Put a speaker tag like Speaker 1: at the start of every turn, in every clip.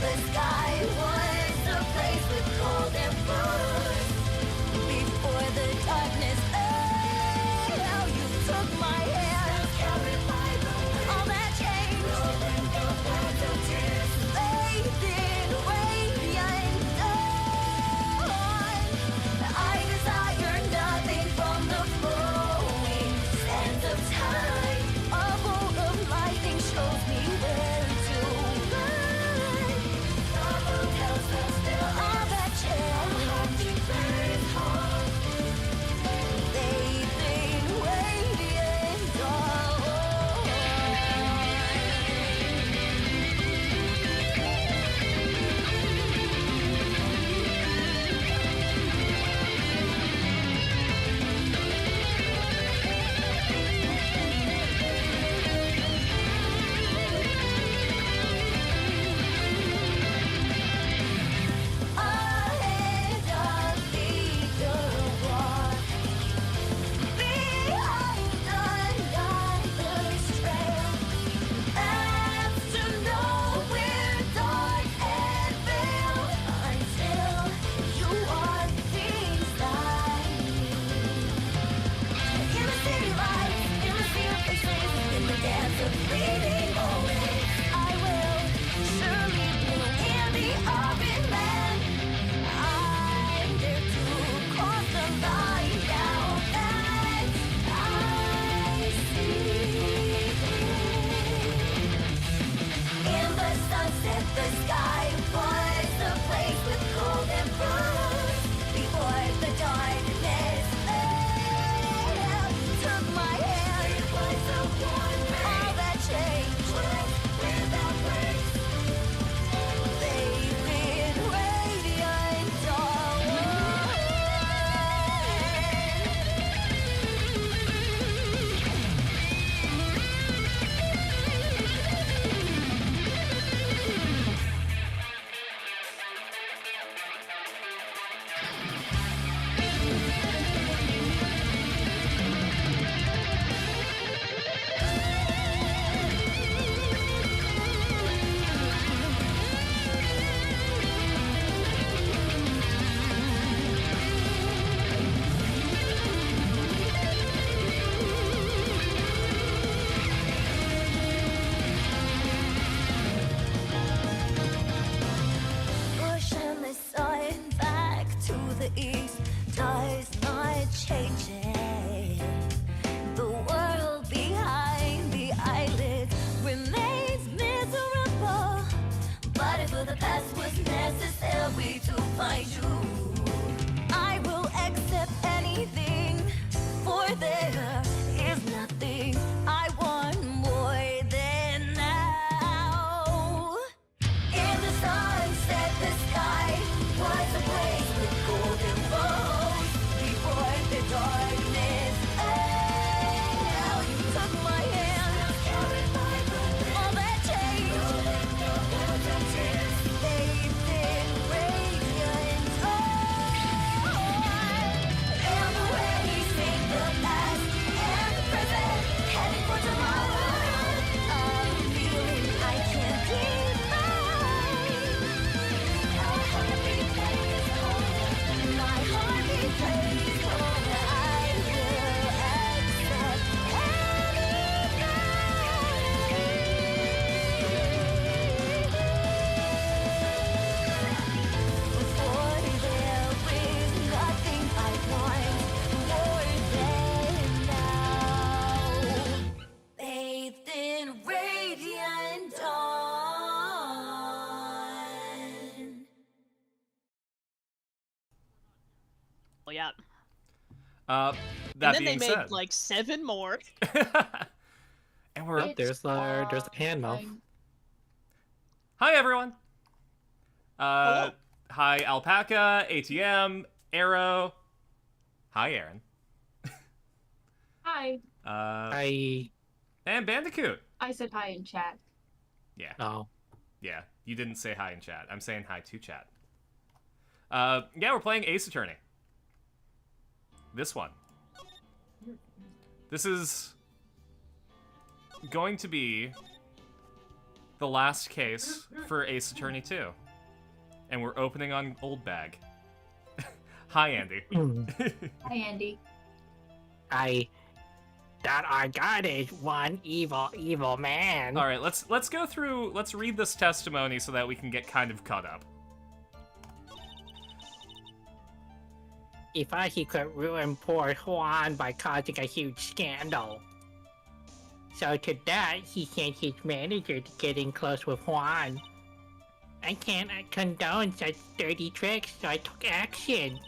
Speaker 1: the sky was a place with golden rose. Before the darkness, how you took my hand. Carried by the wind. All that changed. Rolling the world of tears. Bathed in radiant dawn. I desire nothing from the flowing sands of time. A bolt of lightning shows me where to run. Novel tells us still all that changed. Heart declares home. Bathed in radiant dawn. Ahead of leader walk, behind another's trail. Paths to nowhere, dark and veiled, until you are beside me. In the city lights, in the sea of faces, in the dance of fleeting moments, I will surely bloom in the open land. I'm there to cross the line now that I see. In the sunset, the sky was a place with golden rose. Before the darkness took my hand. It was a warm all that changed without grace. Bathed in radiant dawn. Pushing the sun back to the east does not change it. The world behind the eyelids remains miserable. But if the past was necessary to find you, I will accept anything, for there is nothing I want more than now. In the sunset, the sky was a place with golden rose. Before the darkness, how you took my hand. Carried by the wind. All that changed. Rolling the world of tears. Bathed in radiant dawn. And the way we sing the past and the present, heading for tomorrow. A feeling I can't define. My heart betrays home. My heart betrays home. I will accept anything. Before there is nothing I want more than now. Bathed in radiant dawn.
Speaker 2: Oh, yeah.
Speaker 3: That
Speaker 2: And then they
Speaker 3: being
Speaker 2: made
Speaker 3: said,
Speaker 2: like 7 more.
Speaker 3: and we're
Speaker 4: It's
Speaker 5: There's the hand mouth.
Speaker 4: fine.
Speaker 3: hi everyone.
Speaker 2: Hello.
Speaker 3: Hi Alpaca, ATM, Arrow. Hi Aaron.
Speaker 4: Hi.
Speaker 5: I
Speaker 3: And Bandicoot.
Speaker 4: I said hi in chat.
Speaker 3: Yeah,
Speaker 5: oh
Speaker 3: yeah. You didn't say hi in chat. I'm saying hi to chat. Yeah, we're playing Ace Attorney. This one. This is going to be the last case for Ace Attorney 2. And we're opening on Old Bag. Hi, Andy.
Speaker 4: Hi, Andy.
Speaker 5: That I got is one evil man.
Speaker 3: All right, let's go through. Let's read this testimony so that we can get kind of caught up.
Speaker 5: He thought he could ruin poor Juan by causing a huge scandal. So to that, he sent his manager to get in close with Juan. I can't condone such dirty tricks, so I took action.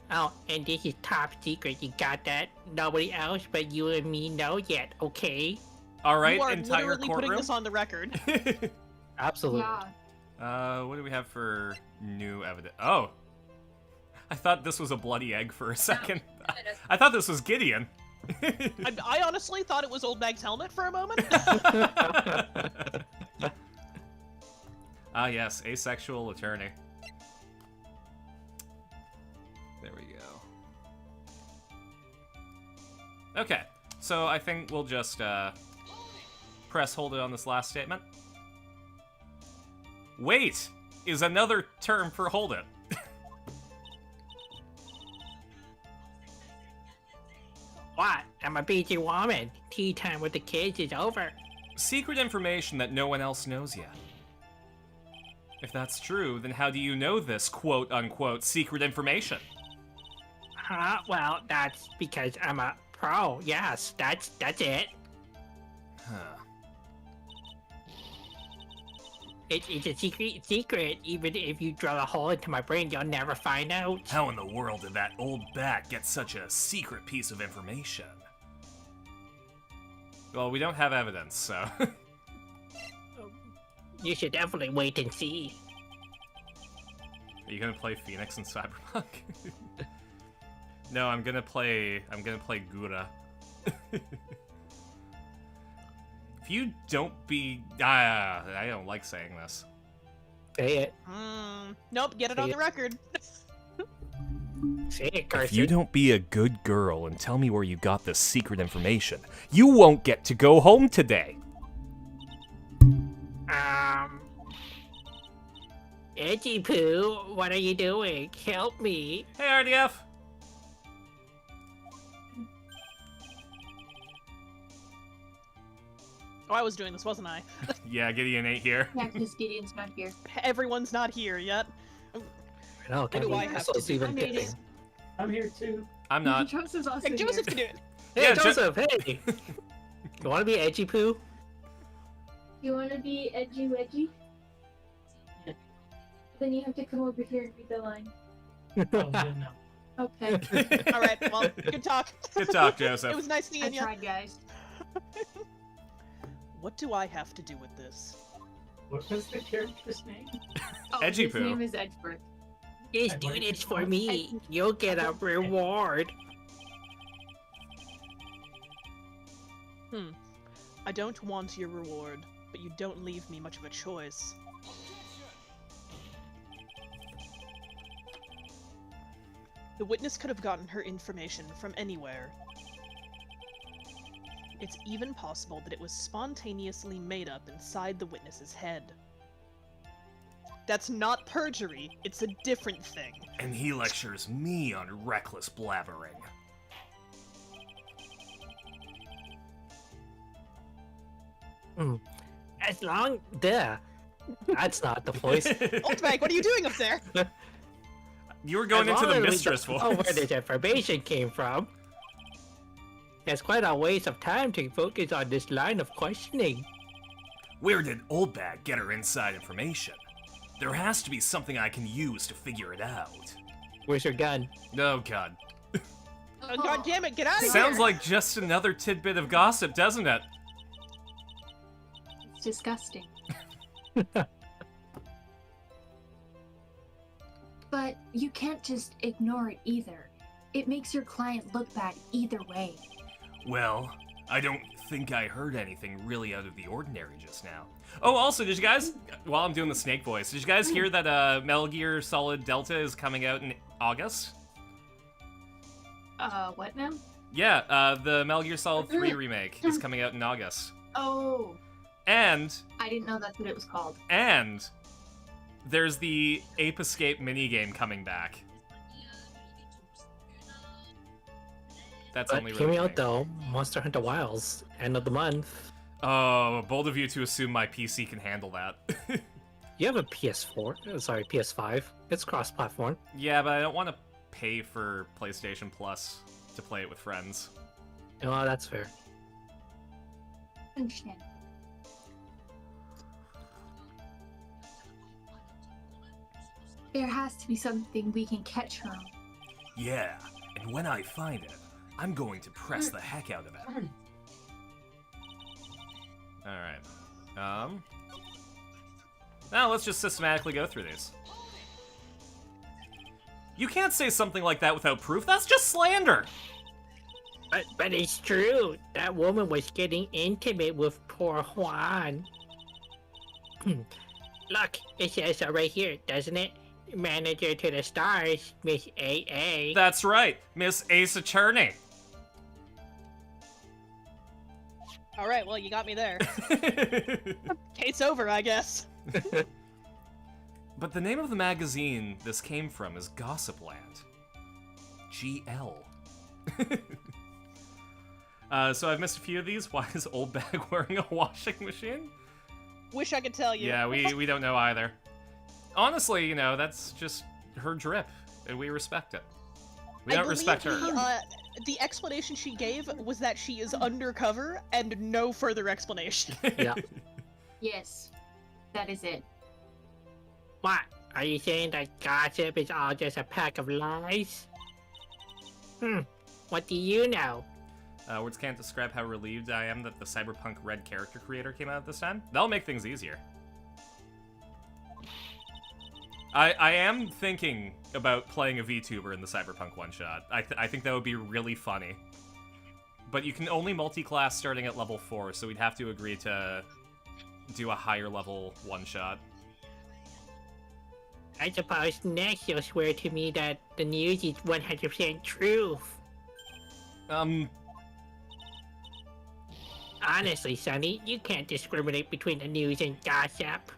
Speaker 5: Oh, and this is top secret. You got that? Nobody else but you and me know yet, okay?
Speaker 3: All right,
Speaker 2: You are
Speaker 3: entire
Speaker 2: literally putting
Speaker 3: courtroom.
Speaker 2: this on the record.
Speaker 5: Absolutely.
Speaker 4: Yeah.
Speaker 3: What do we have for new evidence? Oh, I thought this was a bloody egg for a second. I thought this was Gideon.
Speaker 2: I honestly thought it was Old Bag's helmet for a moment.
Speaker 3: Ah, yes, asexual attorney. There we go. Okay, so I think we'll just press hold it on this last statement. Wait is another term for hold it.
Speaker 5: What? I'm a busy woman. Tea time with the kids is over.
Speaker 3: Secret information that no one else knows yet. If that's true, then how do you know this quote-unquote secret information?
Speaker 5: Huh? Well, that's because I'm a pro. Yes, that's it.
Speaker 3: Huh.
Speaker 5: It's a secret. Even if you drill a hole into my brain, you'll never find out.
Speaker 3: How in the world did that old bat get such a secret piece of information? Well, we don't have evidence, so...
Speaker 5: You should definitely wait and see.
Speaker 3: Are you gonna play Phoenix in Cyberpunk? No, I'm gonna play Gura. If you don't be... I don't like saying this.
Speaker 5: Say it.
Speaker 2: Nope, get it on the record.
Speaker 5: Say it, Carson.
Speaker 3: If you don't be a good girl and tell me where you got this secret information, you won't get to go home today.
Speaker 5: Edgy Poo, what are you doing? Help me.
Speaker 3: Hey, RDF.
Speaker 2: Oh, I was doing this, wasn't I?
Speaker 3: Yeah, Gideon ain't here.
Speaker 4: Yeah, because Gideon's not here.
Speaker 2: Everyone's not here yet.
Speaker 5: No,
Speaker 2: What do I have to do?
Speaker 5: even
Speaker 4: I made
Speaker 5: kidding.
Speaker 4: it.
Speaker 6: I'm here too.
Speaker 3: I'm not.
Speaker 4: Joseph's also
Speaker 2: Like, Joseph can do it.
Speaker 5: Hey,
Speaker 3: Yeah,
Speaker 5: Joseph, hey! You wanna be Edgy Poo?
Speaker 7: You want to be edgy wedgy? Then you have to come over here and read the line.
Speaker 6: Oh, yeah, no.
Speaker 7: Okay.
Speaker 2: All right, well, good talk.
Speaker 3: Good talk,
Speaker 2: It
Speaker 3: Joseph.
Speaker 2: was nice
Speaker 4: I
Speaker 2: seeing you.
Speaker 4: tried, guys.
Speaker 2: What do I have to do with this?
Speaker 6: What was the character's name?
Speaker 4: Oh,
Speaker 3: Edgy
Speaker 4: his
Speaker 3: Poo.
Speaker 4: name is Edgeworth.
Speaker 5: Just do this for me. You'll get a reward.
Speaker 2: I don't want your reward, but you don't leave me much of a choice. The witness could have gotten her information from anywhere. It's even possible that it was spontaneously made up inside the witness's head. That's not perjury, it's a different thing.
Speaker 3: And he lectures me on reckless blabbering.
Speaker 5: As long... Duh. That's not the voice.
Speaker 2: Oldbag, what are you doing up there?
Speaker 3: You were going
Speaker 5: As
Speaker 3: into
Speaker 5: long
Speaker 3: the
Speaker 5: as we
Speaker 3: mistress
Speaker 5: don't
Speaker 3: voice.
Speaker 5: know where this information came from. It's quite a waste of time to focus on this line of questioning.
Speaker 3: Where did Oldbag get her inside information? There has to be something I can use to figure it out.
Speaker 5: Where's your gun?
Speaker 3: Oh, God.
Speaker 2: Oh, God damn it, get out of here!
Speaker 3: Sounds like just another tidbit of gossip, doesn't it?
Speaker 4: It's disgusting. But you can't just ignore it either. It makes your client look bad either way.
Speaker 3: Well, I don't think I heard anything really out of the ordinary just now. Oh, also, did you guys, while I'm doing the snake voice, did you guys hear that Metal Gear Solid Delta is coming out in August?
Speaker 4: What now?
Speaker 3: Yeah, the Metal Gear Solid 3 remake is coming out in August.
Speaker 4: Oh.
Speaker 3: And
Speaker 4: I didn't know that's what it was called.
Speaker 3: And there's the Ape Escape minigame coming back. That's
Speaker 5: But
Speaker 3: only
Speaker 5: hear
Speaker 3: really
Speaker 5: me
Speaker 3: funny.
Speaker 5: out though, Monster Hunter Wilds, end of the month.
Speaker 3: Oh, bold of you to assume my PC can handle that.
Speaker 5: You have a PS5. It's cross-platform.
Speaker 3: Yeah, but I don't want to pay for PlayStation Plus to play it with friends.
Speaker 5: Oh, that's fair.
Speaker 4: Understand. There has to be something we can catch her on.
Speaker 3: Yeah, and when I find it, I'm going to press the heck out of it. Alright. Now let's just systematically go through these. You can't say something like that without proof. That's just slander.
Speaker 5: But it's true. That woman was getting intimate with poor Juan. Look, it says so right here, doesn't it? Manager to the stars, Miss AA.
Speaker 3: That's right, Miss Ace Attorney.
Speaker 2: All right, well, you got me there. Case over, I guess.
Speaker 3: But the name of the magazine this came from is Gossipland. GL. So I've missed a few of these. Why is Old Bag wearing a washing machine?
Speaker 2: Wish I could tell you.
Speaker 3: Yeah, we don't know either. Honestly, you know, that's just her drip, and we respect it. We don't respect her.
Speaker 2: The explanation she gave was that she is undercover, and no further explanation.
Speaker 5: Yeah.
Speaker 4: Yes, that is it.
Speaker 5: What? Are you saying that gossip is all just a pack of lies? What do you know?
Speaker 3: Words can't describe how relieved I am that the Cyberpunk Red character creator came out this time. That'll make things easier. I am thinking about playing a VTuber in the Cyberpunk one-shot. I think that would be really funny. But you can only multi-class starting at level 4, so we'd have to agree to do a higher level one-shot.
Speaker 5: I suppose next you'll swear to me that the news is 100% truth. Honestly, Sonny, you can't discriminate between the news and gossip.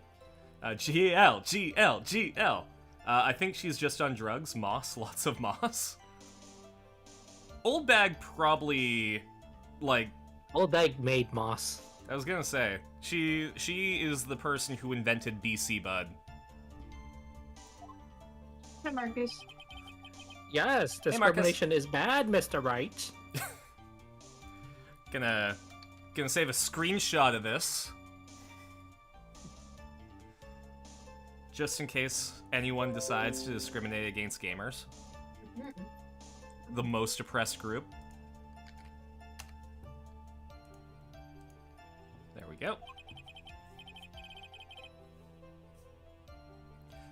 Speaker 3: GL. I think she's just on drugs. Moss, lots of moss. Old Bag probably, like...
Speaker 5: Old Bag made moss.
Speaker 3: I was gonna say, she is the person who invented BC Bud.
Speaker 4: Hi, Marcus.
Speaker 5: Yes,
Speaker 3: Marcus.
Speaker 5: discrimination is bad, Mr. Wright.
Speaker 3: Gonna save a screenshot of this. Just in case anyone decides to discriminate against gamers. The most oppressed group. There we go.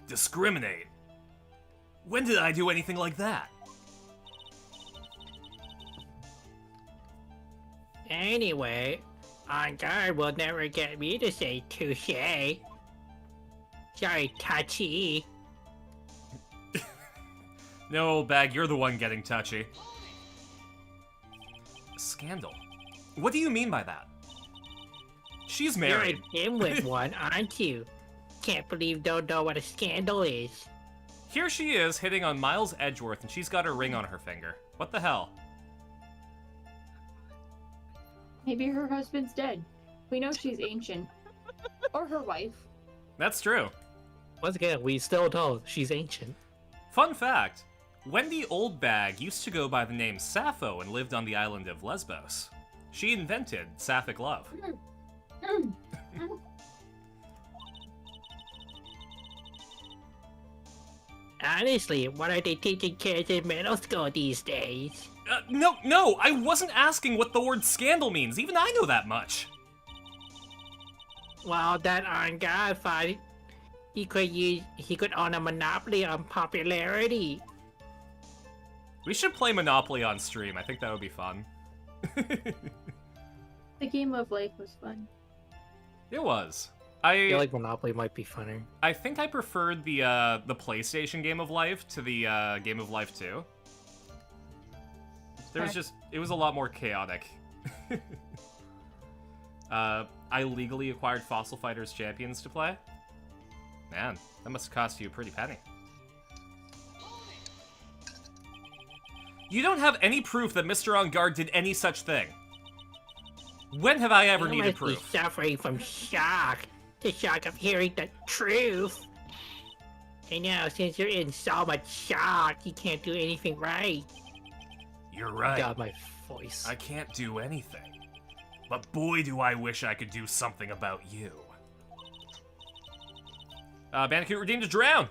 Speaker 3: Discriminate? When did I do anything like that?
Speaker 5: Anyway, On Guard will never get me to say touche. Sorry, touchy.
Speaker 3: No, Old Bag, you're the one getting touchy. Scandal? What do you mean by that? She's married.
Speaker 5: You're a dimwit one, aren't you? Can't believe you don't know what a scandal is.
Speaker 3: Here she is hitting on Miles Edgeworth, and she's got her ring on her finger. What the hell?
Speaker 7: Maybe her husband's dead. We know she's ancient. Or her wife.
Speaker 3: That's true.
Speaker 5: Once again, we still know she's ancient.
Speaker 3: Fun fact, Wendy Oldbag used to go by the name Sappho and lived on the island of Lesbos. She invented sapphic love.
Speaker 5: Honestly, what are they teaching kids in middle school these days?
Speaker 3: No, I wasn't asking what the word scandal means. Even I know that much.
Speaker 5: Well, that on God thought he could own a monopoly on popularity.
Speaker 3: We should play Monopoly on stream. I think that would be fun.
Speaker 7: The game of life was fun.
Speaker 3: It was.
Speaker 5: I feel like Monopoly might be funner.
Speaker 3: I think I preferred the PlayStation Game of Life to the Game of Life 2. There was it was a lot more chaotic. I legally acquired Fossil Fighters Champions to play. Man, that must have cost you a pretty penny. You don't have any proof that Mr. On Guard did any such thing. When have I ever
Speaker 5: You
Speaker 3: needed
Speaker 5: must
Speaker 3: proof?
Speaker 5: be suffering from shock. The shock of hearing the truth. And now, since you're in so much shock, you can't do anything right.
Speaker 3: You're right.
Speaker 5: God, my voice.
Speaker 3: I can't do anything. But boy, do I wish I could do something about you. Bandicoot redeemed to drown.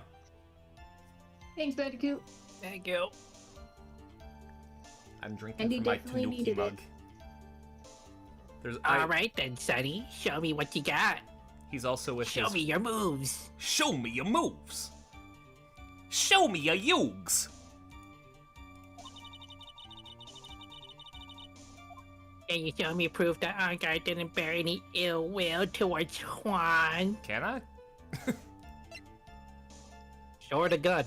Speaker 7: Thanks, Bandicoot.
Speaker 5: Thank you.
Speaker 7: And
Speaker 3: I'm drinking
Speaker 7: he
Speaker 3: from my
Speaker 7: definitely
Speaker 3: Tanuki
Speaker 7: needed
Speaker 3: mug. There's
Speaker 5: Alright then, Sonny. Show me what you got.
Speaker 3: He's also with
Speaker 5: Show
Speaker 3: his...
Speaker 5: me your moves.
Speaker 3: Show me your moves. Show me your yugs.
Speaker 5: Can you show me proof that Ongar didn't bear any ill will towards Juan?
Speaker 3: Can I?
Speaker 5: Show her the gun.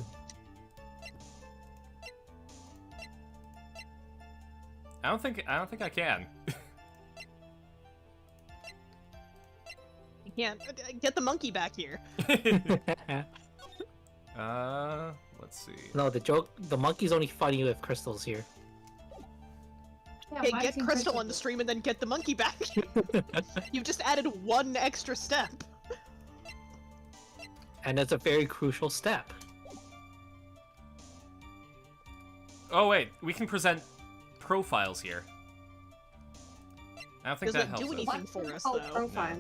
Speaker 3: I don't think I can.
Speaker 2: You can't get the monkey back here.
Speaker 3: Let's see.
Speaker 5: No, the monkey's only funny with Crystal's here.
Speaker 7: Yeah,
Speaker 2: Okay,
Speaker 7: why
Speaker 2: get
Speaker 7: is he
Speaker 2: Crystal on the stream and then get the monkey back. You've just added one extra step.
Speaker 5: And it's a very crucial step.
Speaker 3: Oh wait, we can present profiles here. I don't think that
Speaker 2: Doesn't do
Speaker 3: helps us.
Speaker 2: anything for us,
Speaker 7: Oh,
Speaker 2: though.
Speaker 7: profile.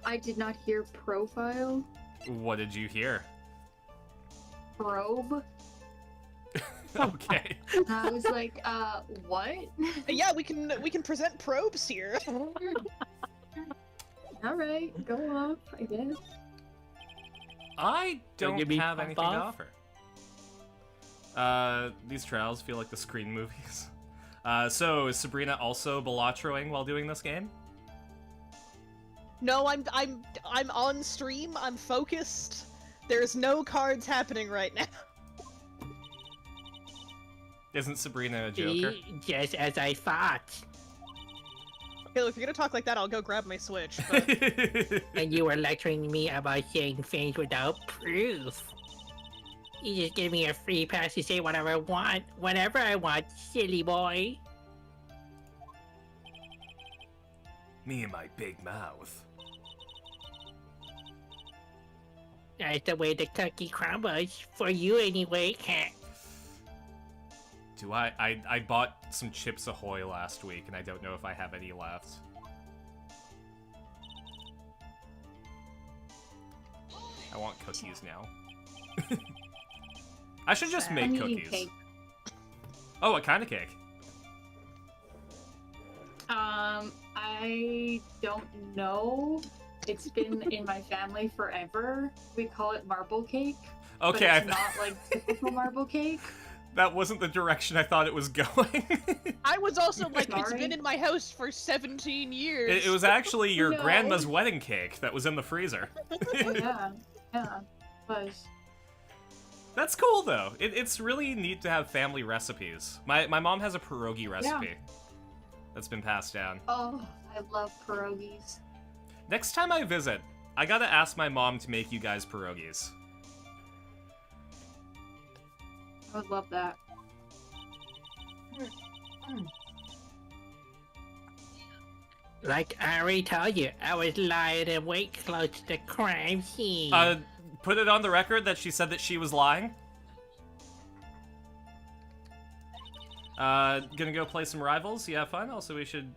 Speaker 7: I did not hear profile.
Speaker 3: What did you hear?
Speaker 7: Probe.
Speaker 3: Okay.
Speaker 7: And I was like, what?
Speaker 2: Yeah, we can present probes here.
Speaker 7: Alright, go off, I guess.
Speaker 3: I don't
Speaker 5: give me
Speaker 3: have
Speaker 5: pop
Speaker 3: anything to
Speaker 5: off?
Speaker 3: offer. These trials feel like the Screen movies. So is Sabrina also Belatroing while doing this game?
Speaker 2: No, I'm on stream. I'm focused. There's no cards happening right now.
Speaker 3: Isn't Sabrina a Joker?
Speaker 5: See? Just as I thought.
Speaker 2: Okay, look, if you're gonna talk like that, I'll go grab my Switch. But...
Speaker 5: And you were lecturing me about saying things without proof. You just give me a free pass to say whatever I want, whenever I want, silly boy.
Speaker 3: Me and my big mouth.
Speaker 5: That's the way the cookie crumbles. For you anyway.
Speaker 3: Do I bought some Chips Ahoy last week, and I don't know if I have any left. I want cookies now. I should just make
Speaker 7: I'm eating
Speaker 3: cookies.
Speaker 7: cake.
Speaker 3: Oh, what kind of cake?
Speaker 7: I don't know. It's been in my family forever. We call it marble cake.
Speaker 3: Okay,
Speaker 7: But it's not like typical marble cake.
Speaker 3: that wasn't the direction I thought it was going.
Speaker 2: I was also like, it's
Speaker 7: Sorry.
Speaker 2: been in my house for 17 years.
Speaker 3: It was actually your
Speaker 7: No.
Speaker 3: grandma's wedding cake that was in the freezer.
Speaker 7: Yeah, was.
Speaker 3: That's cool though. It's really neat to have family recipes. My mom has a pierogi recipe that's been passed down.
Speaker 7: Oh, I love pierogies.
Speaker 3: Next time I visit, I gotta ask my mom to make you guys pierogies.
Speaker 7: I would love that.
Speaker 5: Like I already told you, I was lying in wait close to the crime scene.
Speaker 3: Put it on the record that she said that she was lying. Gonna go play some Rivals. You have fun. Also, we should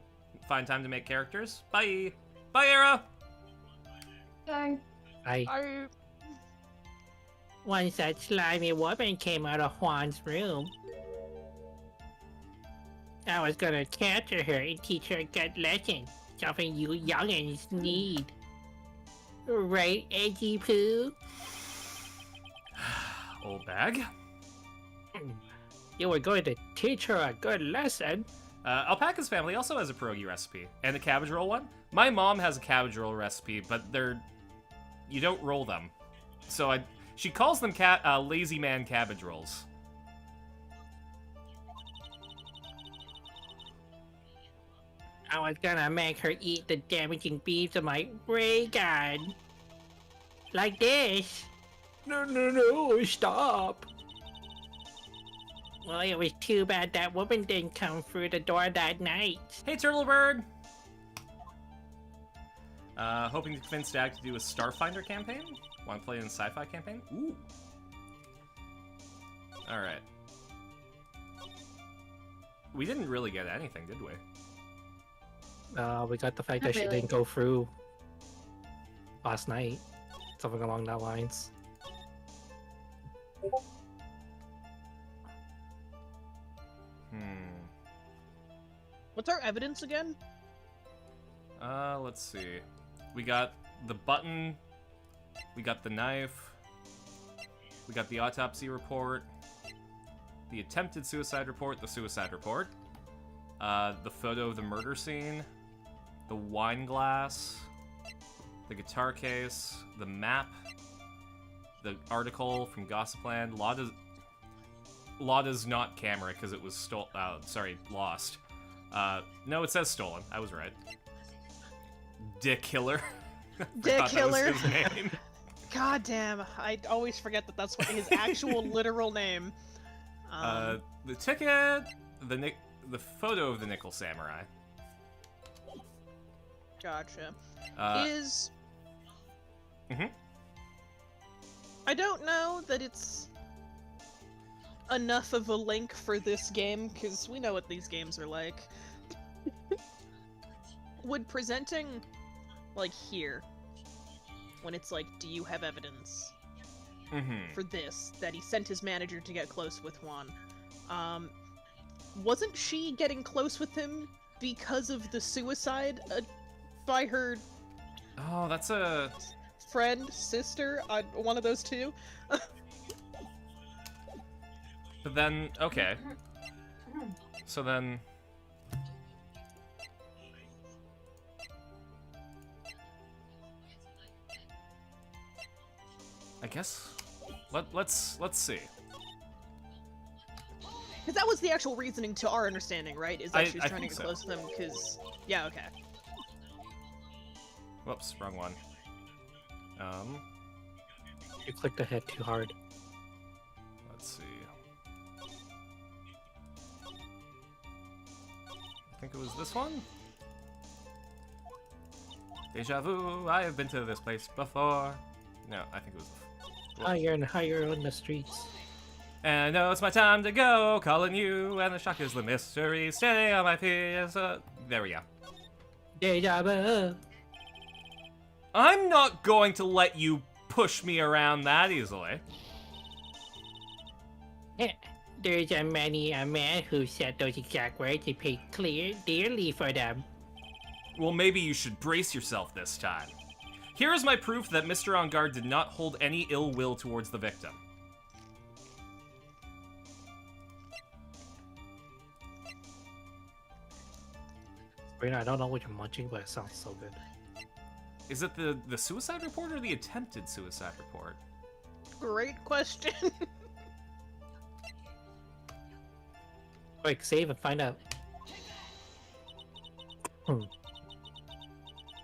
Speaker 3: find time to make characters. Bye. Bye, Era.
Speaker 5: I Once that slimy woman came out of Juan's room, I was gonna capture her and teach her a good lesson. Something you youngins need. Right, Edgy Poo?
Speaker 3: Old bag.
Speaker 5: You were going to teach her a good lesson.
Speaker 3: Alpaca's family also has a pierogi recipe and a cabbage roll one. My mom has a cabbage roll recipe, but you don't roll them. So she calls them lazy man cabbage rolls.
Speaker 5: I was gonna make her eat the damaging beads of my ray gun. Like this. No, stop. Well, it was too bad that woman didn't come through the door that night.
Speaker 3: Hey, Turtlebird! Hoping to convince Dag to do a Starfinder campaign? Want to play in a sci-fi campaign? Ooh. Alright. We didn't really get anything, did we?
Speaker 5: We got the fact
Speaker 7: Not
Speaker 5: that she
Speaker 7: really.
Speaker 5: didn't go through last night. Something along that lines.
Speaker 2: What's our evidence again?
Speaker 3: Let's see. We got the button. We got the knife. We got the autopsy report. The attempted suicide report, the suicide report. The photo of the murder scene. The wine glass. The guitar case. The map. The article from Gossipland. Lada's not camera because it was lost. No, it says stolen. I was right. Dick Killer.
Speaker 2: Dick
Speaker 3: Forgot that was
Speaker 2: Killer.
Speaker 3: his name.
Speaker 2: God damn, I always forget that that's what his actual literal name.
Speaker 3: The ticket, the photo of the Nickel Samurai.
Speaker 2: Gotcha.
Speaker 3: Mhm.
Speaker 2: I don't know that it's enough of a link for this game, because we know what these games are like. Would presenting, like, here, when it's like, do you have evidence for this, that he sent his manager to get close with Juan, wasn't she getting close with him because of the suicide by her
Speaker 3: Oh, that's a...
Speaker 2: friend, sister, one of those two?
Speaker 3: But then, okay. So then... I guess... Let's see.
Speaker 2: Because that was the actual reasoning to our understanding, right? Is that she was
Speaker 3: I
Speaker 2: trying to
Speaker 3: think
Speaker 2: get
Speaker 3: so.
Speaker 2: close to them, because... Yeah, okay.
Speaker 3: Whoops, wrong one.
Speaker 5: You clicked ahead too hard.
Speaker 3: Let's see. I think it was this one? Deja vu, I have been to this place before. No, I think it was...
Speaker 5: Higher on the streets.
Speaker 3: And I know it's my time to go, calling you, and the shock is the mystery. Stay on my feet. There we go.
Speaker 5: Deja vu.
Speaker 3: I'm not going to let you push me around that easily.
Speaker 5: There's a man who said those exact words and paid dearly for them.
Speaker 3: Well, maybe you should brace yourself this time. Here is my proof that Mr. On Guard did not hold any ill will towards the victim.
Speaker 5: Erina, I don't know what you're munching, but it sounds so good.
Speaker 3: Is it the suicide report or the attempted suicide report?
Speaker 2: Great question.
Speaker 5: Quick, save and find out.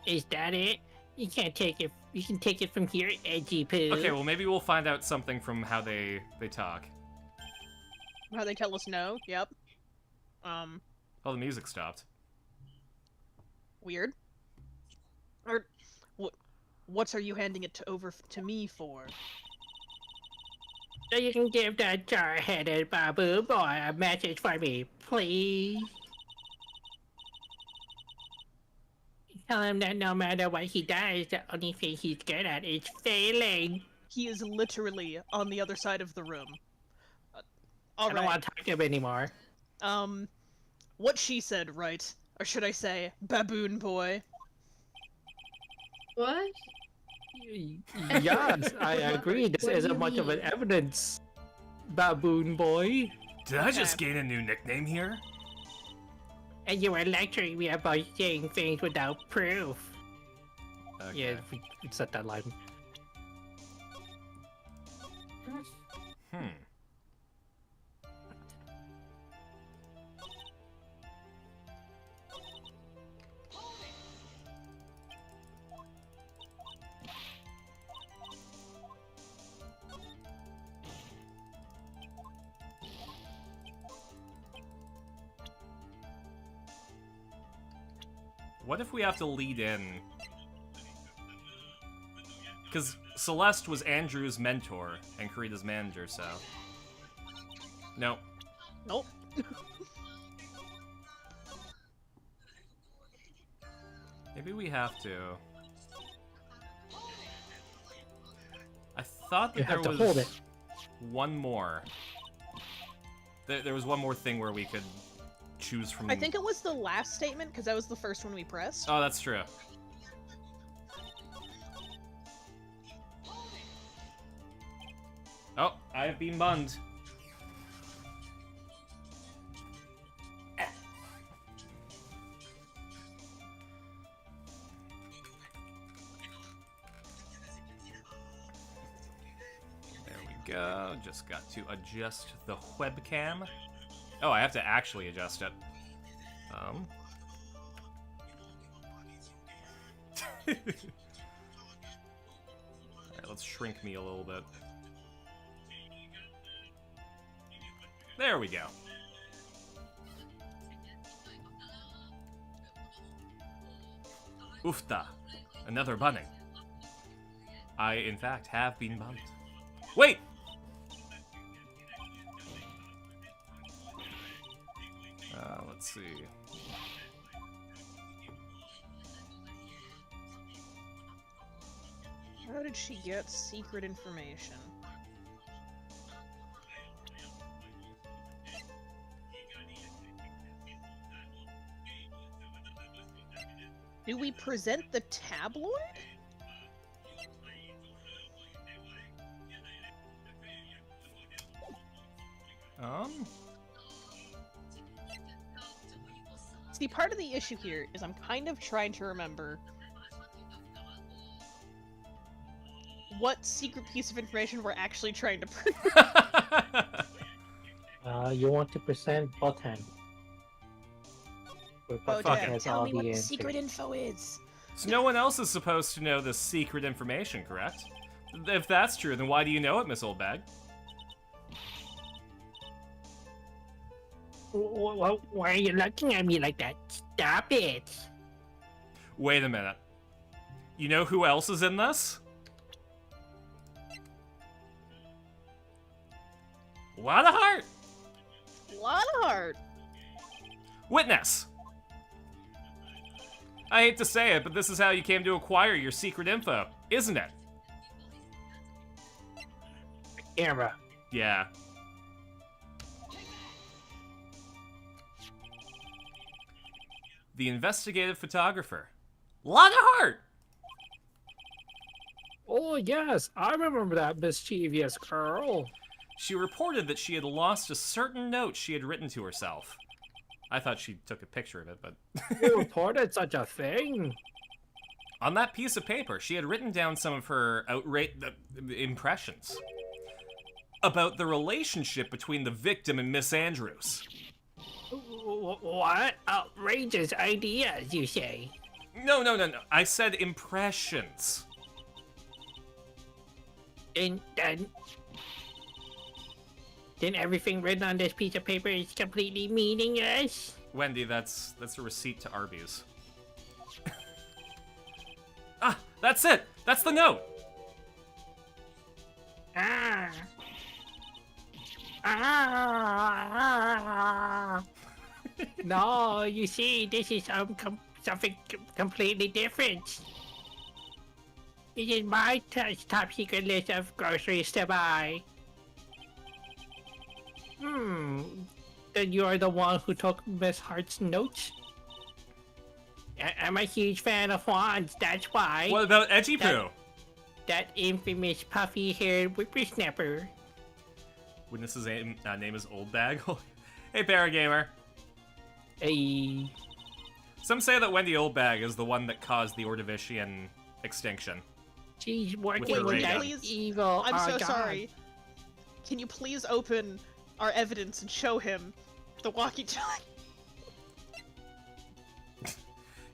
Speaker 5: Is that it? You can't take it. You can take it from here, edgy poo.
Speaker 3: Okay, well maybe we'll find out something from how they talk.
Speaker 2: How they tell us no, yep.
Speaker 3: Oh, the music stopped.
Speaker 2: Weird. Or, what are you handing it over to me for?
Speaker 5: So you can give that jar-headed babu boy a message for me, please. Tell him that no matter what he does, the only thing he's good at is failing.
Speaker 2: He is literally on the other side of the room.
Speaker 5: I don't
Speaker 2: Alright,
Speaker 5: want to talk to him anymore.
Speaker 2: what she said, right? Or should I say, baboon boy?
Speaker 7: What?
Speaker 5: Yes, I agree. This
Speaker 7: What do
Speaker 5: isn't
Speaker 7: you
Speaker 5: much of an
Speaker 7: mean?
Speaker 5: evidence, baboon boy.
Speaker 3: Did I just gain a new nickname here?
Speaker 5: And you were lecturing me about saying things without proof.
Speaker 3: Okay.
Speaker 5: Yeah, we set that line.
Speaker 3: What if we have to lead in? Because Celeste was Andrew's mentor and Karita's manager, so... No.
Speaker 2: Nope.
Speaker 3: Maybe we have to. I thought that
Speaker 5: You
Speaker 3: there
Speaker 5: have to
Speaker 3: was
Speaker 5: hold it.
Speaker 3: one more. There was one more thing where we could choose from...
Speaker 2: I think it was the last statement, because that was the first one we pressed.
Speaker 3: Oh, that's true. Oh, I have been bunned. There we go. Just got to adjust the webcam. Oh, I have to actually adjust it. Alright, let's shrink me a little bit. There we go. Oofta. Another bunning. I, in fact, have been bunned. Wait! Let's see.
Speaker 2: How did she get secret information? Do we present the tabloid? See, part of the issue here is I'm kind of trying to remember what secret piece of information we're actually trying to prove.
Speaker 5: You want to present button.
Speaker 2: Oh,
Speaker 3: fuck
Speaker 2: Dad,
Speaker 3: it.
Speaker 2: tell me what the secret info is.
Speaker 3: So no one else is supposed to know this secret information, correct? If that's true, then why do you know it, Miss Oldbag?
Speaker 5: Why are you looking at me like that? Stop it!
Speaker 3: Wait a minute. You know who else is in this? Lot of heart!
Speaker 2: Lot of heart.
Speaker 3: Witness! I hate to say it, but this is how you came to acquire your secret info, isn't it?
Speaker 5: Camera.
Speaker 3: Yeah. The investigative photographer. Lot of heart!
Speaker 5: Oh yes, I remember that mischievous girl.
Speaker 3: She reported that she had lost a certain note she had written to herself. I thought she took a picture of it, but...
Speaker 5: You reported such a thing.
Speaker 3: On that piece of paper, she had written down some of her impressions about the relationship between the victim and Miss Andrews.
Speaker 5: What outrageous ideas, you say?
Speaker 3: No. I said impressions.
Speaker 5: Then everything written on this piece of paper is completely meaningless?
Speaker 3: Wendy, that's a receipt to Arby's. Ah, that's it! That's the note!
Speaker 5: No, you see, this is something completely different. This is my top secret list of groceries to buy. Then you're the one who took Miss Hart's notes? I'm a huge fan of wands, that's why.
Speaker 3: What about Edgy Poo?
Speaker 5: That infamous puffy-haired whippersnapper.
Speaker 3: Witness's name is Oldbag. Hey, Paragamer.
Speaker 5: Hey.
Speaker 3: Some say that Wendy Oldbag is the one that caused the Ordovician extinction.
Speaker 5: She's
Speaker 3: With
Speaker 5: working with
Speaker 3: Erina.
Speaker 5: that
Speaker 2: Please,
Speaker 5: evil.
Speaker 2: I'm so
Speaker 5: God.
Speaker 2: sorry. Can you please open our evidence and show him the walkie-talkie?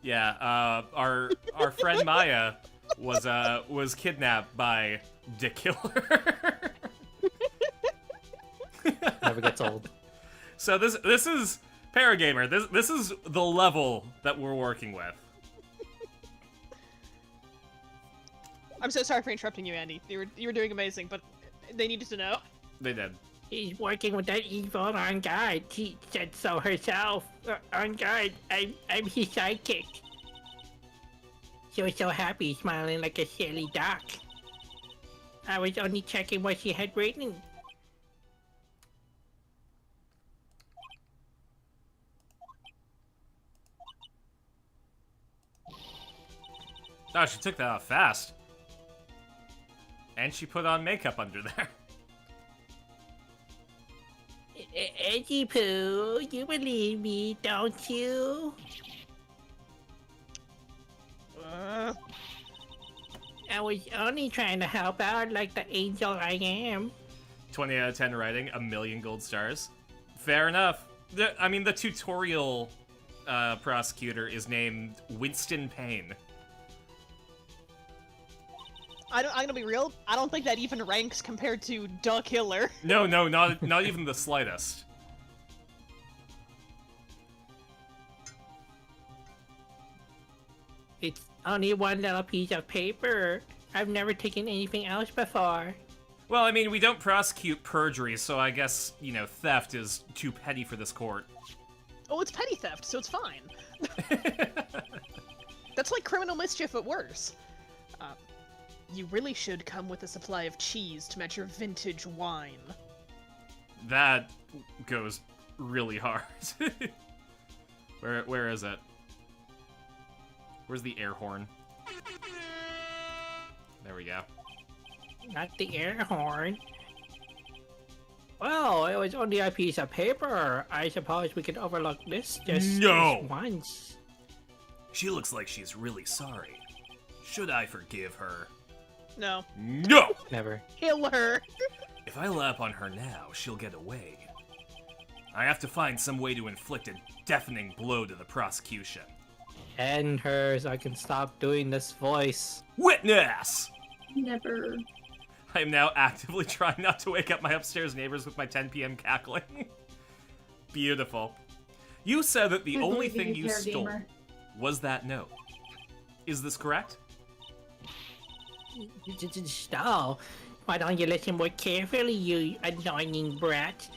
Speaker 3: Yeah, our friend Maya was kidnapped by Dick Killer.
Speaker 5: Never gets old.
Speaker 3: So this is Paragamer. This is the level that we're working with.
Speaker 2: I'm so sorry for interrupting you, Andy. You were doing amazing, but they needed to know.
Speaker 3: They did.
Speaker 5: He's working with that evil on guard. She said so herself. On guard, I'm his sidekick. She was so happy, smiling like a silly duck. I was only checking what she had written.
Speaker 3: Oh, she took that off fast. And she put on makeup under there.
Speaker 5: Edgy Poo, you believe me, don't you? I was only trying to help out like the angel I am.
Speaker 3: 20 out of 10 writing, 1,000,000 gold stars. Fair enough. I mean, the tutorial prosecutor is named Winston Payne.
Speaker 2: I'm gonna be real. I don't think that even ranks compared to Duh Killer.
Speaker 3: No, not even the slightest.
Speaker 5: It's only one little piece of paper. I've never taken anything else before.
Speaker 3: Well, I mean, we don't prosecute perjury, so I guess, you know, theft is too petty for this court.
Speaker 2: Oh, it's petty theft, so it's fine. That's like criminal mischief at worst. You really should come with a supply of cheese to match your vintage wine.
Speaker 3: That goes really hard. Where is it? Where's the air horn? There we go.
Speaker 5: Not the air horn. Well, it was only a piece of paper. I suppose we could overlook this just once.
Speaker 3: She looks like she's really sorry. Should I forgive her?
Speaker 2: No.
Speaker 3: No!
Speaker 5: Never.
Speaker 2: Kill her!
Speaker 3: If I lap on her now, she'll get away. I have to find some way to inflict a deafening blow to the prosecution.
Speaker 5: And her so I can stop doing this voice.
Speaker 3: Witness!
Speaker 4: Never.
Speaker 3: I am now actively trying not to wake up my upstairs neighbors with my 10 p.m. cackling. Beautiful. You said that the only thing you stole was that note. Is this correct?
Speaker 5: Stall. Why don't you listen more carefully, you annoying brat?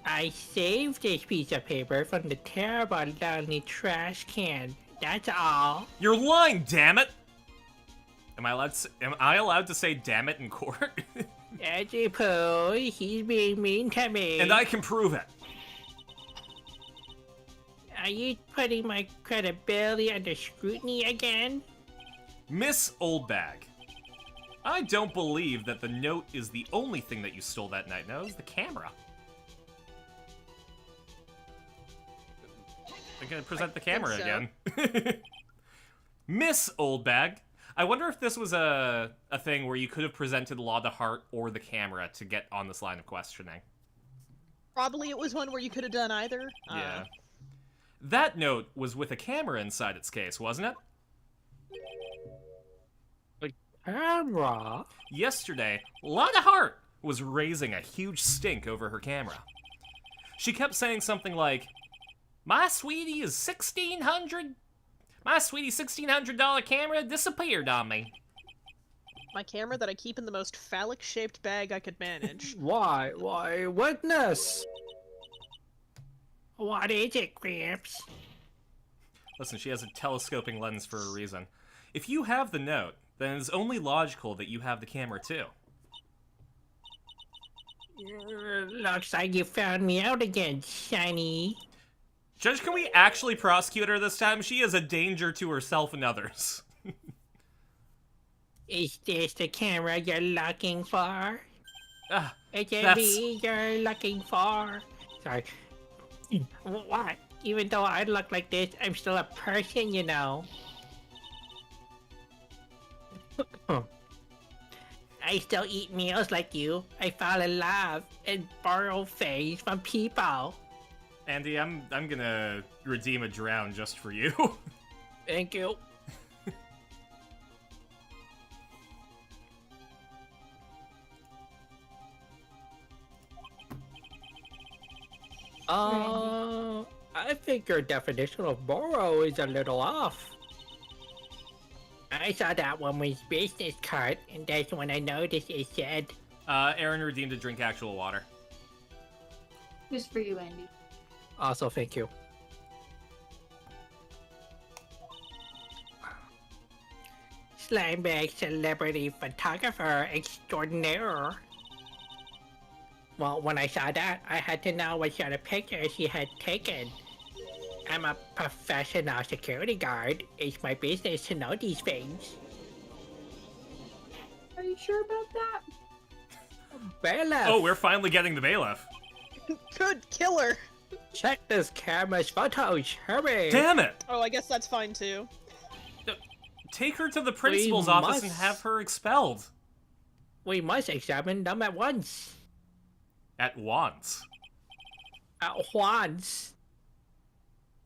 Speaker 5: I saved this piece of paper from the terrible lonely trash can. That's all.
Speaker 3: You're lying, damn it! Am I allowed to say damn it in court?
Speaker 5: Edgy Poo, he's being mean to me.
Speaker 3: And I can prove it.
Speaker 5: Are you putting my credibility under scrutiny again?
Speaker 3: Miss Oldbag, I don't believe that the note is the only thing that you stole that night. No, it was the camera. I'm gonna present the camera again. Miss Oldbag, I wonder if this was a thing where you could have presented Law to Heart or the camera to get on this line of questioning.
Speaker 2: Probably it was one where you could have done either.
Speaker 3: Yeah. That note was with a camera inside its case, wasn't it?
Speaker 5: Camera?
Speaker 3: Yesterday, Lana Hart was raising a huge stink over her camera. She kept saying something like, My sweetie's $1,600 camera disappeared on me.
Speaker 2: My camera that I keep in the most phallic-shaped bag I could manage.
Speaker 5: Why, witness? What is it, Gramps?
Speaker 3: Listen, she has a telescoping lens for a reason. If you have the note, then it's only logical that you have the camera too.
Speaker 5: Looks like you found me out again, Shiny.
Speaker 3: Judge, can we actually prosecute her this time? She is a danger to herself and others.
Speaker 5: Is this the camera you're looking for?
Speaker 3: Ah,
Speaker 5: Is it me you're looking for? Sorry. What? Even though I look like this, I'm still a person, you know. I still eat meals like you. I fall in love and borrow things from people.
Speaker 3: Andy, I'm gonna redeem a drown just for you.
Speaker 5: Thank you. I think your definition of borrow is a little off. I saw that woman's business card, and that's when I noticed it said,
Speaker 3: Aaron redeemed a drink actual water.
Speaker 4: Just for you, Andy.
Speaker 5: also thank you. Slimebag celebrity photographer extraordinaire. Well, when I saw that, I had to know what sort of pictures she had taken. I'm a professional security guard. It's my business to know these things.
Speaker 4: Are you sure about that?
Speaker 5: Bailiff!
Speaker 3: Oh, we're finally getting the bailiff.
Speaker 2: Good killer.
Speaker 5: Check this camera's photos, hurry!
Speaker 3: Damn it!
Speaker 2: Oh, I guess that's fine too.
Speaker 3: Take her to the principal's office and
Speaker 5: must-
Speaker 3: have her expelled.
Speaker 5: We must examine them at once.
Speaker 3: At once.
Speaker 5: At once.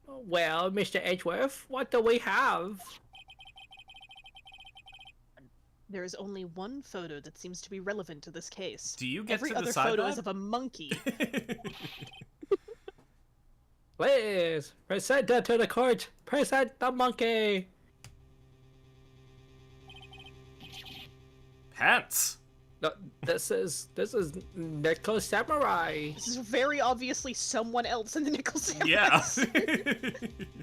Speaker 5: Well, Mr. Edgeworth, what do we have?
Speaker 2: There is only one photo that seems to be relevant to this case.
Speaker 3: Do you get
Speaker 2: Every
Speaker 3: to
Speaker 2: other
Speaker 3: decide
Speaker 2: photo
Speaker 3: that?
Speaker 2: is of a monkey.
Speaker 5: Please, present her to the court. Present the monkey.
Speaker 3: Pants.
Speaker 5: No, this is Nickel Samurai.
Speaker 2: This is very obviously someone else in the Nickel Samurai.
Speaker 3: Yeah.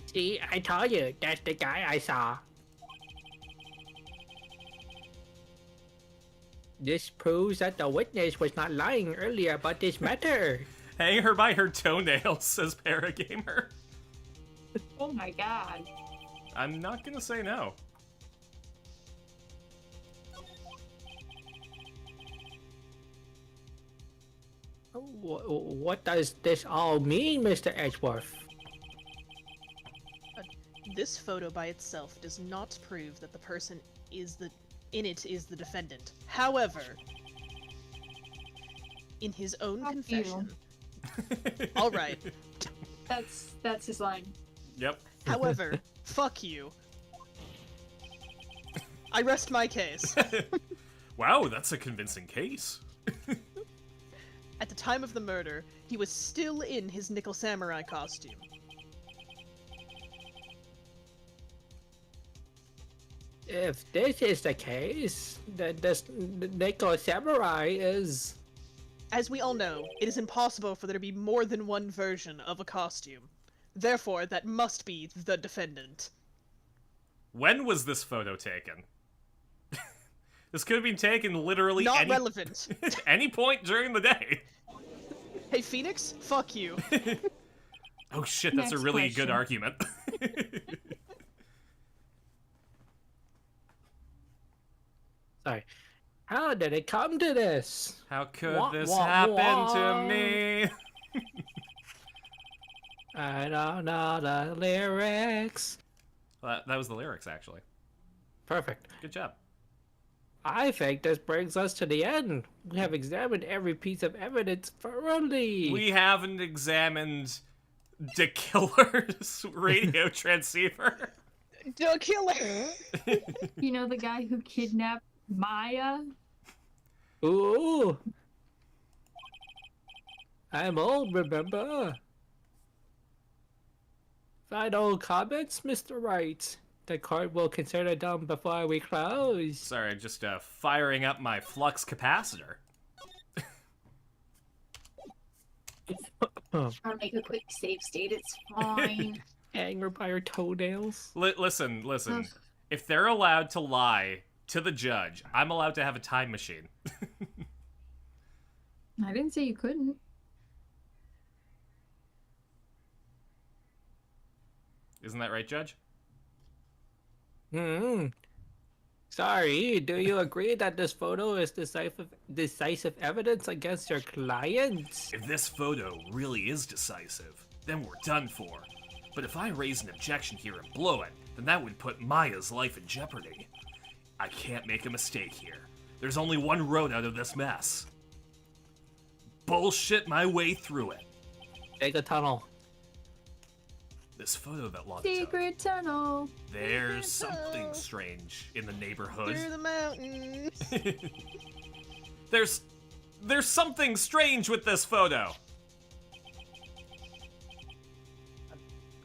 Speaker 5: See, I told you, that's the guy I saw. This proves that the witness was not lying earlier about this matter.
Speaker 3: Hang her by her toenails, says Paragamer.
Speaker 4: Oh my god.
Speaker 3: I'm not gonna say no.
Speaker 5: What does this all mean, Mr. Edgeworth?
Speaker 2: This photo by itself does not prove that the person in it is the defendant. However, in his own
Speaker 4: Fuck
Speaker 2: confession. All right.
Speaker 4: That's his line.
Speaker 3: Yep.
Speaker 2: However, fuck you. I rest my case.
Speaker 3: Wow, that's a convincing case.
Speaker 2: At the time of the murder, he was still in his Nickel Samurai costume.
Speaker 5: If this is the case, then this Nickel Samurai is...
Speaker 2: As we all know, it is impossible for there to be more than one version of a costume. Therefore, that must be the defendant.
Speaker 3: When was this photo taken? This could have been taken literally
Speaker 2: Not relevant.
Speaker 3: any point during the day.
Speaker 2: Hey, Phoenix, fuck you.
Speaker 3: Oh shit, that's a
Speaker 4: Next
Speaker 3: really
Speaker 4: question.
Speaker 3: good argument.
Speaker 5: Sorry. How did it come to this?
Speaker 3: How could
Speaker 5: Wah,
Speaker 3: this
Speaker 5: wah,
Speaker 3: happen
Speaker 5: wah.
Speaker 3: to me?
Speaker 5: I don't know the lyrics.
Speaker 3: That was the lyrics, actually.
Speaker 5: Perfect.
Speaker 3: Good job.
Speaker 5: I think this brings us to the end. We have examined every piece of evidence thoroughly.
Speaker 3: We haven't examined the killer's radio transceiver.
Speaker 2: The killer!
Speaker 4: You know the guy who kidnapped Maya?
Speaker 5: Ooh. I'm old, remember? Final comments, Mr. Wright? The court will consider them before we close.
Speaker 3: Sorry, just firing up my flux capacitor.
Speaker 4: I'll make a quick save state, it's fine.
Speaker 5: Anger by her toenails.
Speaker 3: Listen. If they're allowed to lie to the judge, I'm allowed to have a time machine.
Speaker 4: I didn't say you couldn't.
Speaker 3: Isn't that right, Judge?
Speaker 5: Sorry, do you agree that this photo is decisive evidence against your client?
Speaker 3: If this photo really is decisive, then we're done for. But if I raise an objection here and blow it, then that would put Maya's life in jeopardy. I can't make a mistake here. There's only one road out of this mess. Bullshit my way through it.
Speaker 5: Take a tunnel.
Speaker 3: This photo that Lana
Speaker 4: Secret tunnel.
Speaker 3: There's
Speaker 2: Secret
Speaker 3: something
Speaker 2: tunnel.
Speaker 3: strange in the neighborhood.
Speaker 2: Through the mountains.
Speaker 3: There's something strange with this photo.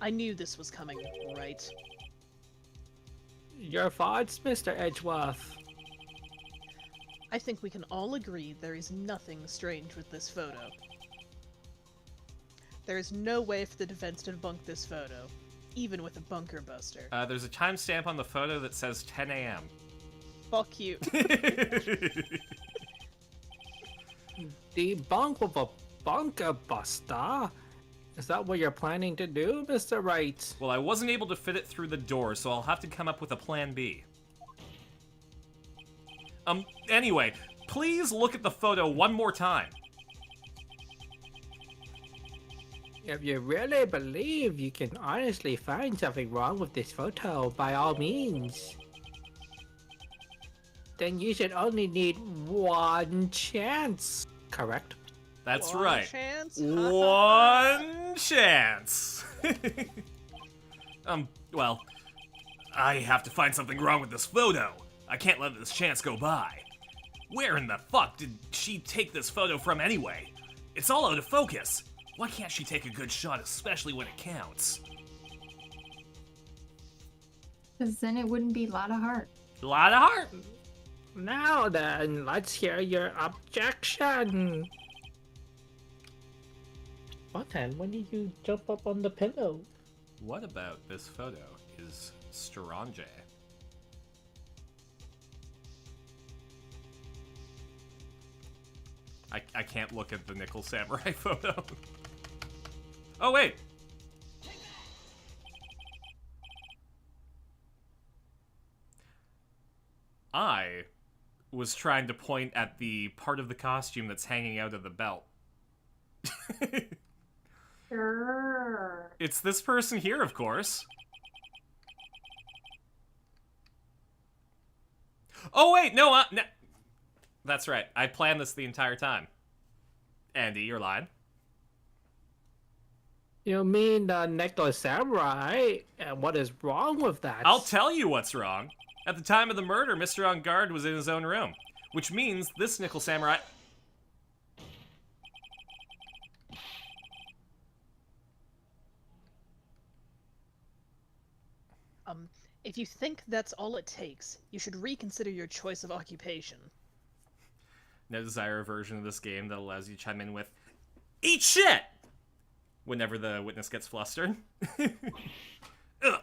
Speaker 2: I knew this was coming, right?
Speaker 5: Your thoughts, Mr. Edgeworth?
Speaker 2: I think we can all agree there is nothing strange with this photo. There is no way for the defense to debunk this photo, even with a bunker buster.
Speaker 3: There's a timestamp on the photo that says 10 a.m.
Speaker 2: Fuck you.
Speaker 5: Debunk with a bunker buster? Is that what you're planning to do, Mr. Wright?
Speaker 3: Well, I wasn't able to fit it through the door, so I'll have to come up with a plan B. Anyway, please look at the photo one more time.
Speaker 5: If you really believe you can honestly find something wrong with this photo, by all means, then you should only need one chance, correct?
Speaker 3: That's
Speaker 2: One
Speaker 3: right.
Speaker 2: chance?
Speaker 3: One chance. Well, I have to find something wrong with this photo. I can't let this chance go by. Where in the fuck did she take this photo from anyway? It's all out of focus. Why can't she take a good shot, especially when it counts?
Speaker 4: Because then it wouldn't be a lot of heart.
Speaker 3: A lot of heart.
Speaker 5: Now then, let's hear your objection. What then? When did you jump up on the pillow?
Speaker 3: What about this photo is strange? I can't look at the Nickel Samurai photo. Oh, wait. I was trying to point at the part of the costume that's hanging out of the belt.
Speaker 4: Sure.
Speaker 3: It's this person here, of course. Oh, wait, no, no. That's right. I planned this the entire time. Andy, you're lying.
Speaker 5: You mean the necklace samurai? And what is wrong with that?
Speaker 3: I'll tell you what's wrong. At the time of the murder, Mr. On Guard was in his own room, which means this Nickel Samurai...
Speaker 2: If you think that's all it takes, you should reconsider your choice of occupation.
Speaker 3: No desire a version of this game that allows you to chime in with, "Eat shit!" whenever the witness gets flustered. Ugh.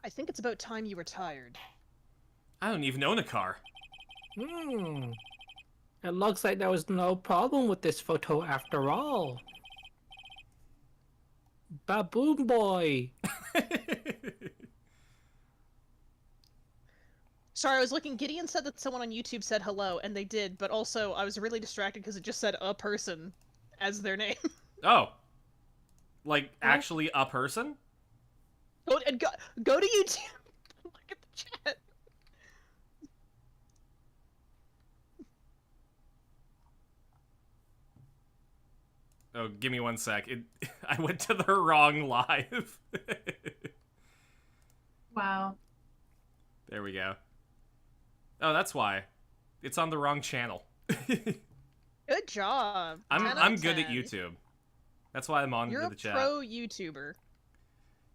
Speaker 2: I think it's about time you retired.
Speaker 3: I don't even own a car.
Speaker 5: It looks like there was no problem with this photo after all. Baboon boy!
Speaker 2: Sorry, I was looking. Gideon said that someone on YouTube said hello, and they did, but also I was really distracted because it just said a person as their name.
Speaker 3: Oh. Like, actually a person?
Speaker 2: Go to YouTube. Look at the chat.
Speaker 3: Oh, give me one sec. I went to the wrong live.
Speaker 4: Wow.
Speaker 3: There we go. Oh, that's why. It's on the wrong channel.
Speaker 2: Good job. 10 out
Speaker 3: I'm
Speaker 2: of
Speaker 3: good at
Speaker 2: 10.
Speaker 3: YouTube. That's why I'm on
Speaker 2: You're
Speaker 3: the chat.
Speaker 2: a pro YouTuber.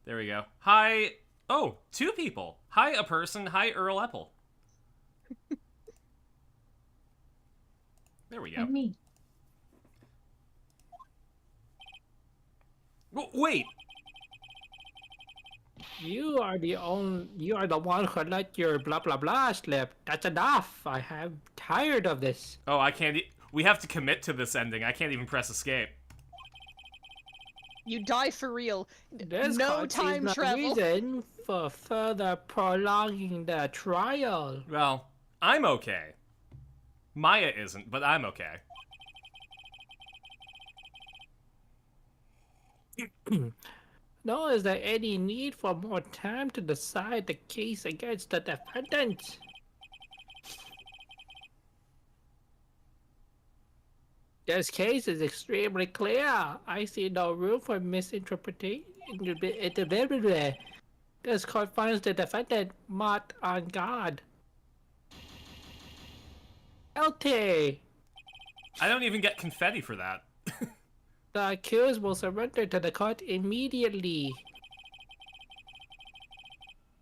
Speaker 3: There we go. Hi. Oh, 2 people. Hi, a person. Hi, Earl Apple. There we go.
Speaker 4: And me.
Speaker 3: Wait.
Speaker 5: You are the one who let your blah blah blah slip. That's enough. I am tired of this.
Speaker 3: Oh, I can't. We have to commit to this ending. I can't even press escape.
Speaker 2: You die for real.
Speaker 5: This
Speaker 2: No
Speaker 5: constitutes
Speaker 2: time
Speaker 5: no
Speaker 2: travel.
Speaker 5: reason for further prolonging the trial.
Speaker 3: Well, I'm okay. Maya isn't, but I'm okay.
Speaker 5: Nor is there any need for more time to decide the case against the defendant. This case is extremely clear. I see no room for misinterpretation. This court finds the defendant not on guard. Guilty.
Speaker 3: I don't even get confetti for that.
Speaker 5: The accused will surrender to the court immediately.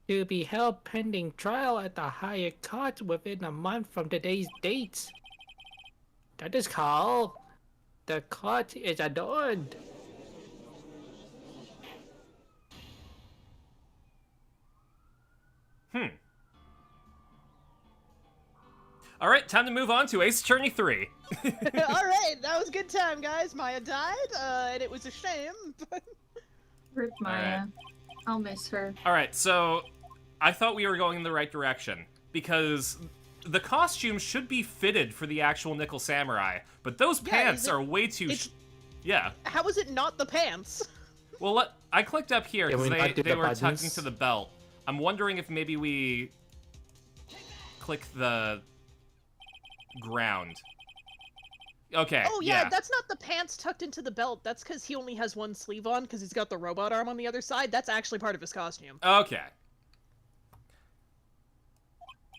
Speaker 5: To be held pending trial at the higher court within a month from today's date. That is called the court is adorned.
Speaker 3: All right, time to move on to Ace Attorney 3.
Speaker 2: All right, that was a good time, guys. Maya died, and it was a shame.
Speaker 4: Rip Maya. I'll miss her.
Speaker 3: All right, so I thought we were going in the right direction because the costume should be fitted for the actual Nickel Samurai, but those pants are way too. Yeah.
Speaker 2: How is it not the pants?
Speaker 3: Well, I clicked up here because they were tucked
Speaker 5: buttons?
Speaker 3: into the belt. I'm wondering if maybe we click the ground. Okay.
Speaker 2: Oh yeah, that's not the pants tucked into the belt. That's because he only has one sleeve on because he's got the robot arm on the other side. That's actually part of his costume.
Speaker 3: Okay.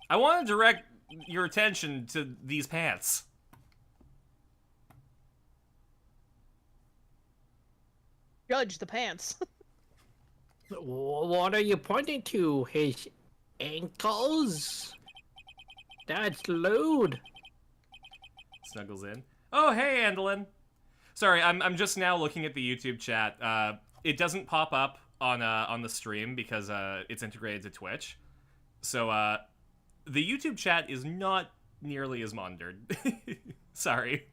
Speaker 3: I want to direct your attention to these pants.
Speaker 2: Judge the pants.
Speaker 5: What are you pointing to? His ankles? That's lewd.
Speaker 3: Snuggles in. Oh, hey, Andolin. Sorry, I'm just now looking at the YouTube chat. It doesn't pop up on the stream because it's integrated to Twitch. So the YouTube chat is not nearly as monitored. Sorry.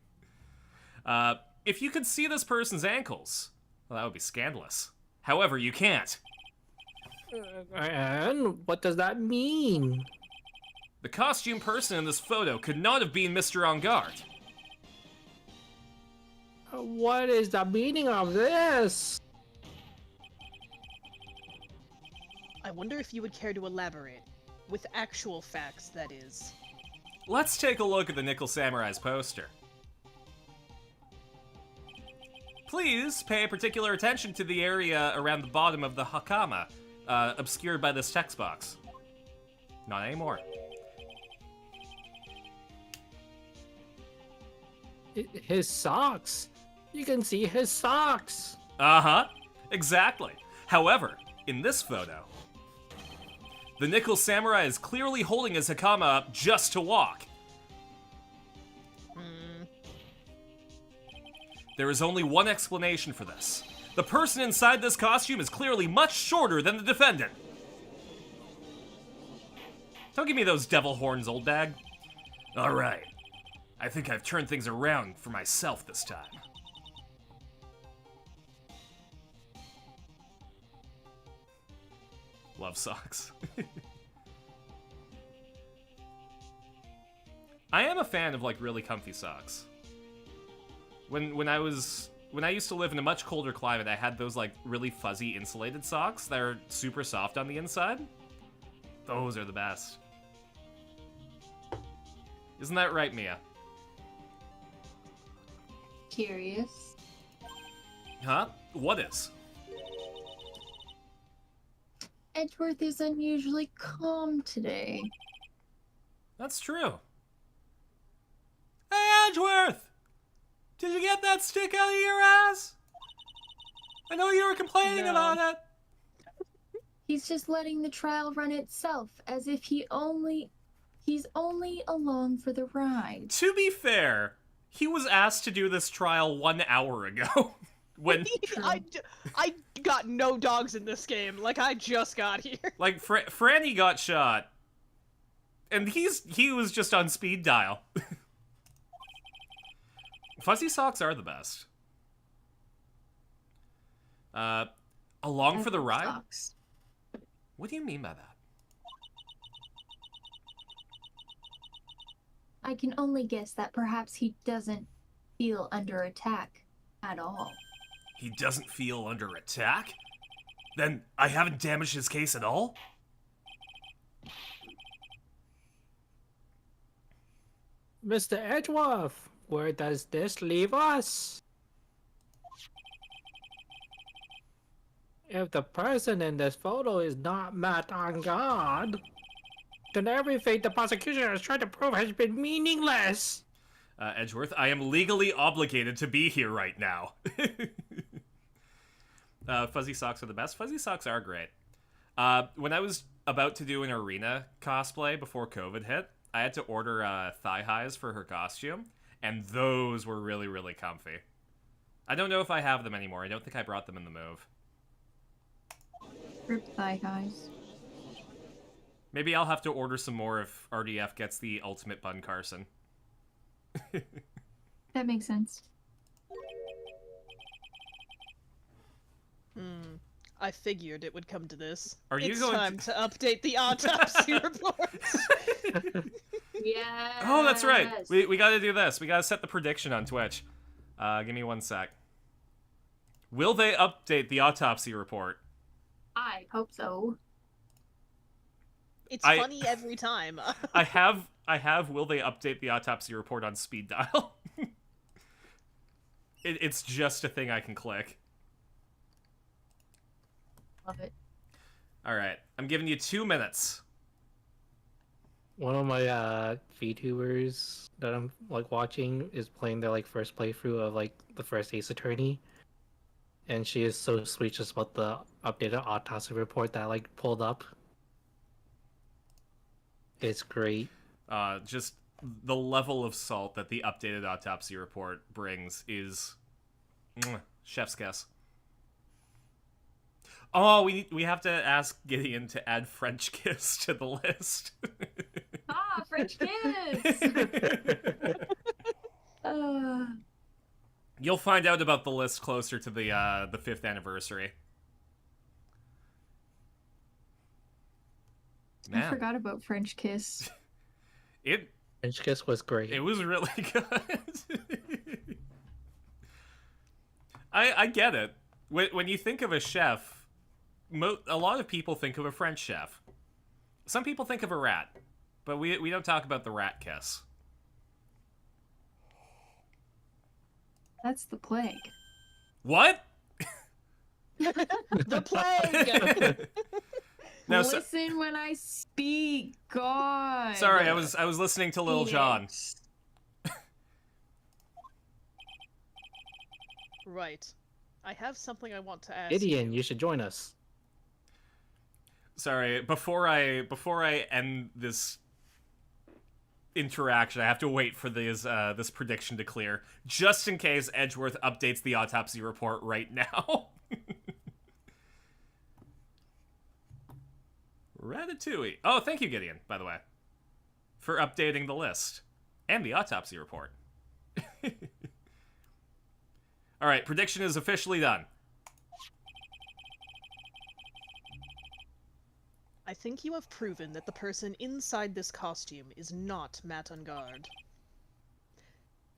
Speaker 3: If you could see this person's ankles, well, that would be scandalous. However, you can't.
Speaker 5: And what does that mean?
Speaker 3: The costume person in this photo could not have been Mr. On Guard.
Speaker 5: What is the meaning of this?
Speaker 2: I wonder if you would care to elaborate. With actual facts, that is.
Speaker 3: Let's take a look at the Nickel Samurai's poster. Please pay particular attention to the area around the bottom of the hakama, obscured by this text box. Not anymore.
Speaker 5: His socks. You can see his socks.
Speaker 3: Uh-huh, exactly. However, in this photo, the Nickel Samurai is clearly holding his hakama up just to walk. There is only one explanation for this. The person inside this costume is clearly much shorter than the defendant. Don't give me those devil horns, old bag. All right. I think I've turned things around for myself this time. Love socks. I am a fan of, like, really comfy socks. When I used to live in a much colder climate, I had those, like, really fuzzy insulated socks that are super soft on the inside. Those are the best. Isn't that right, Mia?
Speaker 4: Curious.
Speaker 3: Huh? What is?
Speaker 4: Edgeworth is unusually calm today.
Speaker 3: That's true. Hey, Edgeworth! Did you get that stick out of your ass? I know you were complaining about it.
Speaker 4: He's just letting the trial run itself, as if he's only along for the ride.
Speaker 3: To be fair, he was asked to do this trial 1 hour ago. When
Speaker 2: I got no dogs in this game. Like, I just got here.
Speaker 3: like Franny got shot, and he was just on speed dial. Fuzzy socks are the best. Along for the ride?
Speaker 4: Socks.
Speaker 3: What do you mean by that?
Speaker 4: I can only guess that perhaps he doesn't feel under attack at all.
Speaker 3: He doesn't feel under attack? Then I haven't damaged his case at all?
Speaker 5: Mr. Edgeworth, where does this leave us? If the person in this photo is not Matt on guard, then everything the prosecution has tried to prove has been meaningless.
Speaker 3: Edgeworth, I am legally obligated to be here right now. Fuzzy socks are the best. Fuzzy socks are great. When I was about to do an Erina cosplay before COVID hit, I had to order thigh highs for her costume, and those were really, really comfy. I don't know if I have them anymore. I don't think I brought them in the move.
Speaker 4: Rip thigh highs.
Speaker 3: Maybe I'll have to order some more if RDF gets the ultimate Bun Carson.
Speaker 4: That makes sense.
Speaker 2: I figured it would come to this.
Speaker 3: It's
Speaker 2: time to update the autopsy report.
Speaker 4: Yeah.
Speaker 3: Oh, that's right. We gotta do this. We gotta set the prediction on Twitch. Give me 1 sec. Will they update the autopsy report?
Speaker 4: I hope so.
Speaker 2: It's funny every time.
Speaker 3: I have will they update the autopsy report on speed dial? It's just a thing I can click.
Speaker 4: Love it.
Speaker 3: Alright, I'm giving you 2 minutes.
Speaker 5: One of my VTubers that I'm like watching is playing their like first playthrough of like the first Ace Attorney, and she is so speechless about the updated autopsy report that I like pulled up. It's great.
Speaker 3: Just the level of salt that the updated autopsy report brings is chef's kiss. Oh, we have to ask Gideon to add French kiss to the list.
Speaker 4: Ah, French kiss!
Speaker 3: You'll find out about the list closer to the 5th anniversary. Man.
Speaker 4: I forgot about French kiss.
Speaker 5: French kiss was great.
Speaker 3: It was really good. I get it. When you think of a chef, a lot of people think of a French chef. Some people think of a rat, but we don't talk about the rat kiss.
Speaker 4: That's the plague.
Speaker 3: What?
Speaker 2: The plague.
Speaker 3: No,
Speaker 4: Listen when I speak, God.
Speaker 3: sorry, I was listening to Lil Jon.
Speaker 2: Right. I have something I want to ask.
Speaker 5: Gideon, you should join us.
Speaker 3: Sorry, before I end this interaction, I have to wait for this prediction to clear, just in case Edgeworth updates the autopsy report right now. Ratatouille. Oh, thank you, Gideon, by the way, for updating the list and the autopsy report. All right, prediction is officially done.
Speaker 2: I think you have proven that the person inside this costume is not Matt Ungard.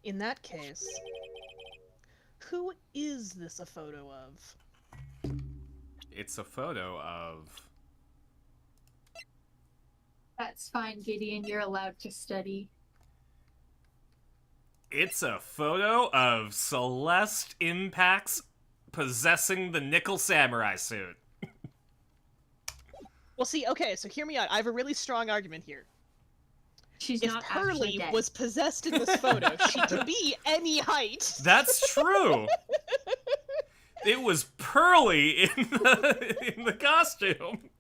Speaker 2: In that case, who is this a photo of?
Speaker 3: It's a photo of...
Speaker 4: That's fine, Gideon. You're allowed to study.
Speaker 3: It's a photo of Celeste Impacts possessing the Nickel Samurai suit.
Speaker 2: Well, see, okay, so hear me out. I have a really strong argument here.
Speaker 4: She's
Speaker 2: If
Speaker 4: not actually
Speaker 2: Pearly
Speaker 4: dead.
Speaker 2: was possessed in this photo, she could be any height.
Speaker 3: That's true. It was Pearly in the costume.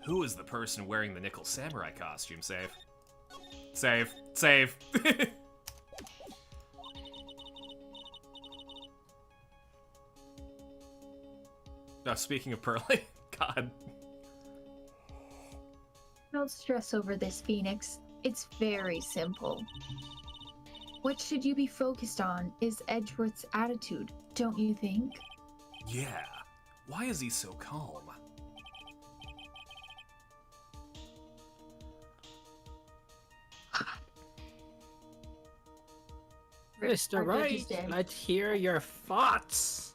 Speaker 3: Who is the person wearing the Nickel Samurai costume? Save. Save. Save. Oh, speaking of Pearly, God.
Speaker 4: Don't stress over this, Phoenix. It's very simple. What should you be focused on is Edgeworth's attitude, don't you think?
Speaker 3: Yeah. Why is he so calm?
Speaker 5: Mr.
Speaker 4: Our judge
Speaker 5: Wright,
Speaker 4: is dead.
Speaker 5: let's hear your thoughts.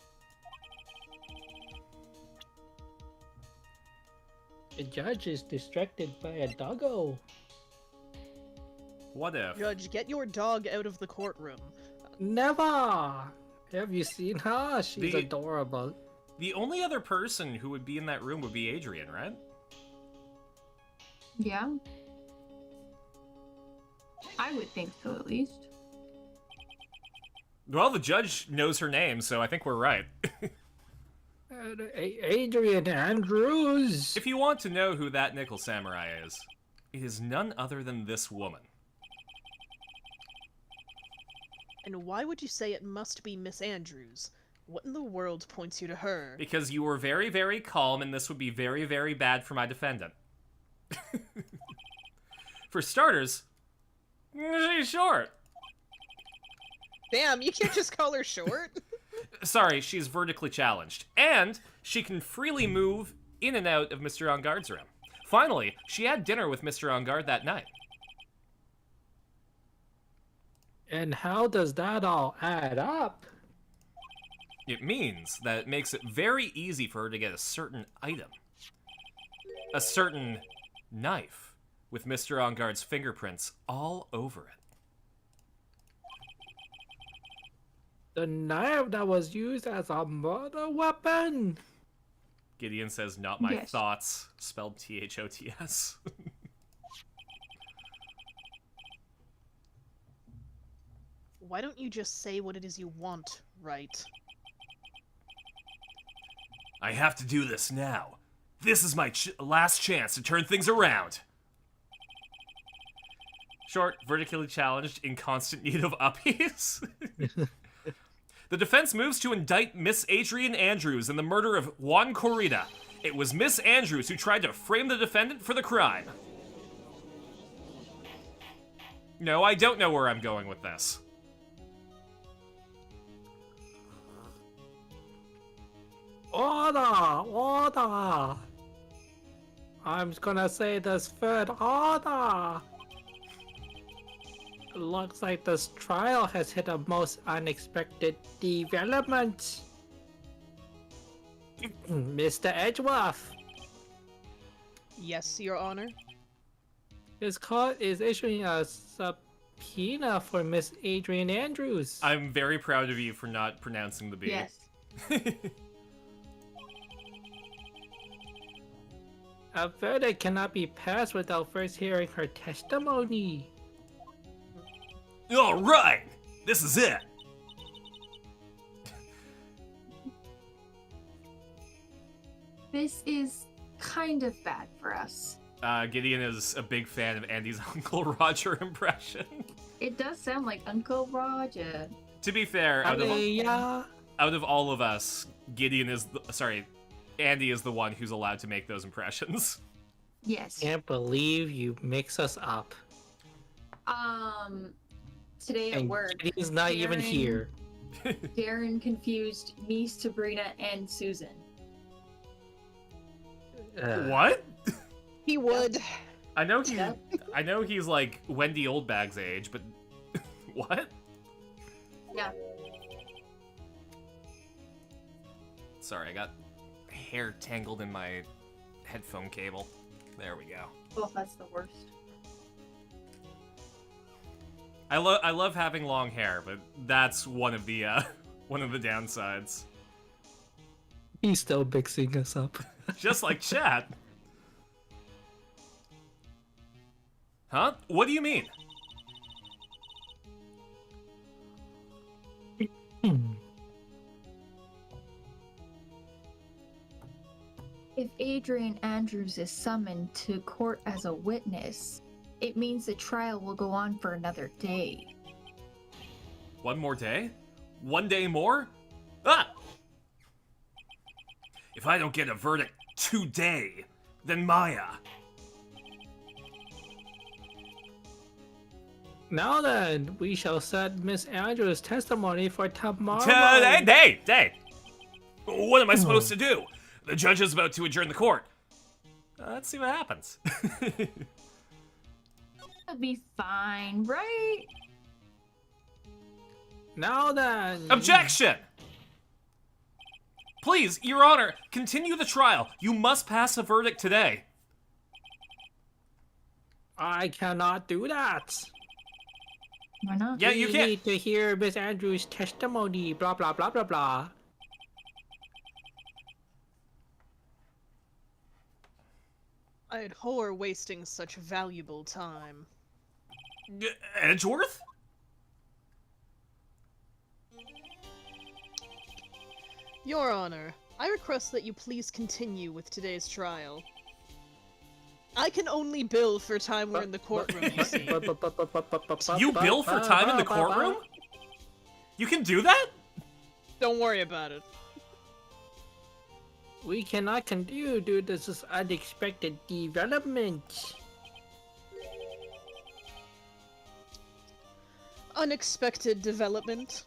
Speaker 5: The judge is distracted by a doggo.
Speaker 3: What if?
Speaker 2: Judge, get your dog out of the courtroom.
Speaker 5: Never! Have you seen her? She's
Speaker 3: The-
Speaker 5: adorable.
Speaker 3: The only other person who would be in that room would be Adrian, right?
Speaker 4: Yeah. I would think so, at least.
Speaker 3: Well, the judge knows her name, so I think we're right.
Speaker 5: Adrian Andrews.
Speaker 3: If you want to know who that Nickel Samurai is, it is none other than this woman.
Speaker 2: And why would you say it must be Miss Andrews? What in the world points you to her?
Speaker 3: Because you were very, very calm, and this would be very, very bad for my defendant. For starters, she's short.
Speaker 2: Damn, you can't just call her short?
Speaker 3: Sorry, she's vertically challenged. And she can freely move in and out of Mr. On Guard's room. Finally, she had dinner with Mr. On Guard that night.
Speaker 5: And how does that all add up?
Speaker 3: It means that it makes it very easy for her to get a certain item. A certain knife with Mr. On Guard's fingerprints all over it.
Speaker 5: The knife that was used as a murder weapon?
Speaker 3: Gideon says, not my
Speaker 4: Yes.
Speaker 3: thoughts, spelled T-H-O-T-S.
Speaker 2: Why don't you just say what it is you want, right?
Speaker 3: I have to do this now. This is my last chance to turn things around. Short, vertically challenged, in constant need of uppies. The defense moves to indict Miss Adrian Andrews in the murder of Juan Corrida. It was Miss Andrews who tried to frame the defendant for the crime. No, I don't know where I'm going with this.
Speaker 5: Order! I'm gonna say this third order. Looks like this trial has hit a most unexpected development. Mr. Edgeworth,
Speaker 2: Yes, Your Honor.
Speaker 5: his court is issuing a subpoena for Miss Adrian Andrews.
Speaker 3: I'm very proud of you for not pronouncing the B.
Speaker 7: Yes.
Speaker 5: A verdict cannot be passed without first hearing her testimony.
Speaker 3: All right, this is it.
Speaker 4: This is kind of bad for us.
Speaker 3: Gideon is a big fan of Andy's Uncle Roger impression.
Speaker 4: It does sound like Uncle Roger.
Speaker 3: To be fair, out
Speaker 5: Yeah.
Speaker 3: of all of us, Gideon is Andy is the one who's allowed to make those impressions.
Speaker 4: Yes.
Speaker 5: Can't believe you mix us up.
Speaker 4: Today at
Speaker 5: And
Speaker 4: work,
Speaker 5: Gideon's not even
Speaker 4: Darren-
Speaker 5: here.
Speaker 4: Darren confused me, Sabrina, and Susan.
Speaker 3: What?
Speaker 2: He would.
Speaker 3: I know he.
Speaker 4: Yep.
Speaker 3: I know he's like Wendy Oldbag's age, but what?
Speaker 4: Yeah.
Speaker 3: Sorry, I got hair tangled in my headphone cable. There we go.
Speaker 4: Oh, that's the worst.
Speaker 3: I love having long hair, but that's one of the downsides.
Speaker 5: He's still mixing us up.
Speaker 3: Just like chat. Huh? What do you mean?
Speaker 4: If Adrian Andrews is summoned to court as a witness, it means the trial will go on for another day.
Speaker 3: One more day? One day more? Ah! If I don't get a verdict today, then Maya.
Speaker 5: Now then, we shall set Miss Andrews' testimony for tomorrow.
Speaker 3: Day! What am I supposed to do? The judge is about to adjourn the court. Let's see what happens.
Speaker 4: It'll be fine, right?
Speaker 5: Now then.
Speaker 3: Objection! Please, Your Honor, continue the trial. You must pass a verdict today.
Speaker 5: I cannot do that.
Speaker 4: Why not?
Speaker 3: Yeah, you
Speaker 5: We
Speaker 3: can't.
Speaker 5: need to hear Miss Andrews' testimony. Blah blah blah blah blah.
Speaker 2: I abhor wasting such valuable time.
Speaker 3: Edgeworth?
Speaker 2: Your Honor, I request that you please continue with today's trial. I can only bill for time we're in the courtroom, you see.
Speaker 3: You bill for time in the courtroom? You can do that?
Speaker 2: Don't worry about it.
Speaker 5: We cannot continue due to this unexpected development.
Speaker 2: Unexpected development.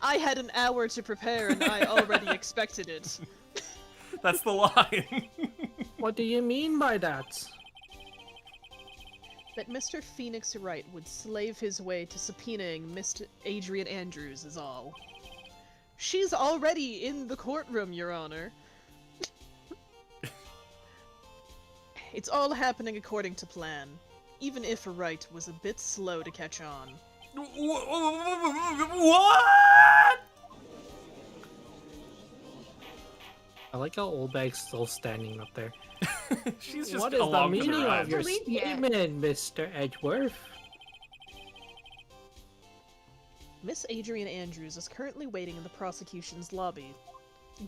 Speaker 2: I had an hour to prepare and I already expected it.
Speaker 3: That's the line.
Speaker 5: What do you mean by that?
Speaker 2: That Mr. Phoenix Wright would slave his way to subpoenaing Mr. Adrian Andrews is all. She's already in the courtroom, Your Honor. It's all happening according to plan, even if Wright was a bit slow to catch on.
Speaker 3: What?
Speaker 5: I like how Old Bag's still standing up there.
Speaker 3: She's just
Speaker 5: What is the
Speaker 3: along for
Speaker 5: meaning
Speaker 3: ride.
Speaker 5: of your
Speaker 7: Believe yet.
Speaker 5: statement, Mr. Edgeworth?
Speaker 2: Miss Adrian Andrews is currently waiting in the prosecution's lobby.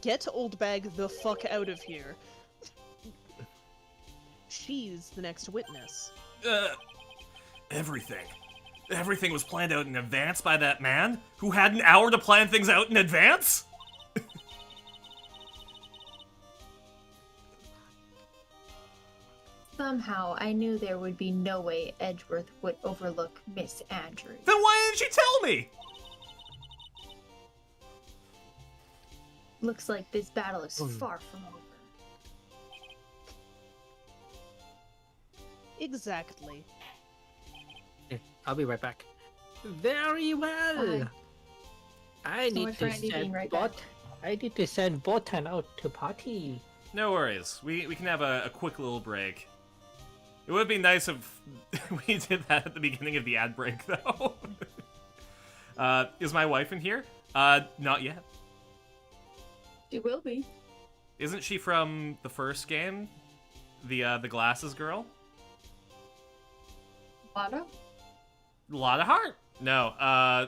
Speaker 2: Get Old Bag the fuck out of here. She's the next witness.
Speaker 3: Everything. Everything was planned out in advance by that man who had an hour to plan things out in advance?
Speaker 4: Somehow, I knew there would be no way Edgeworth would overlook Miss Andrews.
Speaker 3: Then why didn't she tell me?
Speaker 4: Looks like this battle is far from over.
Speaker 2: Exactly.
Speaker 5: Here, I'll be right back. Very well.
Speaker 4: Bye.
Speaker 5: I
Speaker 4: So
Speaker 5: need
Speaker 4: much
Speaker 5: to
Speaker 4: for Andy being
Speaker 5: send
Speaker 4: right
Speaker 5: Bot.
Speaker 4: back.
Speaker 5: I need to send Botan out to party.
Speaker 3: No worries. We can have a quick little break. It would be nice if we did that at the beginning of the ad break, though. Is my wife in here? Not yet.
Speaker 7: She will be.
Speaker 3: Isn't she from the first game? The glasses girl?
Speaker 7: Lotto?
Speaker 3: Lotta Heart? No, I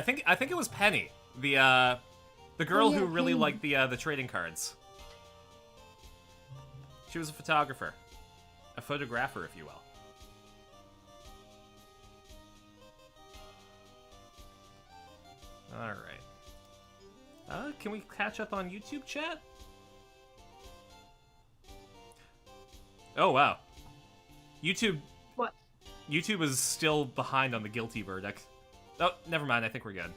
Speaker 3: think it was Penny. The girl
Speaker 4: yeah,
Speaker 3: who really
Speaker 4: Penny.
Speaker 3: liked the trading cards. She was a photographer. A photographer, if you will. Alright. Can we catch up on YouTube chat? Oh, wow. YouTube...
Speaker 7: What?
Speaker 3: YouTube is still behind on the guilty verdict. Oh, never mind. I think we're good.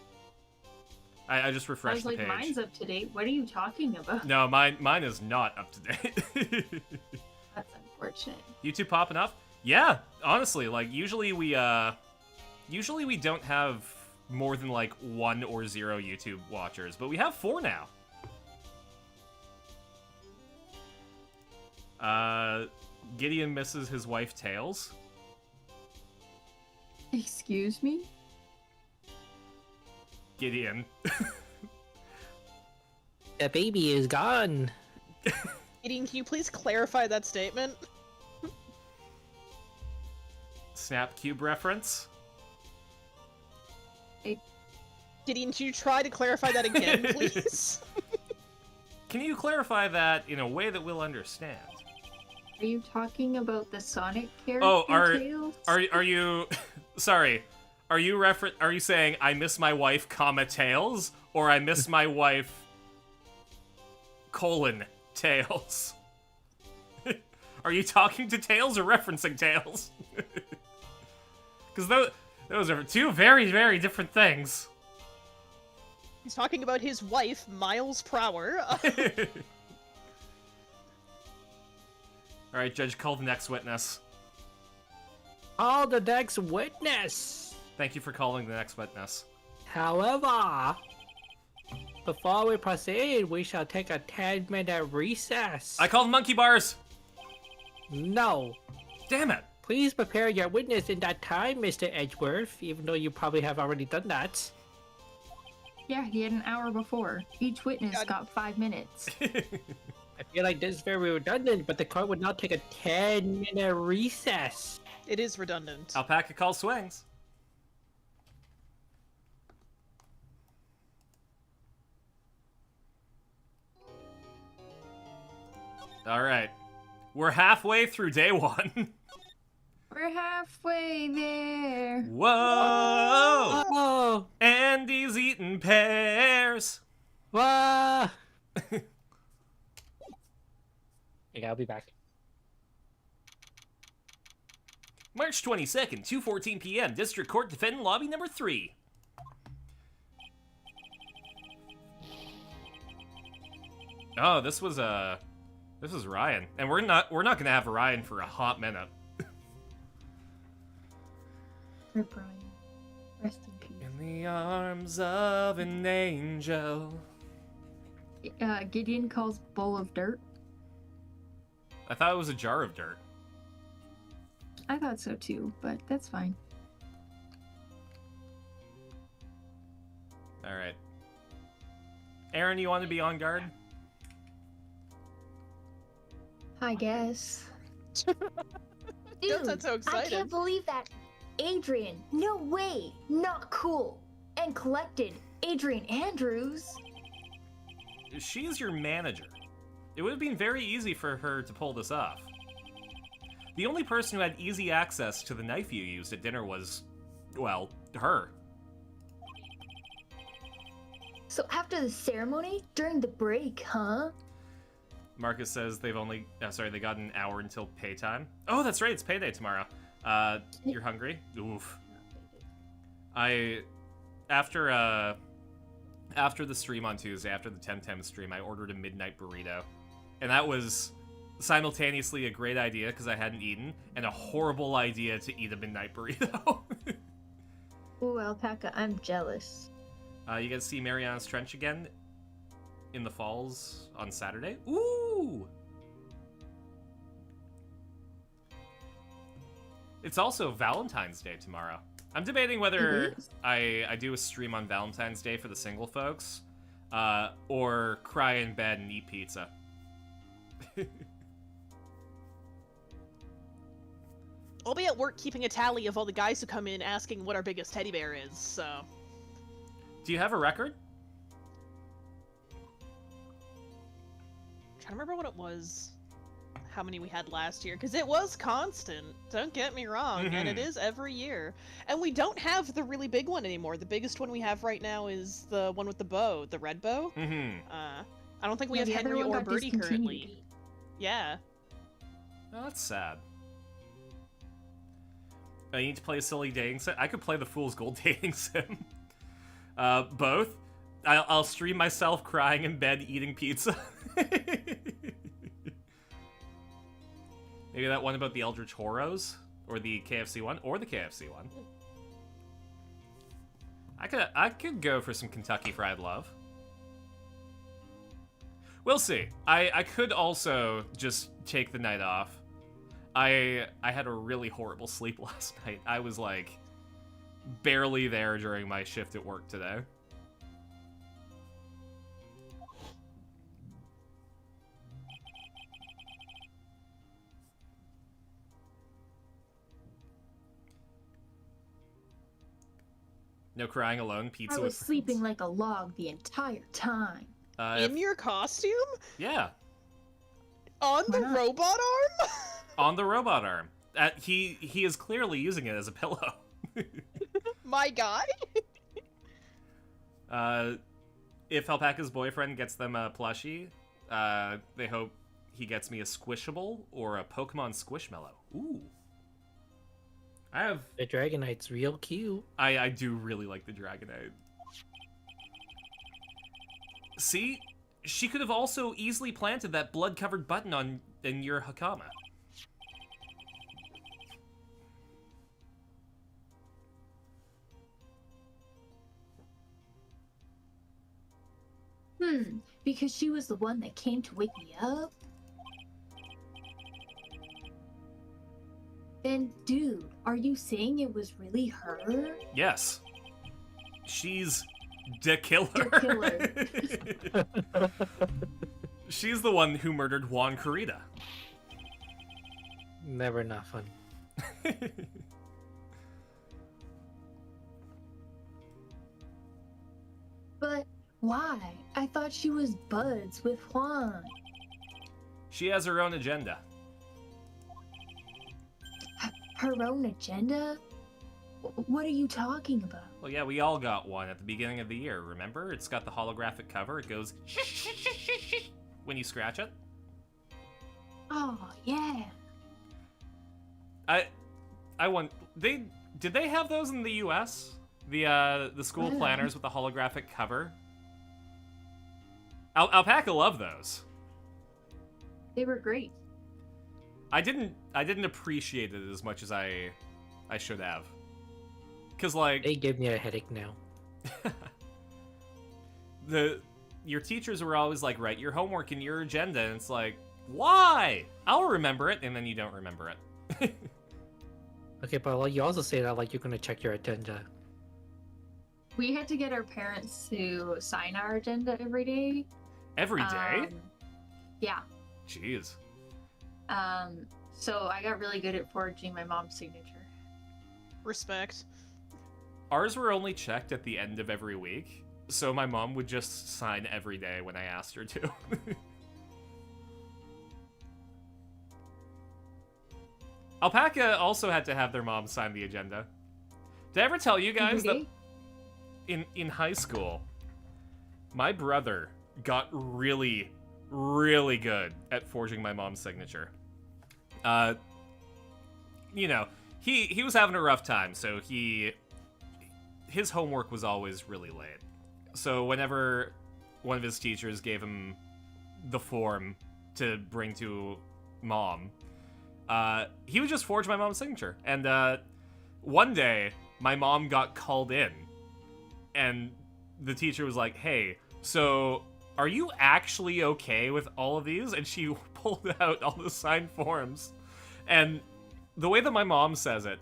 Speaker 3: I just
Speaker 7: I
Speaker 3: refreshed
Speaker 7: was
Speaker 3: the
Speaker 7: like,
Speaker 3: page.
Speaker 7: mine's up to date. What are you talking about?
Speaker 3: No, mine is not up to date.
Speaker 7: That's unfortunate.
Speaker 3: YouTube popping up? Yeah, honestly, like usually we don't have more than like 1 or 0 YouTube watchers, but we have 4 now. Gideon misses his wife Tails.
Speaker 7: Excuse me?
Speaker 3: Gideon.
Speaker 5: The baby is gone.
Speaker 2: Gideon, can you please clarify that statement?
Speaker 3: Snap Cube reference.
Speaker 2: Gideon, can you try to clarify that again, please?
Speaker 3: Can you clarify that in a way that we'll understand?
Speaker 7: Are you talking about the Sonic character?
Speaker 3: Oh,
Speaker 7: Tails?
Speaker 3: are you sorry? Are you saying I miss my wife, comma Tails, or I miss my wife, colon Tails? Are you talking to Tails or referencing Tails? Because those are 2 very, very different things.
Speaker 2: He's talking about his wife, Miles Prower.
Speaker 3: Alright, Judge, call the next witness.
Speaker 5: All the next witness.
Speaker 3: Thank you for calling the next witness.
Speaker 5: However, before we proceed, we shall take a 10-minute recess.
Speaker 3: I called monkey bars!
Speaker 5: No.
Speaker 3: Damn it!
Speaker 5: Please prepare your witness in that time, Mr. Edgeworth, even though you probably have already done that.
Speaker 7: Yeah, he had an hour before. Each witness
Speaker 2: God.
Speaker 7: got 5 minutes.
Speaker 5: I feel like this is very redundant, but the court would not take a 10-minute recess.
Speaker 2: It is redundant.
Speaker 3: Alpaca calls swings. All right. We're halfway through day 1.
Speaker 4: We're halfway there.
Speaker 3: Whoa!
Speaker 5: Oh,
Speaker 3: Andy's eating pears.
Speaker 5: wow. Okay, I'll be back.
Speaker 3: March 22nd, 2:14 p.m. District Court Defendant Lobby number 3. Oh, this was Ryan, and we're not gonna have Ryan for a hot minute.
Speaker 4: Rip Ryan. Rest in peace.
Speaker 3: In the arms of an angel.
Speaker 4: Gideon calls bowl of dirt.
Speaker 3: I thought it was a jar of dirt.
Speaker 4: I thought so too, but that's fine.
Speaker 3: All right. Aaron, you want to be on guard?
Speaker 4: I guess.
Speaker 1: Dude,
Speaker 2: sound so
Speaker 1: I
Speaker 2: excited.
Speaker 1: can't believe that. Adrian, no way, not cool. And collected Adrian Andrews.
Speaker 3: She's your manager. It would have been very easy for her to pull this off. The only person who had easy access to the knife you used at dinner was, well, her.
Speaker 1: So after the ceremony, during the break, huh?
Speaker 3: Marcus says they got an hour until pay time. Oh, that's right, it's payday tomorrow. You're hungry? Oof. After the stream on Tuesday, after the Temtem stream, I ordered a midnight burrito. And that was simultaneously a great idea because I hadn't eaten, and a horrible idea to eat a midnight burrito.
Speaker 1: Ooh, Alpaca, I'm jealous.
Speaker 3: You get to see Mariana's Trench again in the falls on Saturday. Ooh! It's also Valentine's Day tomorrow. I'm debating whether I do a stream on Valentine's Day for the single folks, or cry in bed and eat pizza.
Speaker 2: I'll be at work keeping a tally of all the guys who come in asking what our biggest teddy bear is, so...
Speaker 3: Do you have a record?
Speaker 2: I'm trying to remember what it was, how many we had last year, because it was constant, don't get me wrong, and it is every year. And we don't have the really big one anymore. The biggest one we have right now is the one with the bow, the red bow. I don't think we have
Speaker 4: the other
Speaker 2: Henry
Speaker 4: one
Speaker 2: or
Speaker 4: got
Speaker 2: Birdie currently.
Speaker 4: discontinued.
Speaker 2: Yeah.
Speaker 3: Oh, that's sad. I need to play a silly dating sim. I could play the Fool's Gold dating sim. Both. I'll stream myself crying in bed eating pizza. Maybe that one about the Eldritch Horrors, or the KFC one, or the KFC one. I could go for some Kentucky Fried Love. We'll see. I could also just take the night off. I had a really horrible sleep last night. I was like barely there during my shift at work today. No crying alone, pizza
Speaker 4: I
Speaker 3: with
Speaker 4: was
Speaker 3: friends.
Speaker 4: sleeping like a log the entire time.
Speaker 2: In your costume?
Speaker 3: Yeah,
Speaker 2: On
Speaker 4: Why
Speaker 2: the
Speaker 4: not?
Speaker 2: robot arm?
Speaker 3: on the robot arm. He is clearly using it as a pillow.
Speaker 2: My guy?
Speaker 3: If Alpaca's boyfriend gets them a plushie, they hope he gets me a Squishable or a Pokemon Squishmallow. Ooh.
Speaker 5: The Dragonite's real cute.
Speaker 3: I do really like the Dragonite. See? She could have also easily planted that blood-covered button in your Hakama.
Speaker 4: Because she was the one that came to wake me up? Then, dude, are you saying it was really her?
Speaker 3: Yes. She's the killer.
Speaker 4: The killer.
Speaker 3: She's the one who murdered Juan Corrida.
Speaker 5: Never not fun.
Speaker 4: But why? I thought she was buds with Juan.
Speaker 3: She has her own agenda.
Speaker 4: Her own agenda? What are you talking about?
Speaker 3: Well, yeah, we all got one at the beginning of the year, remember? It's got the holographic cover. It goes when you scratch it.
Speaker 4: Oh, yeah.
Speaker 3: I want did they have those in the US? The school
Speaker 4: Yeah.
Speaker 3: planners with the holographic cover? Alpaca loved those.
Speaker 7: They were great.
Speaker 3: I didn't appreciate it as much as I should have. Cause like
Speaker 5: They give me a headache now.
Speaker 3: your teachers were always like, write your homework in your agenda, and it's like, why? I'll remember it, and then you don't remember it.
Speaker 5: Okay, but like, you also say that like you're gonna check your agenda.
Speaker 7: We had to get our parents to sign our agenda every day.
Speaker 3: Every day?
Speaker 7: Yeah.
Speaker 3: Jeez.
Speaker 7: So I got really good at forging my mom's signature.
Speaker 2: Respect.
Speaker 3: Ours were only checked at the end of every week, so my mom would just sign every day when I asked her to. Alpaca also had to have their mom sign the agenda. Did I ever tell you guys that in high school, my brother got really, really good at forging my mom's signature? You know, he was having a rough time, so his homework was always really late. So whenever one of his teachers gave him the form to bring to mom, he would just forge my mom's signature. And one day, my mom got called in, and the teacher was like, hey, so are you actually okay with all of these? And she pulled out all the signed forms. And the way that my mom says it,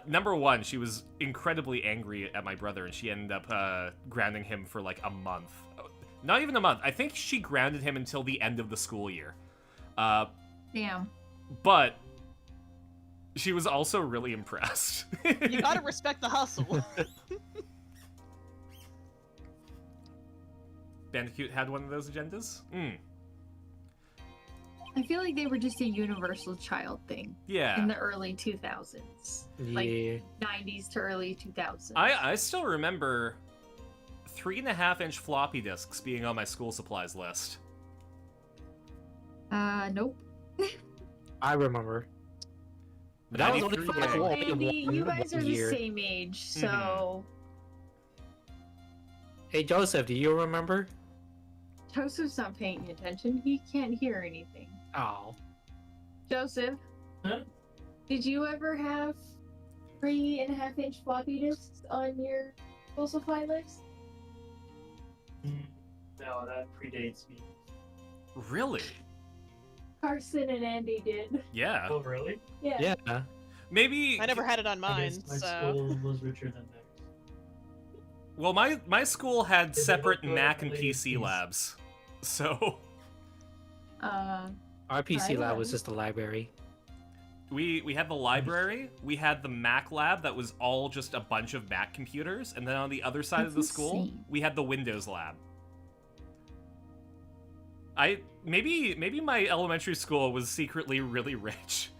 Speaker 3: number one, she was incredibly angry at my brother, and she ended up grounding him for like a month. Not even a month. I think she grounded him until the end of the school year.
Speaker 7: Damn.
Speaker 3: But she was also really impressed.
Speaker 2: You gotta respect the hustle.
Speaker 3: Bandicoot had one of those agendas?
Speaker 7: I feel like they were just a universal child thing in
Speaker 3: Yeah.
Speaker 7: the early 2000s. Like
Speaker 5: Yeah.
Speaker 7: 90s to early 2000s.
Speaker 3: I still remember 3.5-inch floppy disks being on my school supplies list.
Speaker 7: Nope.
Speaker 5: I remember. But that was only for like
Speaker 3: Well,
Speaker 7: Maybe you guys are the
Speaker 5: year.
Speaker 7: same age, so
Speaker 5: Hey Joseph, do you remember?
Speaker 7: Joseph's not paying attention. He can't hear anything.
Speaker 5: Oh.
Speaker 7: Joseph,
Speaker 6: Huh?
Speaker 7: did you ever have 3.5-inch floppy disks on your school supply list?
Speaker 6: No, that predates me.
Speaker 3: Really?
Speaker 7: Carson and Andy did.
Speaker 3: Yeah.
Speaker 6: Oh, really?
Speaker 7: Yeah.
Speaker 5: Yeah.
Speaker 3: Maybe.
Speaker 2: I never had it on
Speaker 6: I
Speaker 2: mine,
Speaker 6: guess my
Speaker 2: so.
Speaker 6: school was richer than theirs.
Speaker 3: Well, my school had
Speaker 6: Did they
Speaker 3: separate
Speaker 6: look
Speaker 3: Mac and
Speaker 6: related
Speaker 3: PC
Speaker 6: to-
Speaker 3: labs, so
Speaker 5: Our PC lab was
Speaker 7: Right.
Speaker 5: just a library.
Speaker 3: we had the library, we had the Mac lab that was all just a bunch of Mac computers, and then on the other side of the
Speaker 4: That's
Speaker 3: school,
Speaker 4: insane.
Speaker 3: we had the Windows lab. Maybe my elementary school was secretly really rich.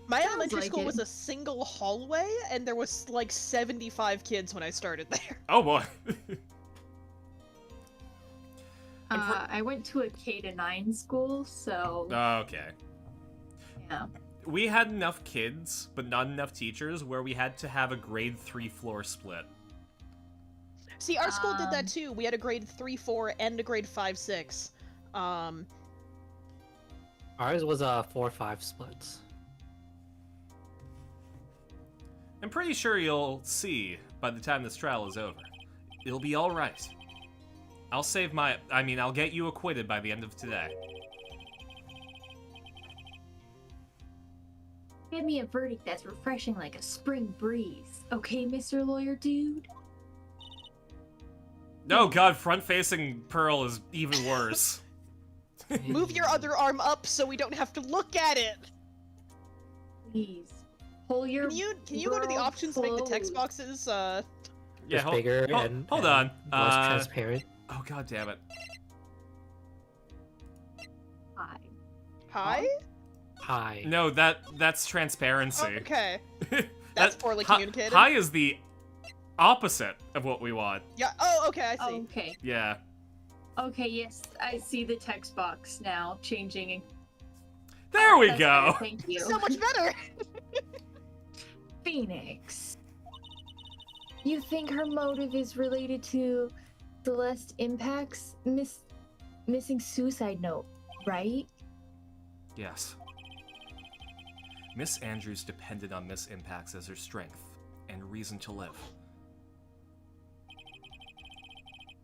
Speaker 2: My
Speaker 7: Sounds
Speaker 2: elementary
Speaker 7: like
Speaker 2: school
Speaker 7: it.
Speaker 2: was a single hallway, and there was like 75 kids when I started there.
Speaker 3: Oh boy.
Speaker 7: I went to a K-9 school, so
Speaker 3: Okay.
Speaker 7: yeah.
Speaker 3: We had enough kids, but not enough teachers, where we had to have a grade 3 floor split.
Speaker 2: See, our school did
Speaker 7: Um,
Speaker 2: that too. We had a grade 3-4 and a grade 5-6.
Speaker 5: Ours was 4-5 splits.
Speaker 3: I'm pretty sure you'll see by the time this trial is over. It'll be alright. I'll get you acquitted by the end of today.
Speaker 4: Give me a verdict that's refreshing like a spring breeze. Okay, Mr. Lawyer Dude?
Speaker 3: No, God, front-facing Pearl is even worse.
Speaker 2: Move your other arm up so we don't have to look at it.
Speaker 7: Please. Pull your.
Speaker 2: Can you go to the
Speaker 7: world
Speaker 2: options to make the text
Speaker 7: close.
Speaker 2: boxes?
Speaker 3: Yeah,
Speaker 5: Just bigger
Speaker 3: hold on.
Speaker 5: less transparent.
Speaker 3: Oh god damn it.
Speaker 7: Hi.
Speaker 2: Hi?
Speaker 5: Hi.
Speaker 3: No, that's transparency.
Speaker 2: Oh, okay. That's poorly communicated.
Speaker 3: High is the opposite of what we want.
Speaker 2: Yeah. Oh, okay. I see.
Speaker 7: Okay.
Speaker 3: Yeah.
Speaker 7: Okay. Yes, I see the text box now changing.
Speaker 3: There we
Speaker 7: That's
Speaker 3: go.
Speaker 7: better, thank you.
Speaker 2: So much better.
Speaker 4: Phoenix. You think her motive is related to Celeste Impact's missing suicide note, right?
Speaker 3: Yes. Miss Andrews depended on Miss Impacts as her strength and reason to live.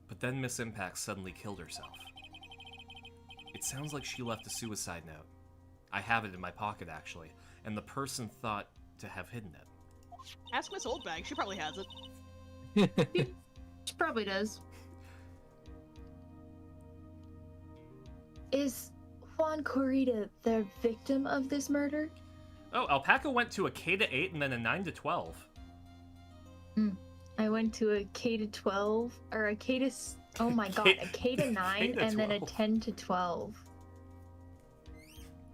Speaker 3: But then Miss Impacts suddenly killed herself. It sounds like she left a suicide note. I have it in my pocket, actually, and the person thought to have hidden it.
Speaker 2: Ask Miss Oldbag. She probably has it.
Speaker 7: She probably does.
Speaker 4: Is Juan Corrida the victim of this murder?
Speaker 3: Oh, Alpaca went to a K to 8 and then a 9 to 12.
Speaker 4: I went to a K to 12, or a K to, oh my god, a K to 9,
Speaker 3: to
Speaker 4: and then a
Speaker 3: 12.
Speaker 4: 10 to 12.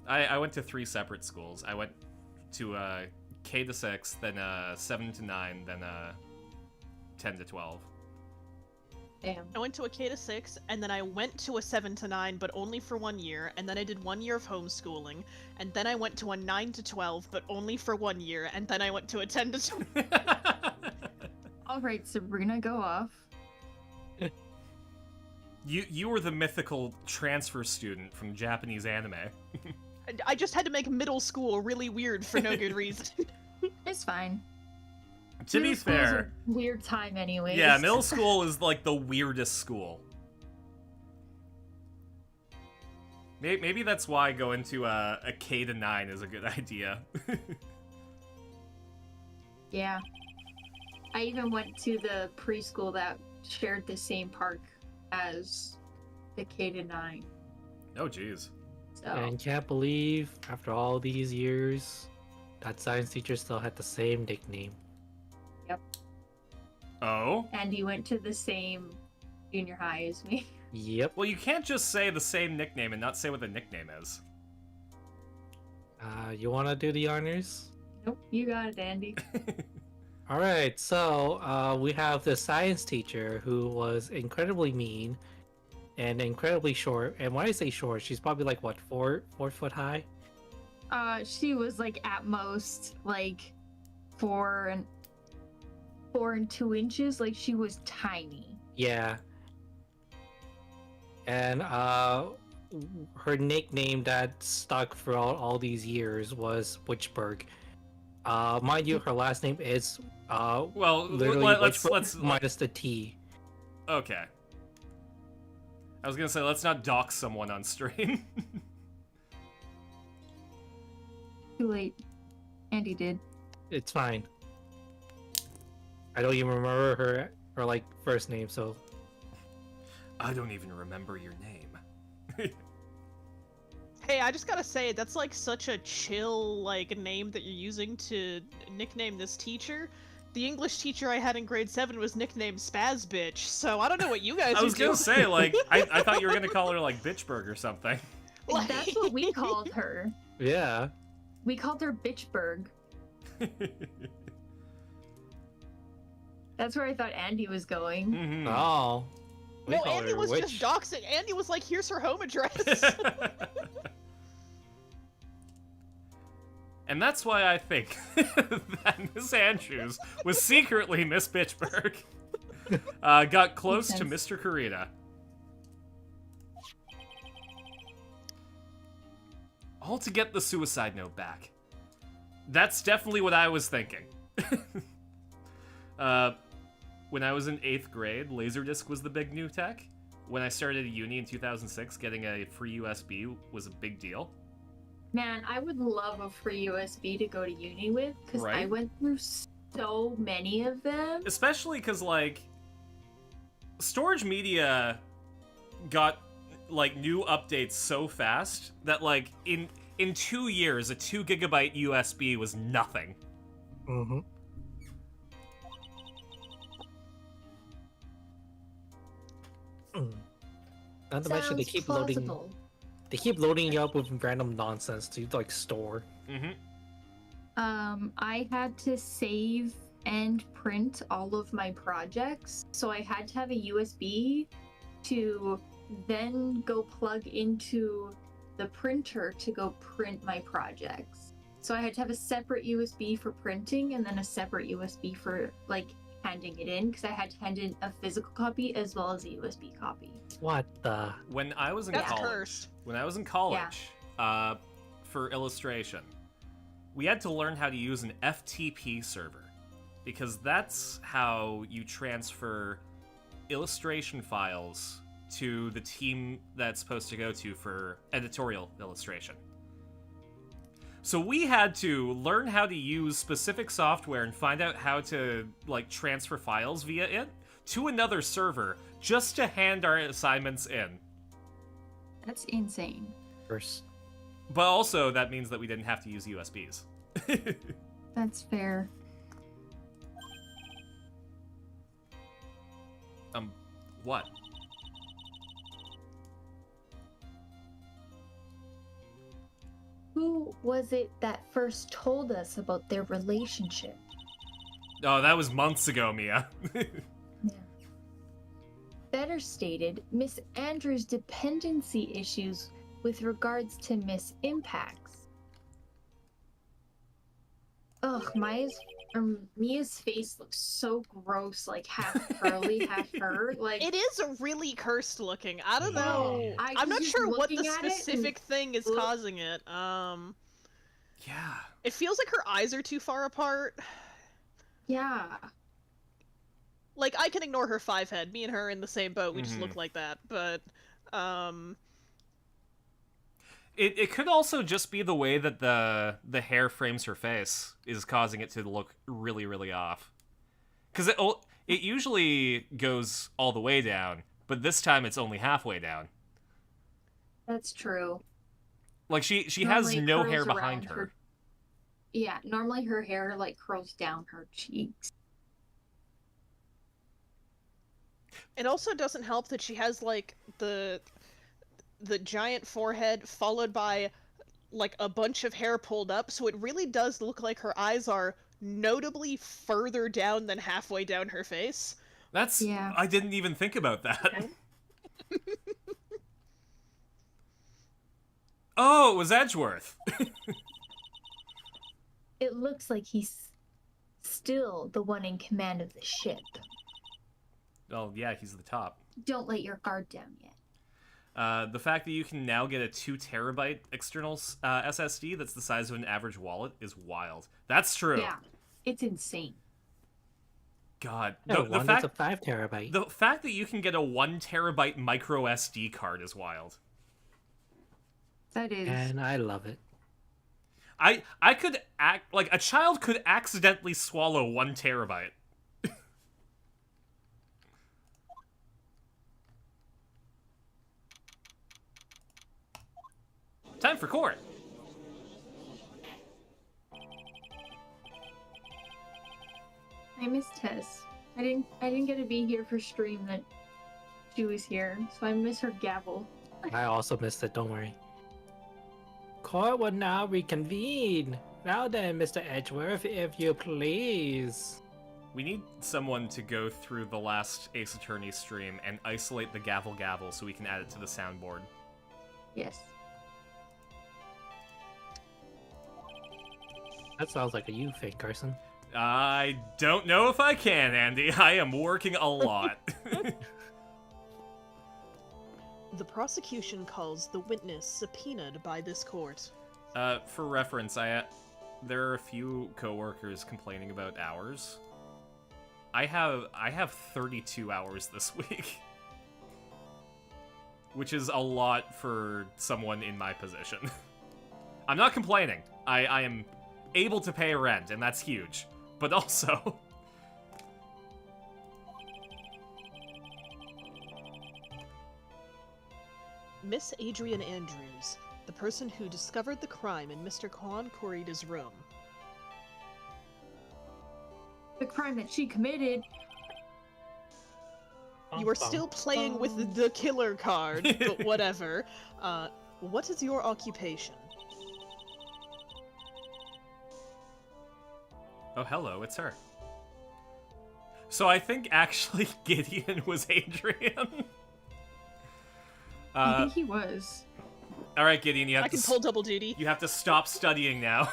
Speaker 3: I went to 3 separate schools. I went to K to 6, then 7 to 9, then 10 to 12.
Speaker 7: Damn.
Speaker 2: I went to a K to 6, and then I went to a 7 to 9, but only for 1 year, and then I did 1 year of homeschooling, and then I went to a 9 to 12, but only for 1 year, and then I went to a 10 to 12.
Speaker 7: All right, Sabrina, go off.
Speaker 3: You were the mythical transfer student from Japanese anime.
Speaker 2: I just had to make middle school really weird for no good reason.
Speaker 7: It's fine.
Speaker 3: To be
Speaker 7: Middle school is a
Speaker 3: fair,
Speaker 7: weird time anyways.
Speaker 3: yeah, middle school is like the weirdest school. Maybe that's why going to a K to 9 is a good idea.
Speaker 7: Yeah. I even went to the preschool that shared the same park as the K to 9.
Speaker 3: Oh, jeez.
Speaker 7: So
Speaker 5: And can't believe, after all these years, that science teacher still had the same nickname.
Speaker 3: Oh?
Speaker 7: Andy went to the same junior high as me.
Speaker 5: Yep.
Speaker 3: Well, you can't just say the same nickname and not say what the nickname is.
Speaker 5: You wanna do the honors?
Speaker 7: Nope, you got it, Andy.
Speaker 5: Alright, so we have the science teacher who was incredibly mean and incredibly short. And when I say short, she's probably like, what, 4 foot high?
Speaker 7: She was like at most like 4 and 2 inches. Like she was tiny.
Speaker 5: Yeah. And her nickname that stuck for all these years was Witchberg. Mind you, her last name is
Speaker 3: Well,
Speaker 5: literally
Speaker 3: let's
Speaker 5: Witchberg minus the T.
Speaker 3: Okay. I was gonna say, let's not dox someone on stream.
Speaker 7: Too late. Andy did.
Speaker 5: It's fine. I don't even remember her like first name, so
Speaker 3: I don't even remember your name.
Speaker 2: Hey, I just gotta say, that's like such a chill, like, name that you're using to nickname this teacher. The English teacher I had in grade 7 was nicknamed Spaz Bitch, so I don't know what you guys
Speaker 3: I was
Speaker 2: are
Speaker 3: gonna
Speaker 2: doing.
Speaker 3: say, like, I thought you were gonna call her, like, Bitchberg or something.
Speaker 2: Like-
Speaker 7: That's what we called her.
Speaker 5: yeah.
Speaker 7: We called her Bitchberg. That's where I thought Andy was going.
Speaker 3: Mhm.
Speaker 5: Oh. We
Speaker 2: No,
Speaker 5: call
Speaker 2: Andy
Speaker 5: her
Speaker 2: was
Speaker 5: Witch.
Speaker 2: just doxing. Andy was like, here's her home address.
Speaker 3: And that's why I think that Miss Andrews was secretly Miss Bitchberg. Got close to
Speaker 7: Makes
Speaker 3: Mr. Karita. All to get the suicide note back. That's definitely what I was thinking. When I was in 8th grade, Laserdisc was the big new tech. When I started at uni in 2006, getting a free USB was a big deal.
Speaker 7: Man, I would love a free USB to go to uni with, because I
Speaker 3: Right?
Speaker 7: went through so many of them.
Speaker 3: Especially because, like, storage media got like new updates so fast that like in 2 years a 2 gigabyte USB was nothing.
Speaker 5: Mm-hmm. Not to mention they
Speaker 4: Sounds
Speaker 5: keep
Speaker 4: plausible.
Speaker 5: loading you up with random nonsense to like store.
Speaker 3: Mm-hmm.
Speaker 7: I had to save and print all of my projects, so I had to have a USB to then go plug into the printer to go print my projects. So I had to have a separate USB for printing and then a separate USB for like handing it in, because I had to hand in a physical copy as well as a USB copy.
Speaker 5: What the?
Speaker 3: When I was in
Speaker 2: That's
Speaker 3: college,
Speaker 2: cursed.
Speaker 3: for illustration, we had to learn how to use an FTP server, because that's how you transfer illustration files to the team that's supposed to go to for editorial illustration. So we had to learn how to use specific software and find out how to like transfer files via it to another server just to hand our assignments in.
Speaker 7: That's insane.
Speaker 5: First.
Speaker 3: But also that means that we didn't have to use USBs.
Speaker 7: That's fair.
Speaker 3: What?
Speaker 4: Who was it that first told us about their relationship?
Speaker 3: Oh, that was months ago, Mia.
Speaker 4: Better stated, Miss Andrews' dependency issues with regards to Miss Impact's. Ugh, Mia's face looks so gross, like half curly, half her. Like
Speaker 2: It is really cursed looking. I don't know.
Speaker 7: I
Speaker 2: I'm
Speaker 7: was
Speaker 2: not
Speaker 7: just
Speaker 2: sure what the
Speaker 7: looking at it and-
Speaker 2: specific thing is
Speaker 7: Ugh.
Speaker 2: causing it.
Speaker 3: Yeah.
Speaker 2: It feels like her eyes are too far apart.
Speaker 7: Yeah.
Speaker 2: Like, I can ignore her 5 head. Me and her are in the same boat. We just
Speaker 3: Mhm.
Speaker 2: look like that. But,
Speaker 3: It could also just be the way that the hair frames her face is causing it to look really, really off. Because it usually goes all the way down, but this time it's only halfway down.
Speaker 7: That's true.
Speaker 3: Like she has
Speaker 7: Normally it
Speaker 3: no
Speaker 7: curls
Speaker 3: hair behind
Speaker 7: around
Speaker 3: her.
Speaker 7: Yeah, normally her hair like curls down her cheeks.
Speaker 2: it also doesn't help that she has, like, the giant forehead followed by, like, a bunch of hair pulled up, so it really does look like her eyes are notably further down than halfway down her face.
Speaker 3: That's
Speaker 7: Yeah.
Speaker 3: I didn't even think about that.
Speaker 2: Okay.
Speaker 3: Oh, it was Edgeworth.
Speaker 4: It looks like he's still the one in command of the ship.
Speaker 3: Oh yeah, he's the top.
Speaker 4: Don't let your guard down yet.
Speaker 3: The fact that you can now get a 2 terabyte external SSD that's the size of an average wallet is wild. That's true.
Speaker 7: Yeah. It's insane.
Speaker 3: God,
Speaker 5: No,
Speaker 3: the
Speaker 5: one that's a
Speaker 3: fact
Speaker 5: 5 terabyte.
Speaker 3: the fact that you can get a 1 terabyte micro SD card is wild.
Speaker 7: That is.
Speaker 5: And I love it.
Speaker 3: I could act like a child could accidentally swallow 1 terabyte. Time for court.
Speaker 7: I miss Tess. I didn't get to be here for stream that she was here, so I miss her gavel.
Speaker 5: I also missed it, don't worry. Court will now reconvene. Now then, Mr. Edgeworth, if you please.
Speaker 3: We need someone to go through the last Ace Attorney stream and isolate the gavel gavel so we can add it to the soundboard.
Speaker 7: Yes.
Speaker 5: That sounds like a you thing, Carson.
Speaker 3: I don't know if I can, Andy. I am working a lot.
Speaker 2: The prosecution calls the witness subpoenaed by this court.
Speaker 3: For reference, there are a few coworkers complaining about hours. I have 32 hours this week, which is a lot for someone in my position. I'm not complaining. I am able to pay rent, and that's huge. But also,
Speaker 2: Miss Adrian Andrews, the person who discovered the crime in Mr. Kwan Korida's room.
Speaker 7: The crime that she committed.
Speaker 2: You are still playing with the killer card, but whatever. What is your occupation?
Speaker 3: Oh, hello, it's her. So I think actually Gideon was Adrian.
Speaker 7: I think he was.
Speaker 3: All right, Gideon, you have
Speaker 2: I can pull double duty.
Speaker 3: You have to stop studying now.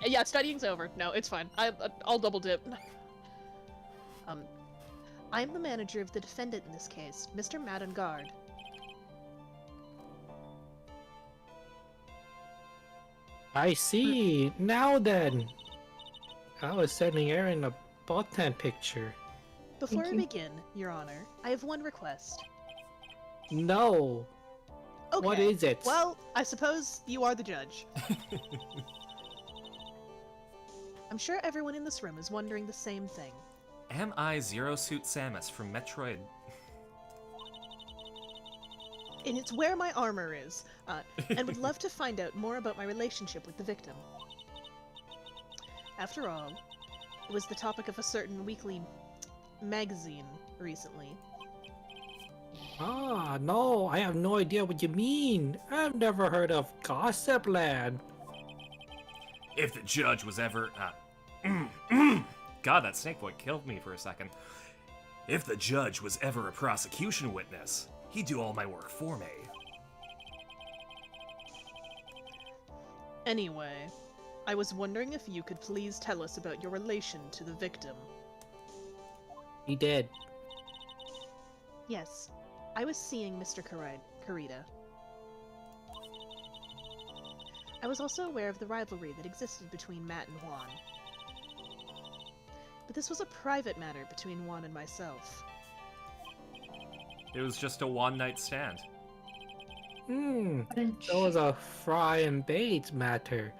Speaker 2: Yeah, studying's over. No, it's fine. I'll double dip. I'm the manager of the defendant in this case, Mr. Madden Guard.
Speaker 5: I see. Now then. I was sending Erin a bottom picture.
Speaker 2: Before I
Speaker 7: you.
Speaker 2: begin, Your Honor, I have one request.
Speaker 5: No.
Speaker 2: Okay.
Speaker 5: What is it?
Speaker 2: Well, I suppose you are the judge. I'm sure everyone in this room is wondering the same thing.
Speaker 3: Am I Zero Suit Samus from Metroid?
Speaker 2: And it's where my armor is, and would love to find out more about my relationship with the victim. After all, it was the topic of a certain weekly magazine recently.
Speaker 5: Ah, no, I have no idea what you mean. I've never heard of Gossip Land.
Speaker 3: If the judge was ever... God, that snake boy killed me for a second. If the judge was ever a prosecution witness, he'd do all my work for me.
Speaker 2: Anyway, I was wondering if you could please tell us about your relation to the victim.
Speaker 5: He did.
Speaker 2: Yes, I was seeing Mr. Kurita. I was also aware of the rivalry that existed between Matt and Juan. But this was a private matter between Juan and myself.
Speaker 3: It was just a one-night stand.
Speaker 5: That was a fry and bait matter.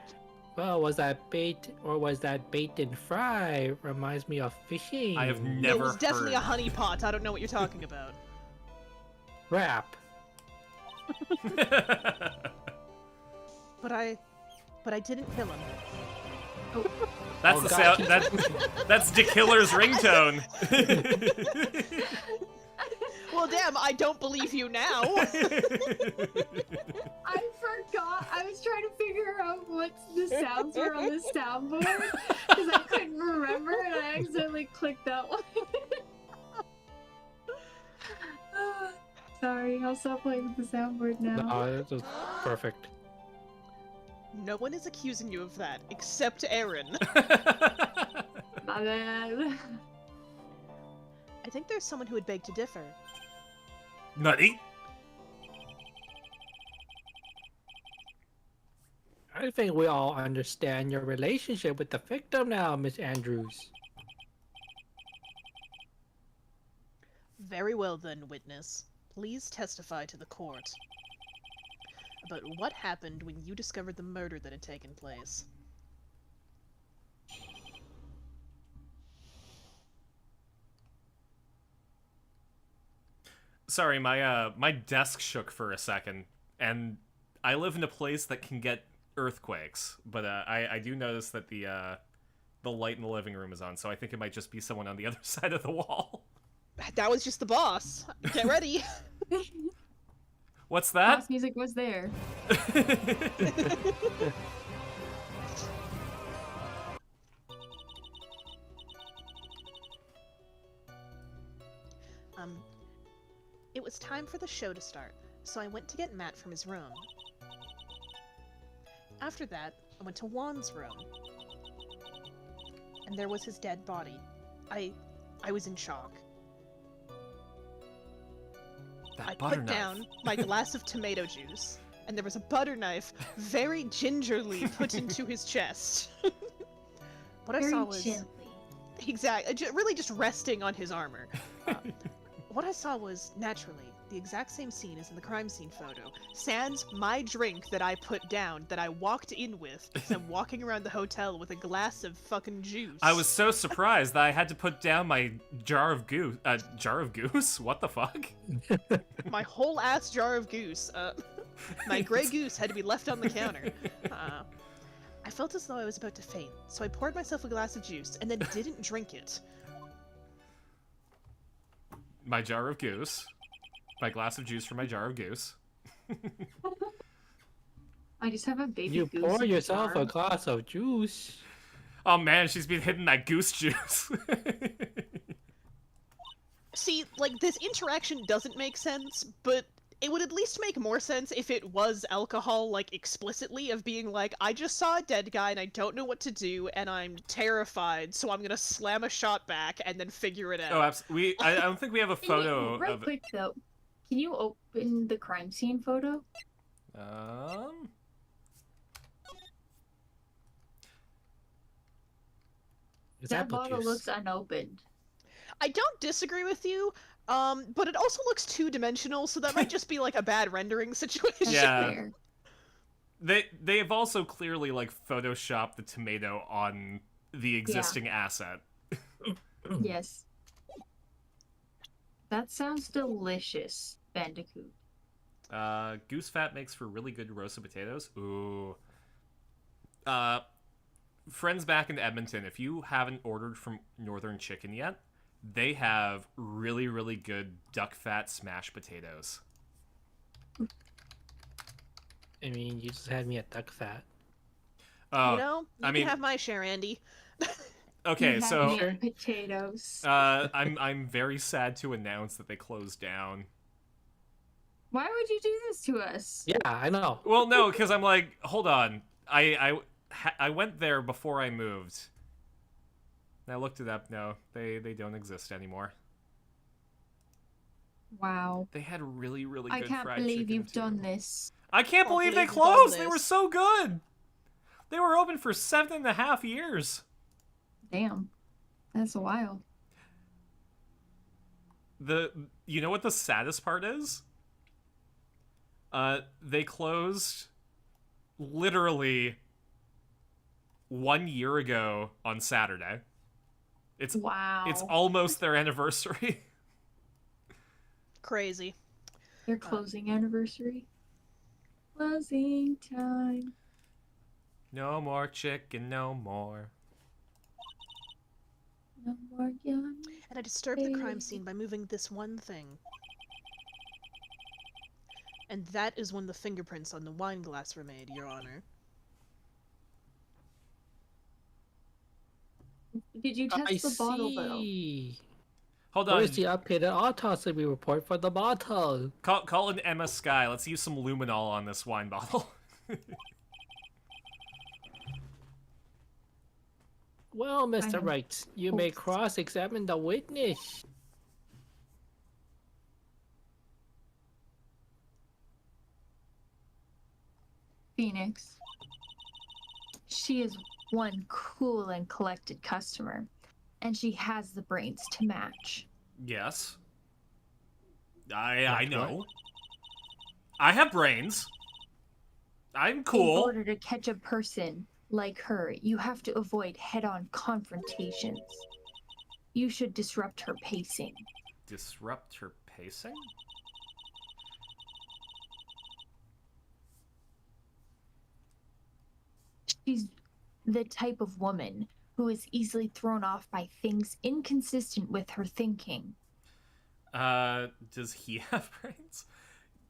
Speaker 5: Well, was that bait or was that bait and fry? Reminds me of fishing.
Speaker 3: I have
Speaker 2: It
Speaker 3: never
Speaker 2: was definitely a
Speaker 3: heard...
Speaker 2: honey pot. I don't know what you're talking about.
Speaker 5: Rap.
Speaker 2: But I didn't kill him.
Speaker 3: That's
Speaker 5: Oh,
Speaker 3: the
Speaker 5: God.
Speaker 3: sound. That's the killer's ringtone.
Speaker 2: Well, damn, I don't believe you now.
Speaker 7: I forgot. I was trying to figure out what the sounds were on the soundboard because I couldn't remember and I accidentally clicked that one. Sorry, I'll stop playing with the soundboard now.
Speaker 5: No, it was perfect.
Speaker 2: No one is accusing you of that, except Aaron.
Speaker 7: My bad.
Speaker 2: I think there's someone who would beg to differ.
Speaker 3: Nutty.
Speaker 5: I think we all understand your relationship with the victim now, Miss Andrews.
Speaker 2: Very well then, witness. Please testify to the court about what happened when you discovered the murder that had taken place.
Speaker 3: Sorry, my desk shook for a second, and I live in a place that can get earthquakes, but I do notice that the light in the living room is on, so I think it might just be someone on the other side of the wall.
Speaker 2: That was just the boss. Get ready.
Speaker 3: What's that?
Speaker 7: Boss music was there.
Speaker 2: It was time for the show to start, so I went to get Matt from his room. After that, I went to Juan's room. And there was his dead body. I was in shock.
Speaker 3: That
Speaker 2: I
Speaker 3: butter
Speaker 2: put
Speaker 3: knife.
Speaker 2: down my glass of tomato juice, and there was a butter knife very gingerly put into his chest. What I
Speaker 7: Very
Speaker 2: saw was
Speaker 7: gently.
Speaker 2: exactly really just resting on his armor. What I saw was naturally the exact same scene as in the crime scene photo. Sans my drink that I put down, that I walked in with, because I'm walking around the hotel with a glass of fucking juice.
Speaker 3: I was so surprised that I had to put down my jar of goose. Jar of goose? What the fuck?
Speaker 2: My whole ass jar of goose. My gray goose had to be left on the counter. I felt as though I was about to faint, so I poured myself a glass of juice and then didn't drink it.
Speaker 3: My jar of goose. My glass of juice for my jar of goose.
Speaker 7: I just have a baby
Speaker 5: You
Speaker 7: goose.
Speaker 5: pour
Speaker 7: in the
Speaker 5: yourself
Speaker 7: jar.
Speaker 5: a glass of juice.
Speaker 3: Oh man, she's been hitting that goose juice.
Speaker 2: See, like, this interaction doesn't make sense, but it would at least make more sense if it was alcohol, like, explicitly, of being like, I just saw a dead guy and I don't know what to do, and I'm terrified, so I'm gonna slam a shot back and then figure it out.
Speaker 3: Oh, absolutely. I don't think we have a
Speaker 7: Can you-
Speaker 3: photo
Speaker 7: real
Speaker 3: of it.
Speaker 7: quick though, can you open the crime scene photo?
Speaker 5: It's
Speaker 7: That
Speaker 5: apple
Speaker 7: bottle
Speaker 5: juice.
Speaker 7: looks unopened.
Speaker 2: I don't disagree with you, but it also looks two-dimensional, so that might just be, like, a bad rendering situation.
Speaker 7: That's
Speaker 3: Yeah.
Speaker 7: fair.
Speaker 3: They have also clearly like photoshopped the tomato on the existing asset.
Speaker 7: Yes. That sounds delicious, Bandicoot.
Speaker 3: Goose fat makes for really good roasted potatoes. Ooh. Friends back in Edmonton, if you haven't ordered from Northern Chicken yet, they have really, really good duck fat smashed potatoes.
Speaker 5: I mean, you just had me at duck fat.
Speaker 3: Oh,
Speaker 2: You know, you
Speaker 3: I mean-
Speaker 2: can have my share, Andy.
Speaker 3: okay,
Speaker 7: You have
Speaker 3: so
Speaker 7: me at potatoes.
Speaker 3: I'm very sad to announce that they closed down.
Speaker 7: Why would you do this to us?
Speaker 5: Yeah, I know.
Speaker 3: Well, no, because I'm like, hold on. I went there before I moved. And I looked it up. No, they don't exist anymore.
Speaker 7: Wow.
Speaker 3: They had really, really
Speaker 7: I
Speaker 3: good
Speaker 7: can't
Speaker 3: fried
Speaker 7: believe
Speaker 3: chicken,
Speaker 7: you've
Speaker 3: too.
Speaker 7: done this.
Speaker 3: I can't believe they
Speaker 2: believe you've done
Speaker 3: closed. They were
Speaker 2: this.
Speaker 3: so good. They were open for 7.5 years.
Speaker 7: Damn. That's a while.
Speaker 3: You know what the saddest part is? They closed literally 1 year ago on Saturday. It's
Speaker 7: Wow.
Speaker 3: it's almost their anniversary.
Speaker 2: Crazy.
Speaker 7: Their closing anniversary. Closing time.
Speaker 3: No more chicken, no more.
Speaker 7: No more yummy.
Speaker 2: And I disturbed the crime
Speaker 7: Hey.
Speaker 2: scene by moving this one thing. And that is when the fingerprints on the wine glass were made, Your Honor.
Speaker 7: Did you test
Speaker 5: I
Speaker 7: the bottle though?
Speaker 5: see.
Speaker 3: Hold on.
Speaker 5: Where's the updated autopsy report for the bottle?
Speaker 3: Call in Emma Sky. Let's use some luminol on this wine bottle.
Speaker 5: Well, Mr.
Speaker 7: I'm-
Speaker 5: Wright, you may
Speaker 7: Oops.
Speaker 5: cross-examine the witness.
Speaker 7: Phoenix. She is one cool and collected customer, and she has the brains to match.
Speaker 3: Yes. I
Speaker 5: Like
Speaker 3: know. I have brains. I'm
Speaker 7: In
Speaker 3: cool.
Speaker 7: order to catch a person like her, you have to avoid head-on confrontations. You should disrupt her pacing.
Speaker 3: Disrupt her pacing?
Speaker 7: She's the type of woman who is easily thrown off by things inconsistent with her thinking.
Speaker 3: Does he have brains?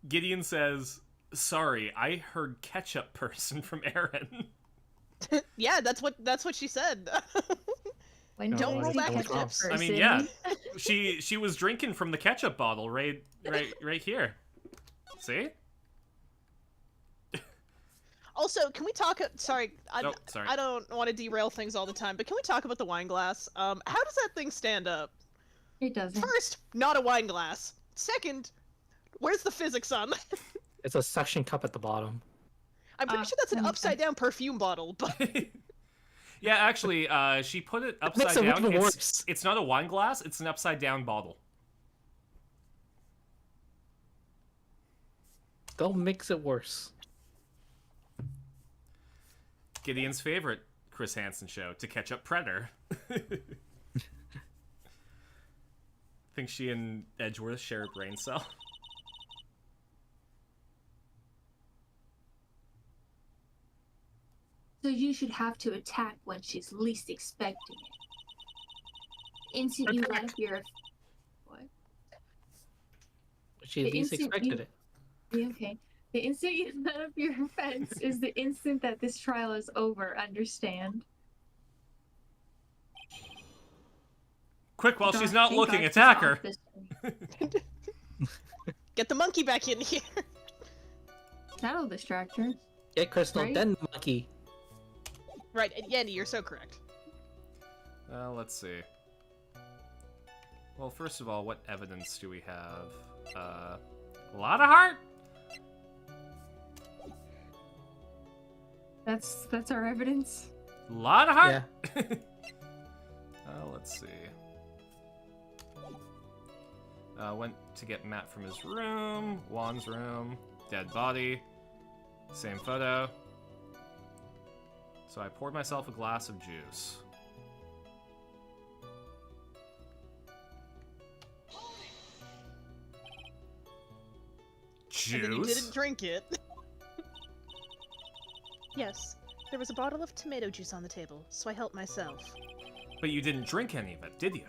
Speaker 3: Gideon says, sorry, I heard ketchup person from Aaron.
Speaker 2: Yeah, that's what she said.
Speaker 7: When
Speaker 5: No,
Speaker 7: did
Speaker 2: Don't
Speaker 7: I
Speaker 2: roll
Speaker 7: see
Speaker 2: back
Speaker 7: catch
Speaker 2: the
Speaker 7: up
Speaker 2: chips.
Speaker 3: I mean,
Speaker 7: person?
Speaker 3: yeah. She was drinking from the ketchup bottle right here. See?
Speaker 2: Also, can we talk? Sorry,
Speaker 3: Oh, sorry.
Speaker 2: I don't want to derail things all the time, but can we talk about the wine glass? How does that thing stand up?
Speaker 7: It doesn't.
Speaker 2: First, not a wine glass. Second, where's the physics on that?
Speaker 5: It's a suction cup at the bottom.
Speaker 2: I'm pretty sure that's an
Speaker 7: that makes
Speaker 2: upside down perfume bottle, but
Speaker 3: Yeah, actually, she put it
Speaker 5: makes
Speaker 3: upside
Speaker 5: it
Speaker 3: down.
Speaker 5: even
Speaker 3: It's,
Speaker 5: worse.
Speaker 3: it's not a wine glass, it's an upside down bottle.
Speaker 5: Don't mix it worse.
Speaker 3: Gideon's favorite Chris Hansen show, To Catch Up Predator. Think she and Edgeworth share a brain cell.
Speaker 7: So you should have to attack when she's least expecting it. Instant you let up your... What?
Speaker 5: She
Speaker 7: The
Speaker 5: at least
Speaker 7: instant
Speaker 5: expected
Speaker 7: you-
Speaker 5: it.
Speaker 7: Yeah, okay. The instant you let up your defense is the instant that this trial is over, understand?
Speaker 3: Quick, while
Speaker 7: God,
Speaker 3: she's not
Speaker 7: thank
Speaker 3: looking,
Speaker 7: God she's
Speaker 3: attack
Speaker 7: off
Speaker 3: her.
Speaker 7: this-
Speaker 2: Get the monkey back in here.
Speaker 7: That'll distract her.
Speaker 5: Get Crystal,
Speaker 7: Right?
Speaker 5: then Monkey.
Speaker 2: Right, Yandy, you're so correct.
Speaker 3: Let's see. Well, first of all, what evidence do we have? A lot of heart?
Speaker 7: That's our evidence.
Speaker 3: Lot of heart?
Speaker 5: Yeah.
Speaker 3: Let's see. Went to get Matt from his room. Juan's room. Dead body. Same photo. So I poured myself a glass of juice.
Speaker 2: And then you
Speaker 3: Juice?
Speaker 2: didn't drink it. Yes, there was a bottle of tomato juice on the table, so I helped myself.
Speaker 3: But you didn't drink any of it, did you?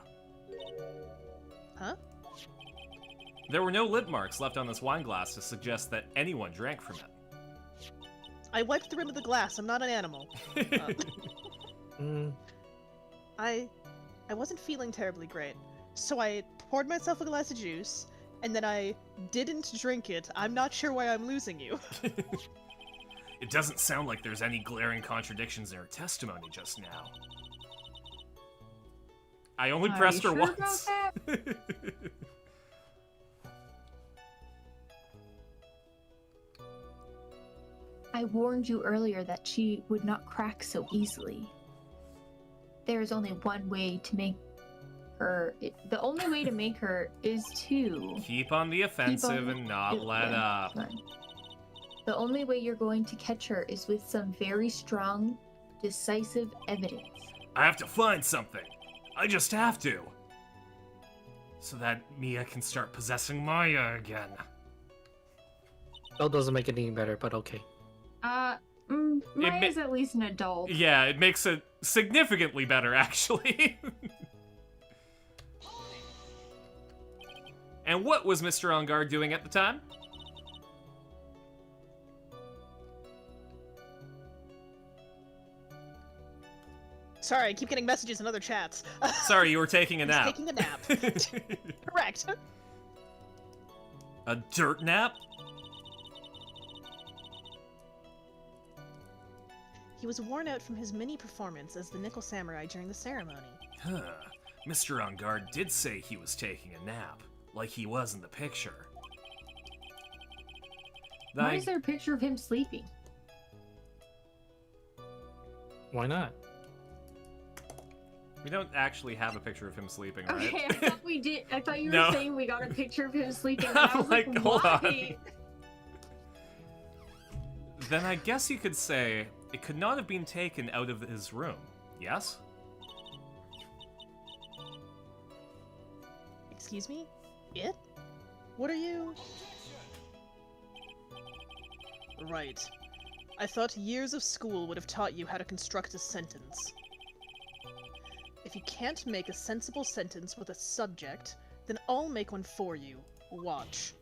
Speaker 2: Huh?
Speaker 3: There were no lip marks left on this wine glass to suggest that anyone drank from it.
Speaker 2: I wiped the rim of the glass. I'm not an animal. I wasn't feeling terribly great, so I poured myself a glass of juice, and then I didn't drink it. I'm not sure why I'm losing you.
Speaker 3: It doesn't sound like there's any glaring contradictions in her testimony just now. I only
Speaker 7: Are
Speaker 3: pressed
Speaker 7: you
Speaker 3: her
Speaker 7: sure about
Speaker 3: once.
Speaker 7: that? I warned you earlier that she would not crack so easily. There is only one way to make her. The only way to make her is to
Speaker 3: Keep on the offensive and not let up.
Speaker 7: Fine. The only way you're going to catch her is with some very strong, decisive evidence.
Speaker 3: I have to find something. I just have to. So that Mia can start possessing Maya again.
Speaker 5: That doesn't make it any better, but okay.
Speaker 7: Maya's at least an adult.
Speaker 3: Yeah, it makes it significantly better, actually. And what was Mr. On Guard doing at the time?
Speaker 2: Sorry, I keep getting messages in other chats.
Speaker 3: Sorry, you were taking a
Speaker 2: He's
Speaker 3: nap.
Speaker 2: taking a nap. Correct.
Speaker 3: A dirt nap?
Speaker 2: He was worn out from his mini performance as the Nickel Samurai during the ceremony.
Speaker 3: Huh. Mr. On Guard did say he was taking a nap, like he was in the picture.
Speaker 7: Why is there a picture of him sleeping?
Speaker 5: Why not?
Speaker 3: We don't actually have a picture of him sleeping, right?
Speaker 7: Okay, I thought we did. I thought you were
Speaker 3: No.
Speaker 7: saying we got a picture of him sleeping. And I
Speaker 3: I'm
Speaker 7: was
Speaker 3: like, hold on.
Speaker 7: why?
Speaker 3: Then I guess you could say it could not have been taken out of his room, yes?
Speaker 2: Excuse me? It? What are you? Right. I thought years of school would have taught you how to construct a sentence. If you can't make a sensible sentence with a subject, then I'll make one for you. Watch.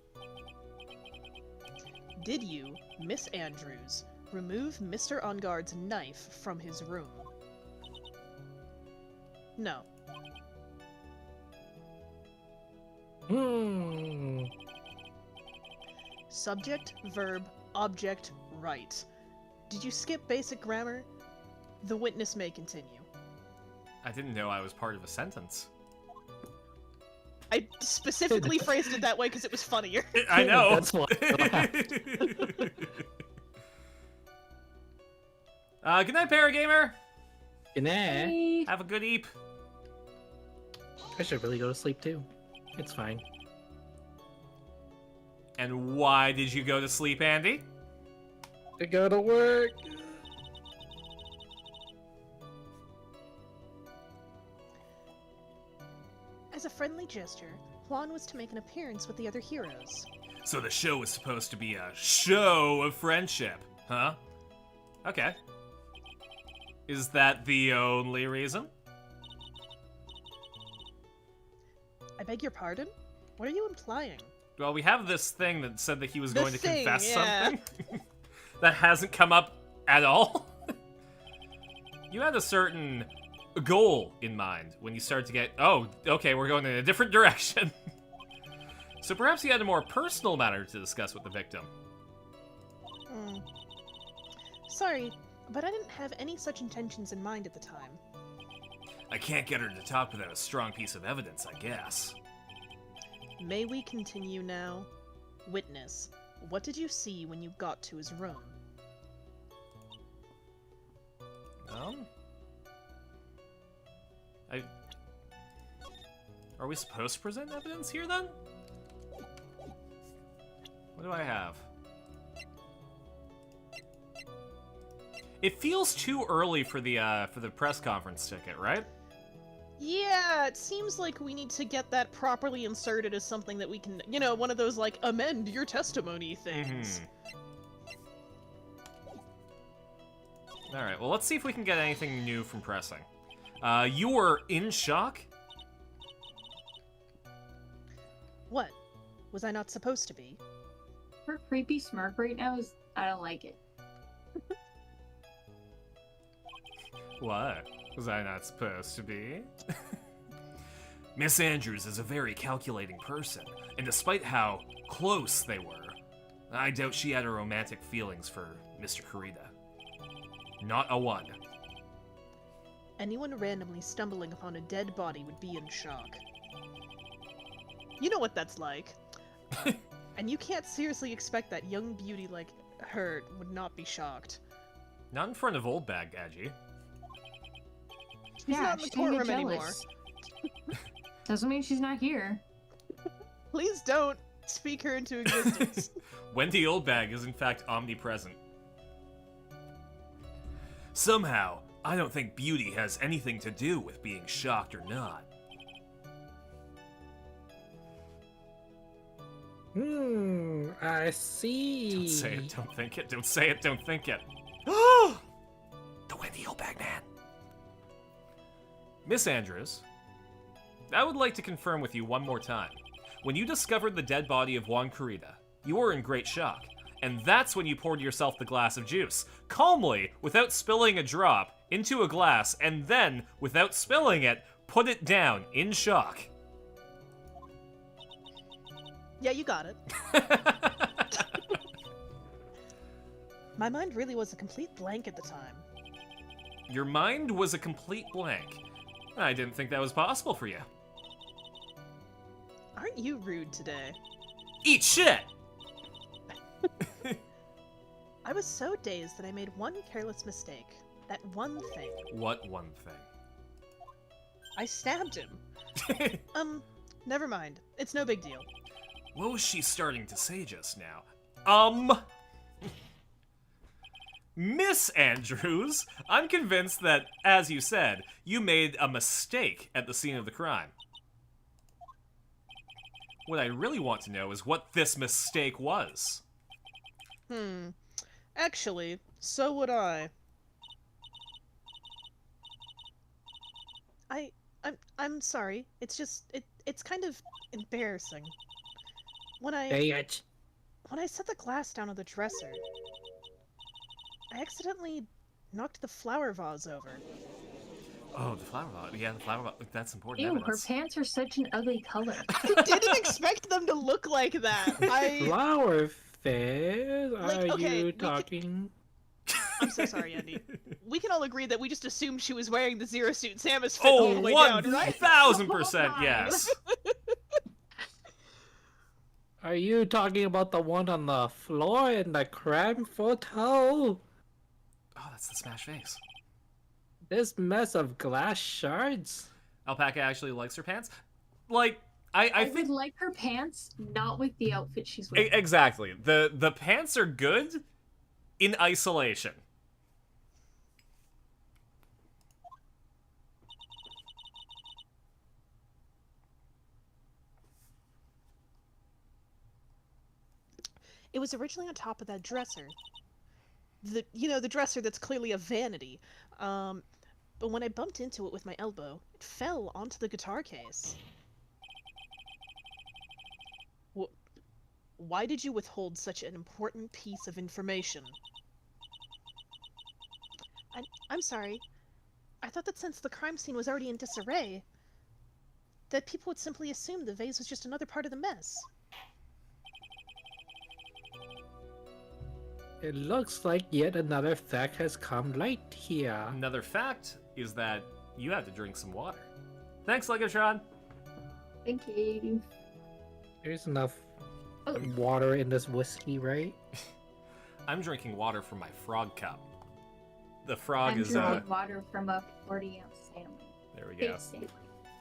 Speaker 2: Did you, Miss Andrews, remove Mr. On Guard's knife from his room? No. Subject, verb, object, right. Did you skip basic grammar? The witness may continue.
Speaker 3: I didn't know I was part of a sentence.
Speaker 2: I specifically phrased it that way because it was funnier.
Speaker 3: I know.
Speaker 5: That's why I
Speaker 3: Good night, Paragamer.
Speaker 5: Good night.
Speaker 7: Hey.
Speaker 3: Have a good eep.
Speaker 5: I should really go to sleep too. It's fine.
Speaker 3: And why did you go to sleep, Andy?
Speaker 5: To go to work.
Speaker 2: As a friendly gesture, Juan was to make an appearance with the other heroes.
Speaker 3: So the show was supposed to be a show of friendship, huh? Okay. Is that the only reason?
Speaker 2: I beg your pardon? What are you implying?
Speaker 3: Well, we have this thing that said that he was
Speaker 2: The
Speaker 3: going to
Speaker 2: thing,
Speaker 3: confess
Speaker 2: yeah.
Speaker 3: something. That hasn't come up at all. You had a certain goal in mind when you started to get, oh, okay, we're going in a different direction. So perhaps you had a more personal matter to discuss with the victim.
Speaker 2: Hmm. Sorry, but I didn't have any such intentions in mind at the time.
Speaker 3: I can't get her to talk without a strong piece of evidence, I guess.
Speaker 2: May we continue now? Witness, what did you see when you got to his room?
Speaker 3: Are we supposed to present evidence here, then? What do I have? It feels too early for the press conference ticket, right?
Speaker 2: Yeah, it seems like we need to get that properly inserted as something that we can, you know, one of those, like, amend your testimony things.
Speaker 3: Alright, well, let's see if we can get anything new from pressing. You were in shock?
Speaker 2: What? Was I not supposed to be?
Speaker 7: Her creepy smirk right now is. I don't like it.
Speaker 3: What? Was I not supposed to be? Miss Andrews is a very calculating person, and despite how close they were, I doubt she had a romantic feelings for Mr. Kurita. Not a one.
Speaker 2: Anyone randomly stumbling upon a dead body would be in shock. You know what that's like. And you can't seriously expect that young beauty like her would not be shocked.
Speaker 3: Not in front of old bag, Agi.
Speaker 2: She's not in the
Speaker 7: she's gonna get
Speaker 2: courtroom anymore.
Speaker 7: jealous. Doesn't mean she's not here.
Speaker 2: Please don't speak her into existence.
Speaker 3: Wendy Oldbag is in fact omnipresent. Somehow, I don't think beauty has anything to do with being shocked or not.
Speaker 5: I see.
Speaker 3: Don't say it, don't think it, don't say it, don't think it. The Wendy Oldbag man. Miss Andrews, I would like to confirm with you one more time. When you discovered the dead body of Juan Kurita, you were in great shock. And that's when you poured yourself the glass of juice, calmly, without spilling a drop, into a glass, and then, without spilling it, put it down, in shock.
Speaker 2: Yeah, you got it. My mind really was a complete blank at the time.
Speaker 3: Your mind was a complete blank. I didn't think that was possible for you.
Speaker 2: Aren't you rude today?
Speaker 3: Eat shit!
Speaker 2: I was so dazed that I made one careless mistake. That one thing.
Speaker 3: What one
Speaker 2: I stabbed him.
Speaker 3: thing?
Speaker 2: Never mind. It's no big deal.
Speaker 3: What was she starting to say just now? Miss Andrews, I'm convinced that, as you said, you made a mistake at the scene of the crime. What I really want to know is what this mistake was.
Speaker 2: Actually, so would I. I'm sorry. It's just it's kind of embarrassing. When I set the glass down on the dresser, I accidentally knocked the flower vase over.
Speaker 3: Oh, the flower vase. Yeah, the flower vase. That's important
Speaker 7: Ew, her
Speaker 3: evidence.
Speaker 7: pants are such an ugly color.
Speaker 2: I didn't expect them to look like that.
Speaker 5: Flower face?
Speaker 2: Like,
Speaker 5: Are
Speaker 2: okay,
Speaker 5: you
Speaker 2: we
Speaker 5: talking?
Speaker 2: I'm so sorry, Andy. We can all agree that we just assumed she was wearing the Zero Suit Samus fit all
Speaker 3: Oh,
Speaker 2: the way down, right?
Speaker 3: 1000% yes.
Speaker 5: Are you talking about the one on the floor in the crime photo?
Speaker 3: Oh, that's the smash face.
Speaker 5: This mess of glass shards?
Speaker 3: Alpaca actually likes her pants. Like, I
Speaker 7: would
Speaker 3: think
Speaker 7: like her pants, not with the outfit she's wearing.
Speaker 3: exactly. The pants are good in isolation.
Speaker 2: It was originally on top of that dresser. The dresser that's clearly a vanity. But when I bumped into it with my elbow, it fell onto the guitar case. Why did you withhold such an important piece of information? I'm sorry. I thought that since the crime scene was already in disarray, that people would simply assume the vase was just another part of the mess.
Speaker 5: It looks like yet another fact has come light here.
Speaker 3: Another fact is that you have to drink some water. Thanks, Legotron.
Speaker 7: Thank you.
Speaker 5: There's enough
Speaker 7: Oh.
Speaker 5: water in this whiskey, right?
Speaker 3: I'm drinking water from my frog cup. The frog
Speaker 7: I'm
Speaker 3: is
Speaker 7: drinking water from a 40-ounce salmon.
Speaker 3: there we go.
Speaker 7: Big salmon.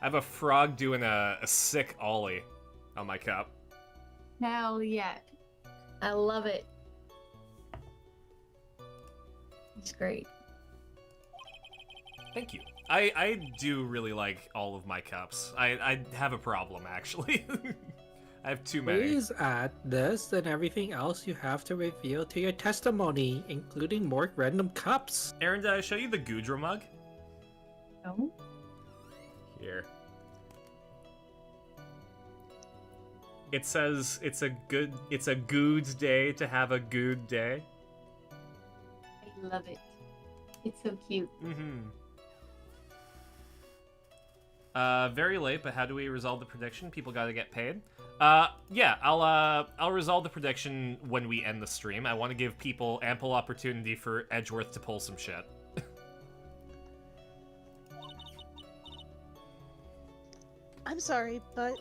Speaker 3: I have a frog doing a sick ollie on my cup.
Speaker 7: Hell yeah. I love it. It's great.
Speaker 3: Thank you. I do really like all of my cups. I have a problem, actually. I have too many.
Speaker 5: Please add this and everything else you have to reveal to your testimony, including more random cups.
Speaker 3: Aaron, did I show you the Gudra mug?
Speaker 7: No?
Speaker 3: Here. It says it's a good day to have a good day.
Speaker 7: I love it. It's so cute.
Speaker 3: Mm-hmm. Very late, but how do we resolve the prediction? People gotta get paid. Yeah, I'll resolve the prediction when we end the stream. I want to give people ample opportunity for Edgeworth to pull some shit.
Speaker 2: I'm sorry, but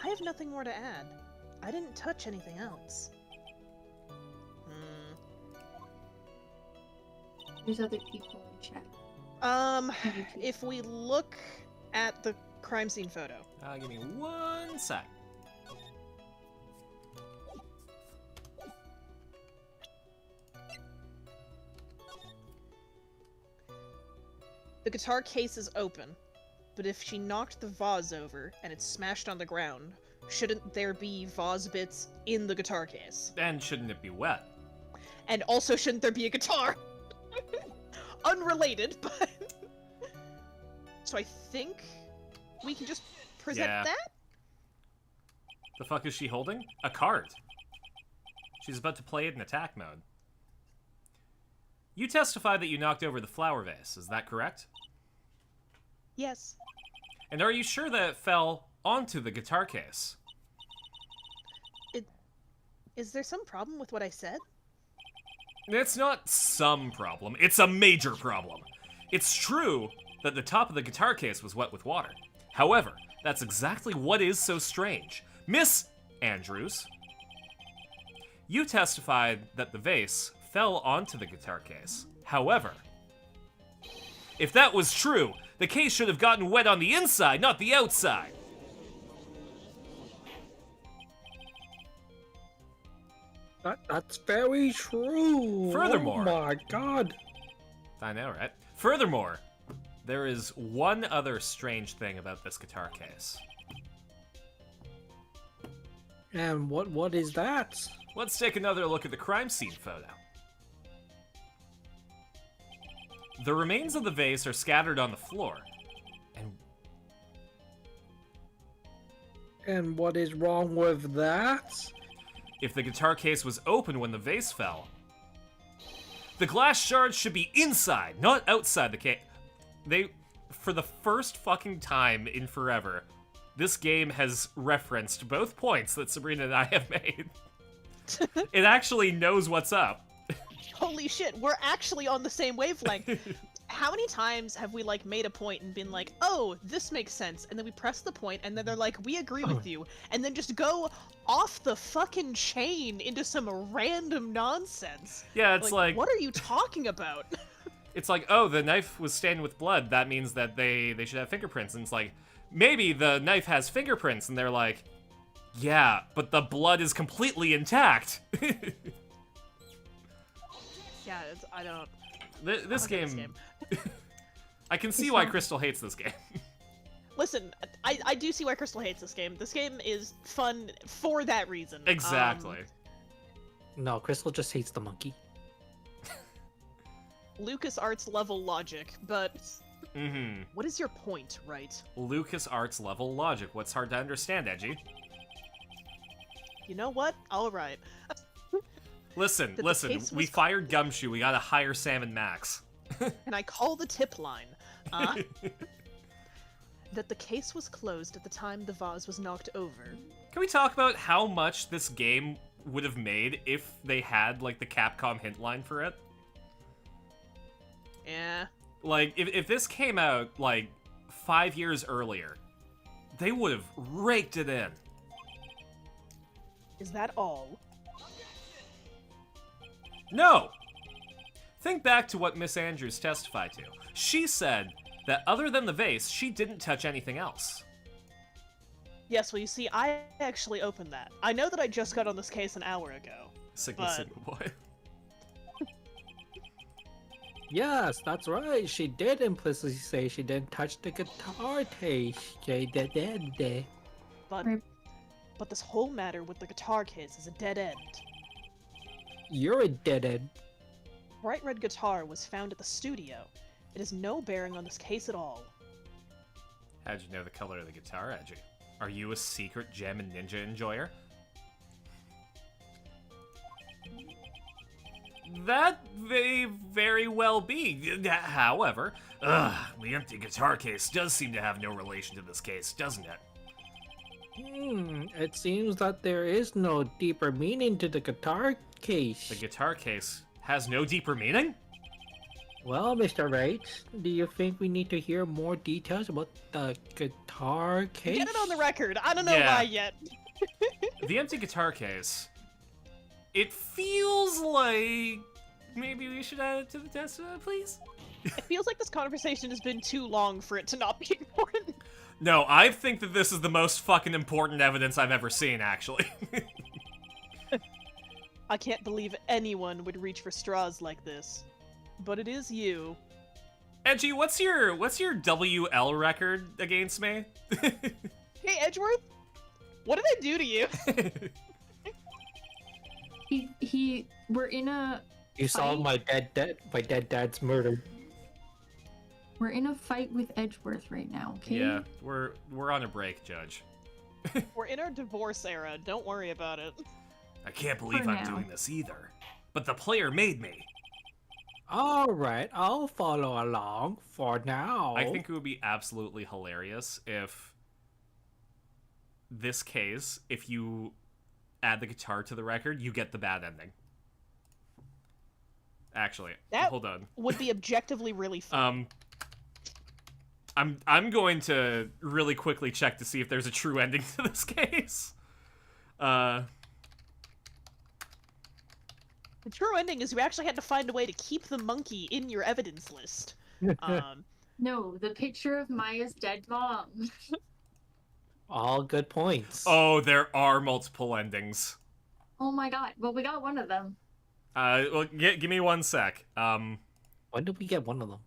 Speaker 2: I have nothing more to add. I didn't touch anything else.
Speaker 7: There's other people in chat.
Speaker 2: If we look at the crime scene photo.
Speaker 3: Give me 1 sec.
Speaker 2: The guitar case is open, but if she knocked the vase over and it smashed on the ground, shouldn't there be vase bits in the guitar case?
Speaker 3: And shouldn't it be wet?
Speaker 2: And also, shouldn't there be a guitar? Unrelated, but... So I think we can just present
Speaker 3: Yeah.
Speaker 2: that?
Speaker 3: The fuck is she holding? A card. She's about to play it in attack mode. You testify that you knocked over the flower vase, is that correct?
Speaker 2: Yes.
Speaker 3: And are you sure that it fell onto the guitar case?
Speaker 2: Is there some problem with what I said?
Speaker 3: It's not some problem, it's a major problem. It's true that the top of the guitar case was wet with water. However, that's exactly what is so strange. Miss Andrews, you testified that the vase fell onto the guitar case. However, if that was true, the case should have gotten wet on the inside, not the outside.
Speaker 5: That's very true.
Speaker 3: Furthermore-
Speaker 5: Oh my god.
Speaker 3: I know, right? Furthermore, there is one other strange thing about this guitar case.
Speaker 5: And what is that?
Speaker 3: Let's take another look at the crime scene photo. The remains of the vase are scattered on the floor,
Speaker 5: And what is wrong with that?
Speaker 3: if the guitar case was open when the vase fell, the glass shards should be inside, not outside the case. For the first fucking time in forever, this game has referenced both points that Sabrina and I have made. It actually knows what's up.
Speaker 2: Holy shit, we're actually on the same wavelength. How many times have we, like, made a point and been like, oh, this makes sense, and then we press the point, and then they're like, we agree with you, and then just go off the fucking chain into some random nonsense.
Speaker 3: Yeah, it's like
Speaker 2: what are you talking about?
Speaker 3: it's like, oh, the knife was stained with blood. That means that they should have fingerprints. And it's like, maybe the knife has fingerprints, and they're like, yeah, but the blood is completely intact.
Speaker 2: Yeah, I don't.
Speaker 3: This
Speaker 2: I don't get
Speaker 3: game, I can see
Speaker 4: It's
Speaker 3: why
Speaker 4: not-
Speaker 3: Crystal hates this game.
Speaker 2: Listen, I do see why Crystal hates this game. This game is fun for that reason.
Speaker 3: Exactly.
Speaker 5: No, Crystal just hates the monkey.
Speaker 2: LucasArts level logic, but
Speaker 3: Mm-hmm.
Speaker 2: what is your point, right?
Speaker 3: LucasArts level logic. What's hard to understand, Edgy?
Speaker 2: You know what? Alright.
Speaker 3: Listen,
Speaker 2: the
Speaker 3: listen.
Speaker 2: case
Speaker 3: We
Speaker 2: was
Speaker 3: fired Gumshoe. We gotta hire Sam and Max.
Speaker 2: And I call the tip line. That the case was closed at the time the vase was knocked over.
Speaker 3: Can we talk about how much this game would have made if they had, like, the Capcom hint line for it?
Speaker 2: Yeah.
Speaker 3: Like, if this came out, like, 5 years earlier, they would have raked it in.
Speaker 2: Is that all?
Speaker 3: No! Think back to what Miss Andrews testified to. She said that other than the vase, she didn't touch anything else.
Speaker 2: Yes, well, you see, I actually opened that. I know that I just got on this case an hour ago.
Speaker 3: Sigma
Speaker 2: But-
Speaker 3: Sigma boy.
Speaker 5: Yes, that's right. She did implicitly say she didn't touch the guitar case. She did.
Speaker 2: But,
Speaker 7: Right.
Speaker 2: but this whole matter with the guitar case is a dead end.
Speaker 5: You're a dead end.
Speaker 2: Bright red guitar was found at the studio. It has no bearing on this case at all.
Speaker 3: How'd you know the color of the guitar, Edgy? Are you a secret gem and ninja enjoyer? That may very well be. However, the empty guitar case does seem to have no relation to this case, doesn't it?
Speaker 5: It seems that there is no deeper meaning to the guitar case.
Speaker 3: The guitar case has no deeper meaning?
Speaker 5: Well, Mr. Wright, do you think we need to hear more details about the guitar case?
Speaker 2: Get it on the record. I don't know
Speaker 3: Yeah.
Speaker 2: why yet.
Speaker 3: The empty guitar case. It feels like maybe we should add it to the test, please?
Speaker 2: It feels like this conversation has been too long for it to not be important.
Speaker 3: No, I think that this is the most fucking important evidence I've ever seen, actually.
Speaker 2: I can't believe anyone would reach for straws like this. But it is you.
Speaker 3: Edgy, what's your WL record against me?
Speaker 2: Hey, Edgeworth? What did I do to you?
Speaker 7: We're in a
Speaker 5: You solved my dead dad's murder.
Speaker 7: we're in a fight with Edgeworth right now, okay?
Speaker 3: Yeah, we're on a break, Judge.
Speaker 2: We're in our divorce era. Don't worry about it.
Speaker 3: I can't believe
Speaker 7: For
Speaker 3: I'm
Speaker 7: now.
Speaker 3: doing this either. But the player made me.
Speaker 5: Alright, I'll follow along for now.
Speaker 3: I think it would be absolutely hilarious if this case, if you add the guitar to the record, you get the bad ending. Actually,
Speaker 2: That-
Speaker 3: hold on.
Speaker 2: Would be objectively really fun.
Speaker 3: I'm going to really quickly check to see if there's a true ending to this case.
Speaker 2: The true ending is you actually had to find a way to keep the monkey in your evidence list.
Speaker 7: No, the picture of Maya's dead mom.
Speaker 5: All good points.
Speaker 3: Oh, there are multiple endings.
Speaker 7: Oh my god. Well, we got one of them.
Speaker 3: Well, give me 1 sec.
Speaker 5: When did we get one of them?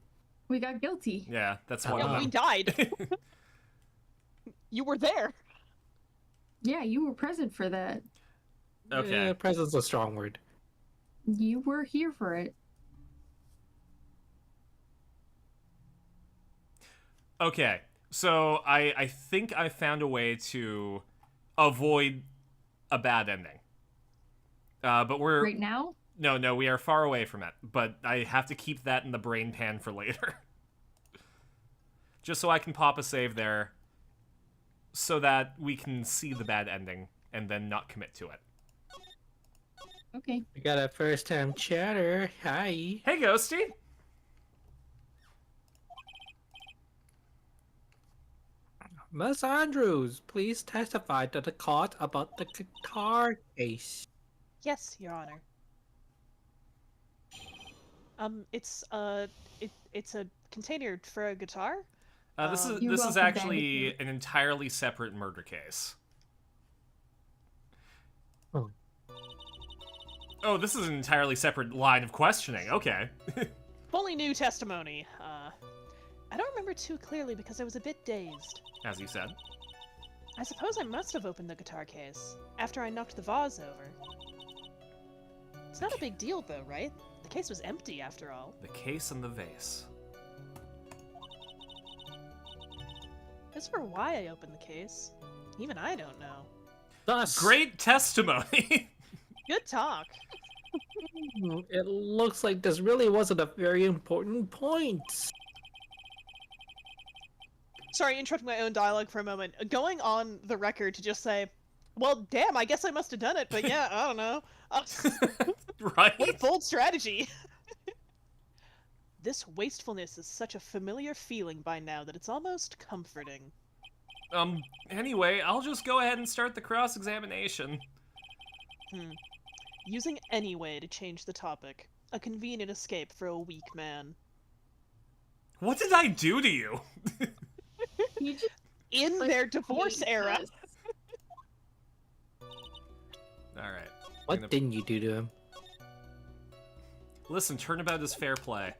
Speaker 7: We got guilty.
Speaker 3: Yeah, that's one
Speaker 2: Yeah,
Speaker 3: of
Speaker 2: we
Speaker 3: them.
Speaker 2: died. You were there.
Speaker 7: Yeah, you were present for that.
Speaker 3: Okay.
Speaker 5: Present's a strong word.
Speaker 7: You were here for it.
Speaker 3: Okay, so I think I found a way to avoid a bad ending. But we're...
Speaker 7: Right now?
Speaker 3: No, we are far away from it. But I have to keep that in the brain pan for later. Just so I can pop a save there, so that we can see the bad ending, and then not commit to it.
Speaker 7: Okay.
Speaker 5: We got a first-time chatter. Hi.
Speaker 3: Hey, Ghosty!
Speaker 5: Miss Andrews, please testify to the court about the guitar case.
Speaker 2: Yes, Your Honor. It's a container for a guitar.
Speaker 7: You're
Speaker 3: This is
Speaker 7: welcome,
Speaker 3: actually
Speaker 7: Bandit.
Speaker 3: an entirely separate murder case.
Speaker 5: Oh.
Speaker 3: Oh, this is an entirely separate line of questioning. Okay.
Speaker 2: Fully new testimony. I don't remember too clearly because I was a bit dazed.
Speaker 3: As you said.
Speaker 2: I suppose I must have opened the guitar case after I knocked the vase over. It's not a big deal though, right? The case was empty after all.
Speaker 3: The case and the vase.
Speaker 2: As for why I opened the case, even I don't know.
Speaker 5: Thus,
Speaker 3: Great testimony!
Speaker 2: Good talk.
Speaker 5: it looks like this really wasn't a very important point.
Speaker 2: Sorry, interrupting my own dialogue for a moment. Going on the record to just say, well, damn, I guess I must have done it, but yeah, I don't know.
Speaker 3: Right?
Speaker 2: What a bold strategy! This wastefulness is such a familiar feeling by now that it's almost comforting.
Speaker 3: Anyway, I'll just go ahead and start the cross-examination.
Speaker 2: Using any way to change the topic. A convenient escape for a weak man.
Speaker 3: What did I do to you?
Speaker 7: You just
Speaker 2: In their divorce era!
Speaker 7: Jesus.
Speaker 3: Alright.
Speaker 5: What didn't you do to him?
Speaker 3: Listen, turnabout is fair play.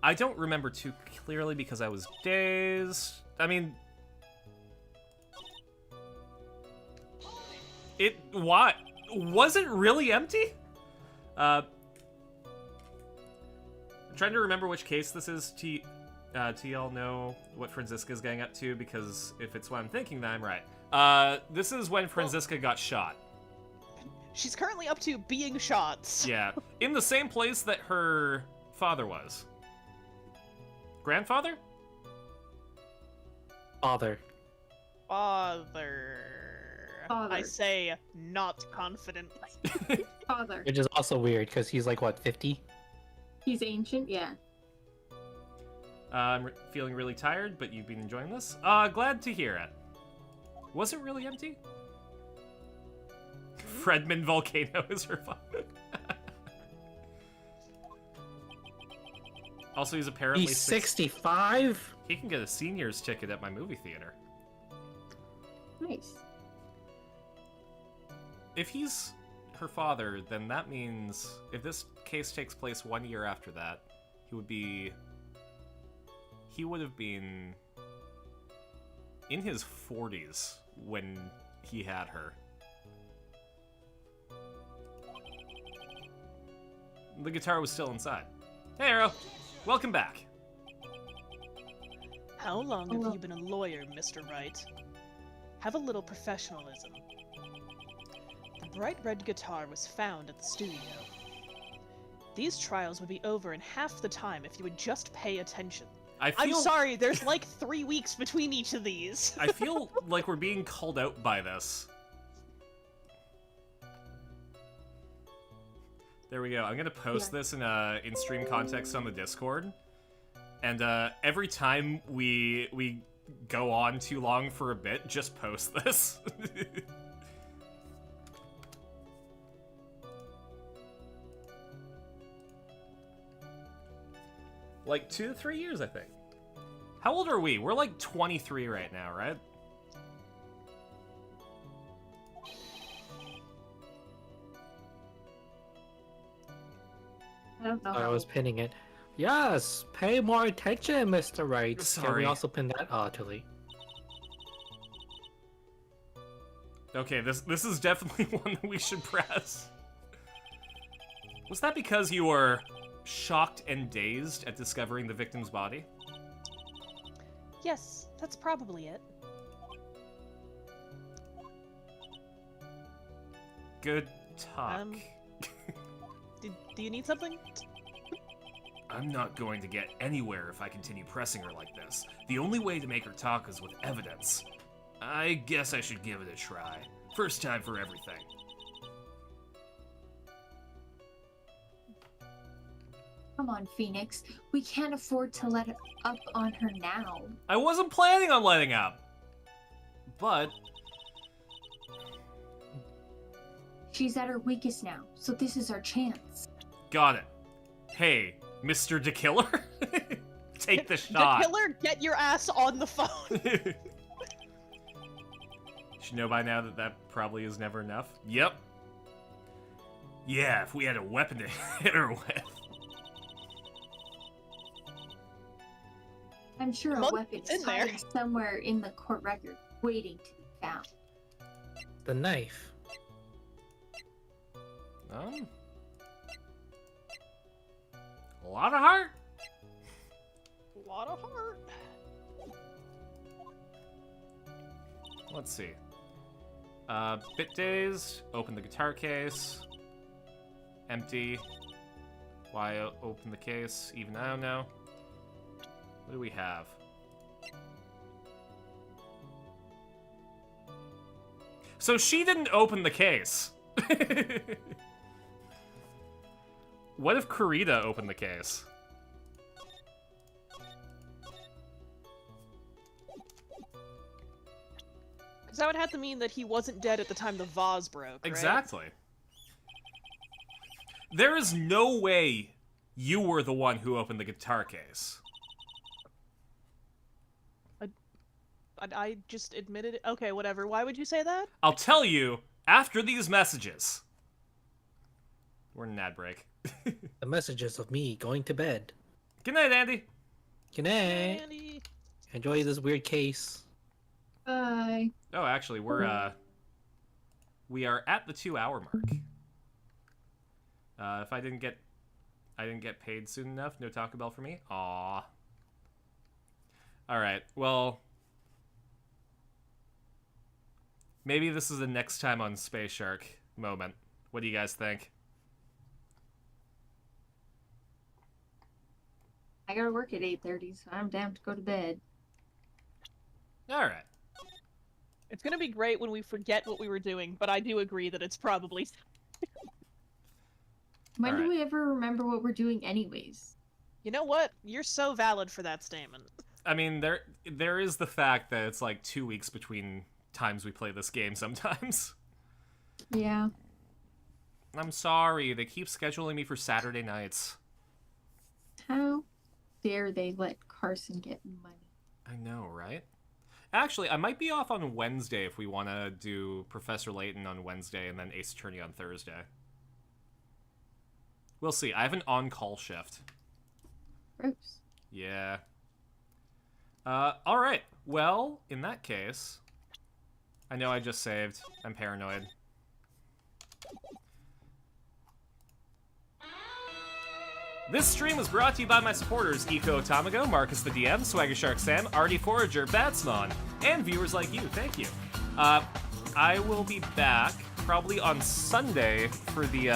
Speaker 3: I don't remember too clearly because I was dazed. I mean... What? Was it really empty? I'm trying to remember which case this is. TL know what Franziska's getting up to, because if it's what I'm thinking, then I'm right. This is when Franziska got shot.
Speaker 2: She's currently up to being shot.
Speaker 3: Yeah. In the same place that her father was. Grandfather?
Speaker 5: Father.
Speaker 2: Father.
Speaker 7: Father.
Speaker 2: I say, not confidently.
Speaker 7: Father.
Speaker 5: Which is also weird, because he's like, what, 50?
Speaker 7: He's ancient, yeah.
Speaker 3: I'm feeling really tired, but you've been enjoying this. Glad to hear it. Was it really empty? Fredman Volcano is her father. Also, he's apparently
Speaker 5: He's 65?
Speaker 3: He can get a senior's ticket at my movie theater.
Speaker 7: Nice.
Speaker 3: If he's her father, then that means if this case takes place 1 year after that, he would have been in his 40s when he had her. The guitar was still inside. Hey, Arrow. Welcome back.
Speaker 2: How long
Speaker 7: Hello.
Speaker 2: have you been a lawyer, Mr. Wright? Have a little professionalism. The bright red guitar was found at the studio. These trials would be over in half the time if you would just pay attention.
Speaker 3: I'm
Speaker 2: I'm sorry, there's like 3 weeks between each of these.
Speaker 3: I feel like we're being called out by this. There we go. I'm gonna post this in in-stream context on the Discord. And every time we go on too long for a bit, just post this. Like 2 to 3 years, I think. How old are we? We're like 23 right now, right?
Speaker 7: I don't know.
Speaker 5: I
Speaker 7: how-
Speaker 5: was pinning it. Yes, pay more attention, Mr. Wright. Can
Speaker 3: Sorry.
Speaker 5: we also pin that? Too late.
Speaker 3: Okay, this is definitely one that we should press. Was that because you were shocked and dazed at discovering the victim's body?
Speaker 2: Yes, that's probably it.
Speaker 3: Good talk.
Speaker 2: Do you need something?
Speaker 3: I'm not going to get anywhere if I continue pressing her like this. The only way to make her talk is with evidence. I guess I should give it a try. First time for everything.
Speaker 4: Come on, Phoenix. We can't afford to let up on her now.
Speaker 3: I wasn't planning on letting up. But
Speaker 4: She's at her weakest now, so this is our chance.
Speaker 3: got it. Hey, Mr. DeKiller? take the
Speaker 2: The
Speaker 3: shot.
Speaker 2: killer, get your ass on the phone.
Speaker 3: You should know by now that that probably is never enough. Yep. Yeah, if we had a weapon to hit her with.
Speaker 7: I'm sure a
Speaker 2: Monk
Speaker 7: weapon
Speaker 2: is in
Speaker 7: is
Speaker 2: there.
Speaker 7: hiding somewhere in the court record, waiting to be found.
Speaker 5: The knife.
Speaker 3: A lot of heart.
Speaker 2: A lot of heart.
Speaker 3: Let's see. Bit dazed. Open the guitar case. Empty. Why open the case? Even I don't know. What do we have? So she didn't open the case. What if Kurita opened the case?
Speaker 2: Because that would have to mean that he wasn't dead at the time the vase broke, right?
Speaker 3: Exactly. There is no way you were the one who opened the guitar case.
Speaker 2: I just admitted it. Okay, whatever. Why would you say that?
Speaker 3: I'll tell you after these messages. We're in an ad break.
Speaker 5: The messages of me going to bed.
Speaker 3: Good night, Andy.
Speaker 5: Good night.
Speaker 2: Andy.
Speaker 5: Enjoy this weird case.
Speaker 7: Bye.
Speaker 3: Oh, actually, we are at the 2-hour mark. If I didn't get paid soon enough, no Taco Bell for me. Aw. All right. Well, maybe this is the next time on Space Shark moment. What do you guys think?
Speaker 7: I gotta work at 8:30, so I'm down to go to bed.
Speaker 3: All right.
Speaker 2: It's gonna be great when we forget what we were doing, but I do agree that it's probably...
Speaker 7: When
Speaker 3: Alright.
Speaker 7: do we ever remember what we're doing anyways?
Speaker 2: You know what? You're so valid for that statement.
Speaker 3: I mean, there is the fact that it's like 2 weeks between times we play this game sometimes.
Speaker 7: Yeah.
Speaker 3: I'm sorry, they keep scheduling me for Saturday nights.
Speaker 7: How dare they let Carson get money?
Speaker 3: I know, right? Actually, I might be off on Wednesday if we want to do Professor Layton on Wednesday and then Ace Attorney on Thursday. We'll see. I have an on-call shift.
Speaker 7: Gross.
Speaker 3: Yeah. Alright. Well, in that case... I know I just saved. I'm paranoid. This stream was brought to you by my supporters, Eco Tamago, Marcus the DM, Swagger Shark Sam, Artie Forager, Batsmon, and viewers like you. Thank you. I will be back probably on Sunday for the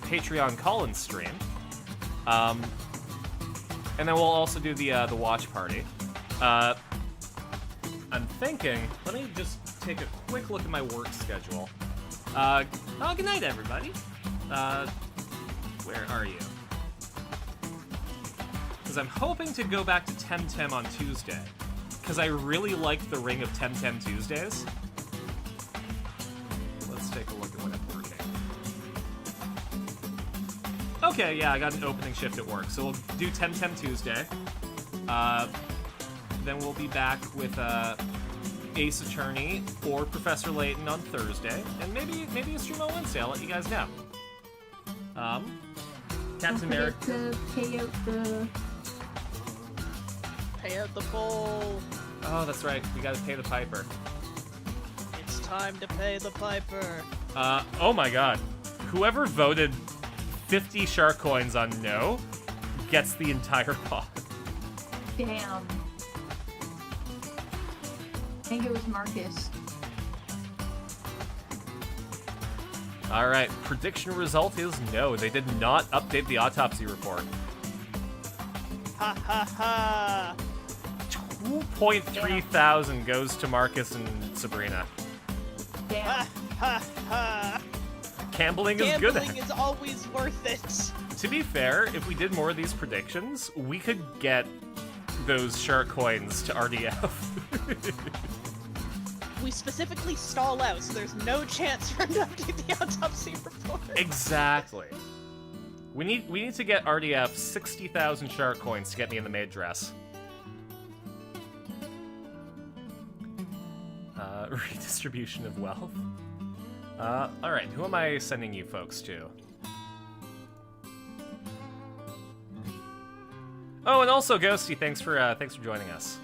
Speaker 3: Patreon call-in stream. And then we'll also do the watch party. I'm thinking, let me just take a quick look at my work schedule. Good night, everybody. Where are you? Because I'm hoping to go back to Temtem on Tuesday. Because I really like the ring of Temtem Tuesdays. Let's take a look at when I'm working. Okay, yeah, I got an opening shift at work. So we'll do Temtem Tuesday. Then we'll be back with Ace Attorney or Professor Layton on Thursday. And maybe a stream on Wednesday. I'll let you guys know. Captain
Speaker 7: Don't
Speaker 3: America.
Speaker 7: forget to pay out the...
Speaker 2: Pay out the full.
Speaker 3: Oh, that's right. We gotta pay the piper.
Speaker 2: It's time to pay the piper.
Speaker 3: Oh my god. Whoever voted 50 shark coins on no gets the entire pot.
Speaker 7: Damn. I think it was Marcus.
Speaker 3: Alright, prediction result is no. They did not update the autopsy report.
Speaker 2: Ha ha ha!
Speaker 3: 2.3 thousand goes to Marcus and Sabrina.
Speaker 7: Damn.
Speaker 2: Ha ha ha!
Speaker 3: Gambling is good.
Speaker 2: Gambling is always worth it.
Speaker 3: To be fair, if we did more of these predictions, we could get those shark coins to RDF.
Speaker 2: We specifically stall out, so there's no chance for him to update the autopsy report.
Speaker 3: Exactly. We need to get RDF 60,000 shark coins to get me in the maid dress. Redistribution of wealth. Alright, who am I sending you folks to? Oh, and also Ghosty, thanks for joining us.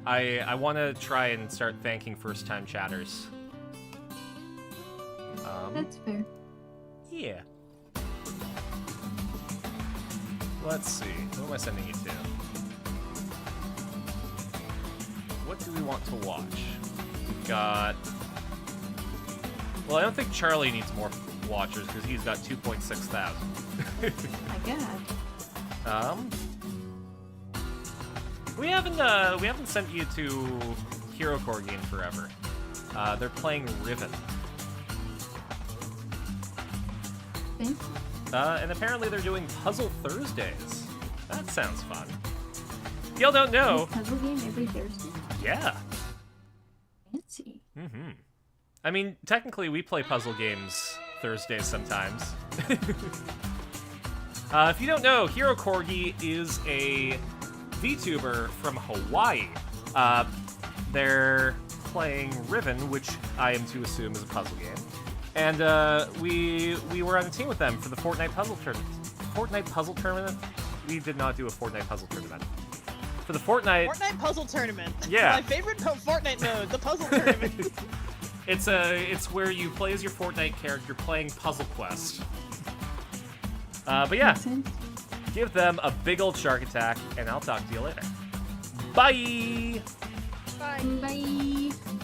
Speaker 3: I want to try and start thanking first-time chatters.
Speaker 7: That's fair.
Speaker 3: Yeah. Let's see. Who am I sending you to? What do we want to watch? We've got... Well, I don't think Charlie needs more watchers because he's got 2.6 thousand.
Speaker 7: My god.
Speaker 3: We haven't sent you to Hero Corgi in forever. They're playing Riven.
Speaker 7: Okay.
Speaker 3: And apparently they're doing Puzzle Thursdays. That sounds fun. If y'all don't know...
Speaker 7: Puzzle game every Thursday?
Speaker 3: Yeah.
Speaker 7: Fancy.
Speaker 3: Mm-hmm. I mean, technically we play puzzle games Thursdays sometimes. If you don't know, Hero Corgi is a VTuber from Hawaii. They're playing Riven, which I am to assume is a puzzle game. And we were on a team with them for the Fortnite Puzzle Tournament. Fortnite Puzzle Tournament? We did not do a Fortnite Puzzle Tournament. For the Fortnite
Speaker 2: Puzzle Tournament.
Speaker 3: Yeah.
Speaker 2: My favorite Fortnite mode, the Puzzle Tournament.
Speaker 3: It's where you play as your Fortnite character playing Puzzle Quest. But yeah,
Speaker 7: Makes sense.
Speaker 3: give them a big old shark attack, and I'll talk to you later. Bye!
Speaker 2: Bye.
Speaker 7: Bye.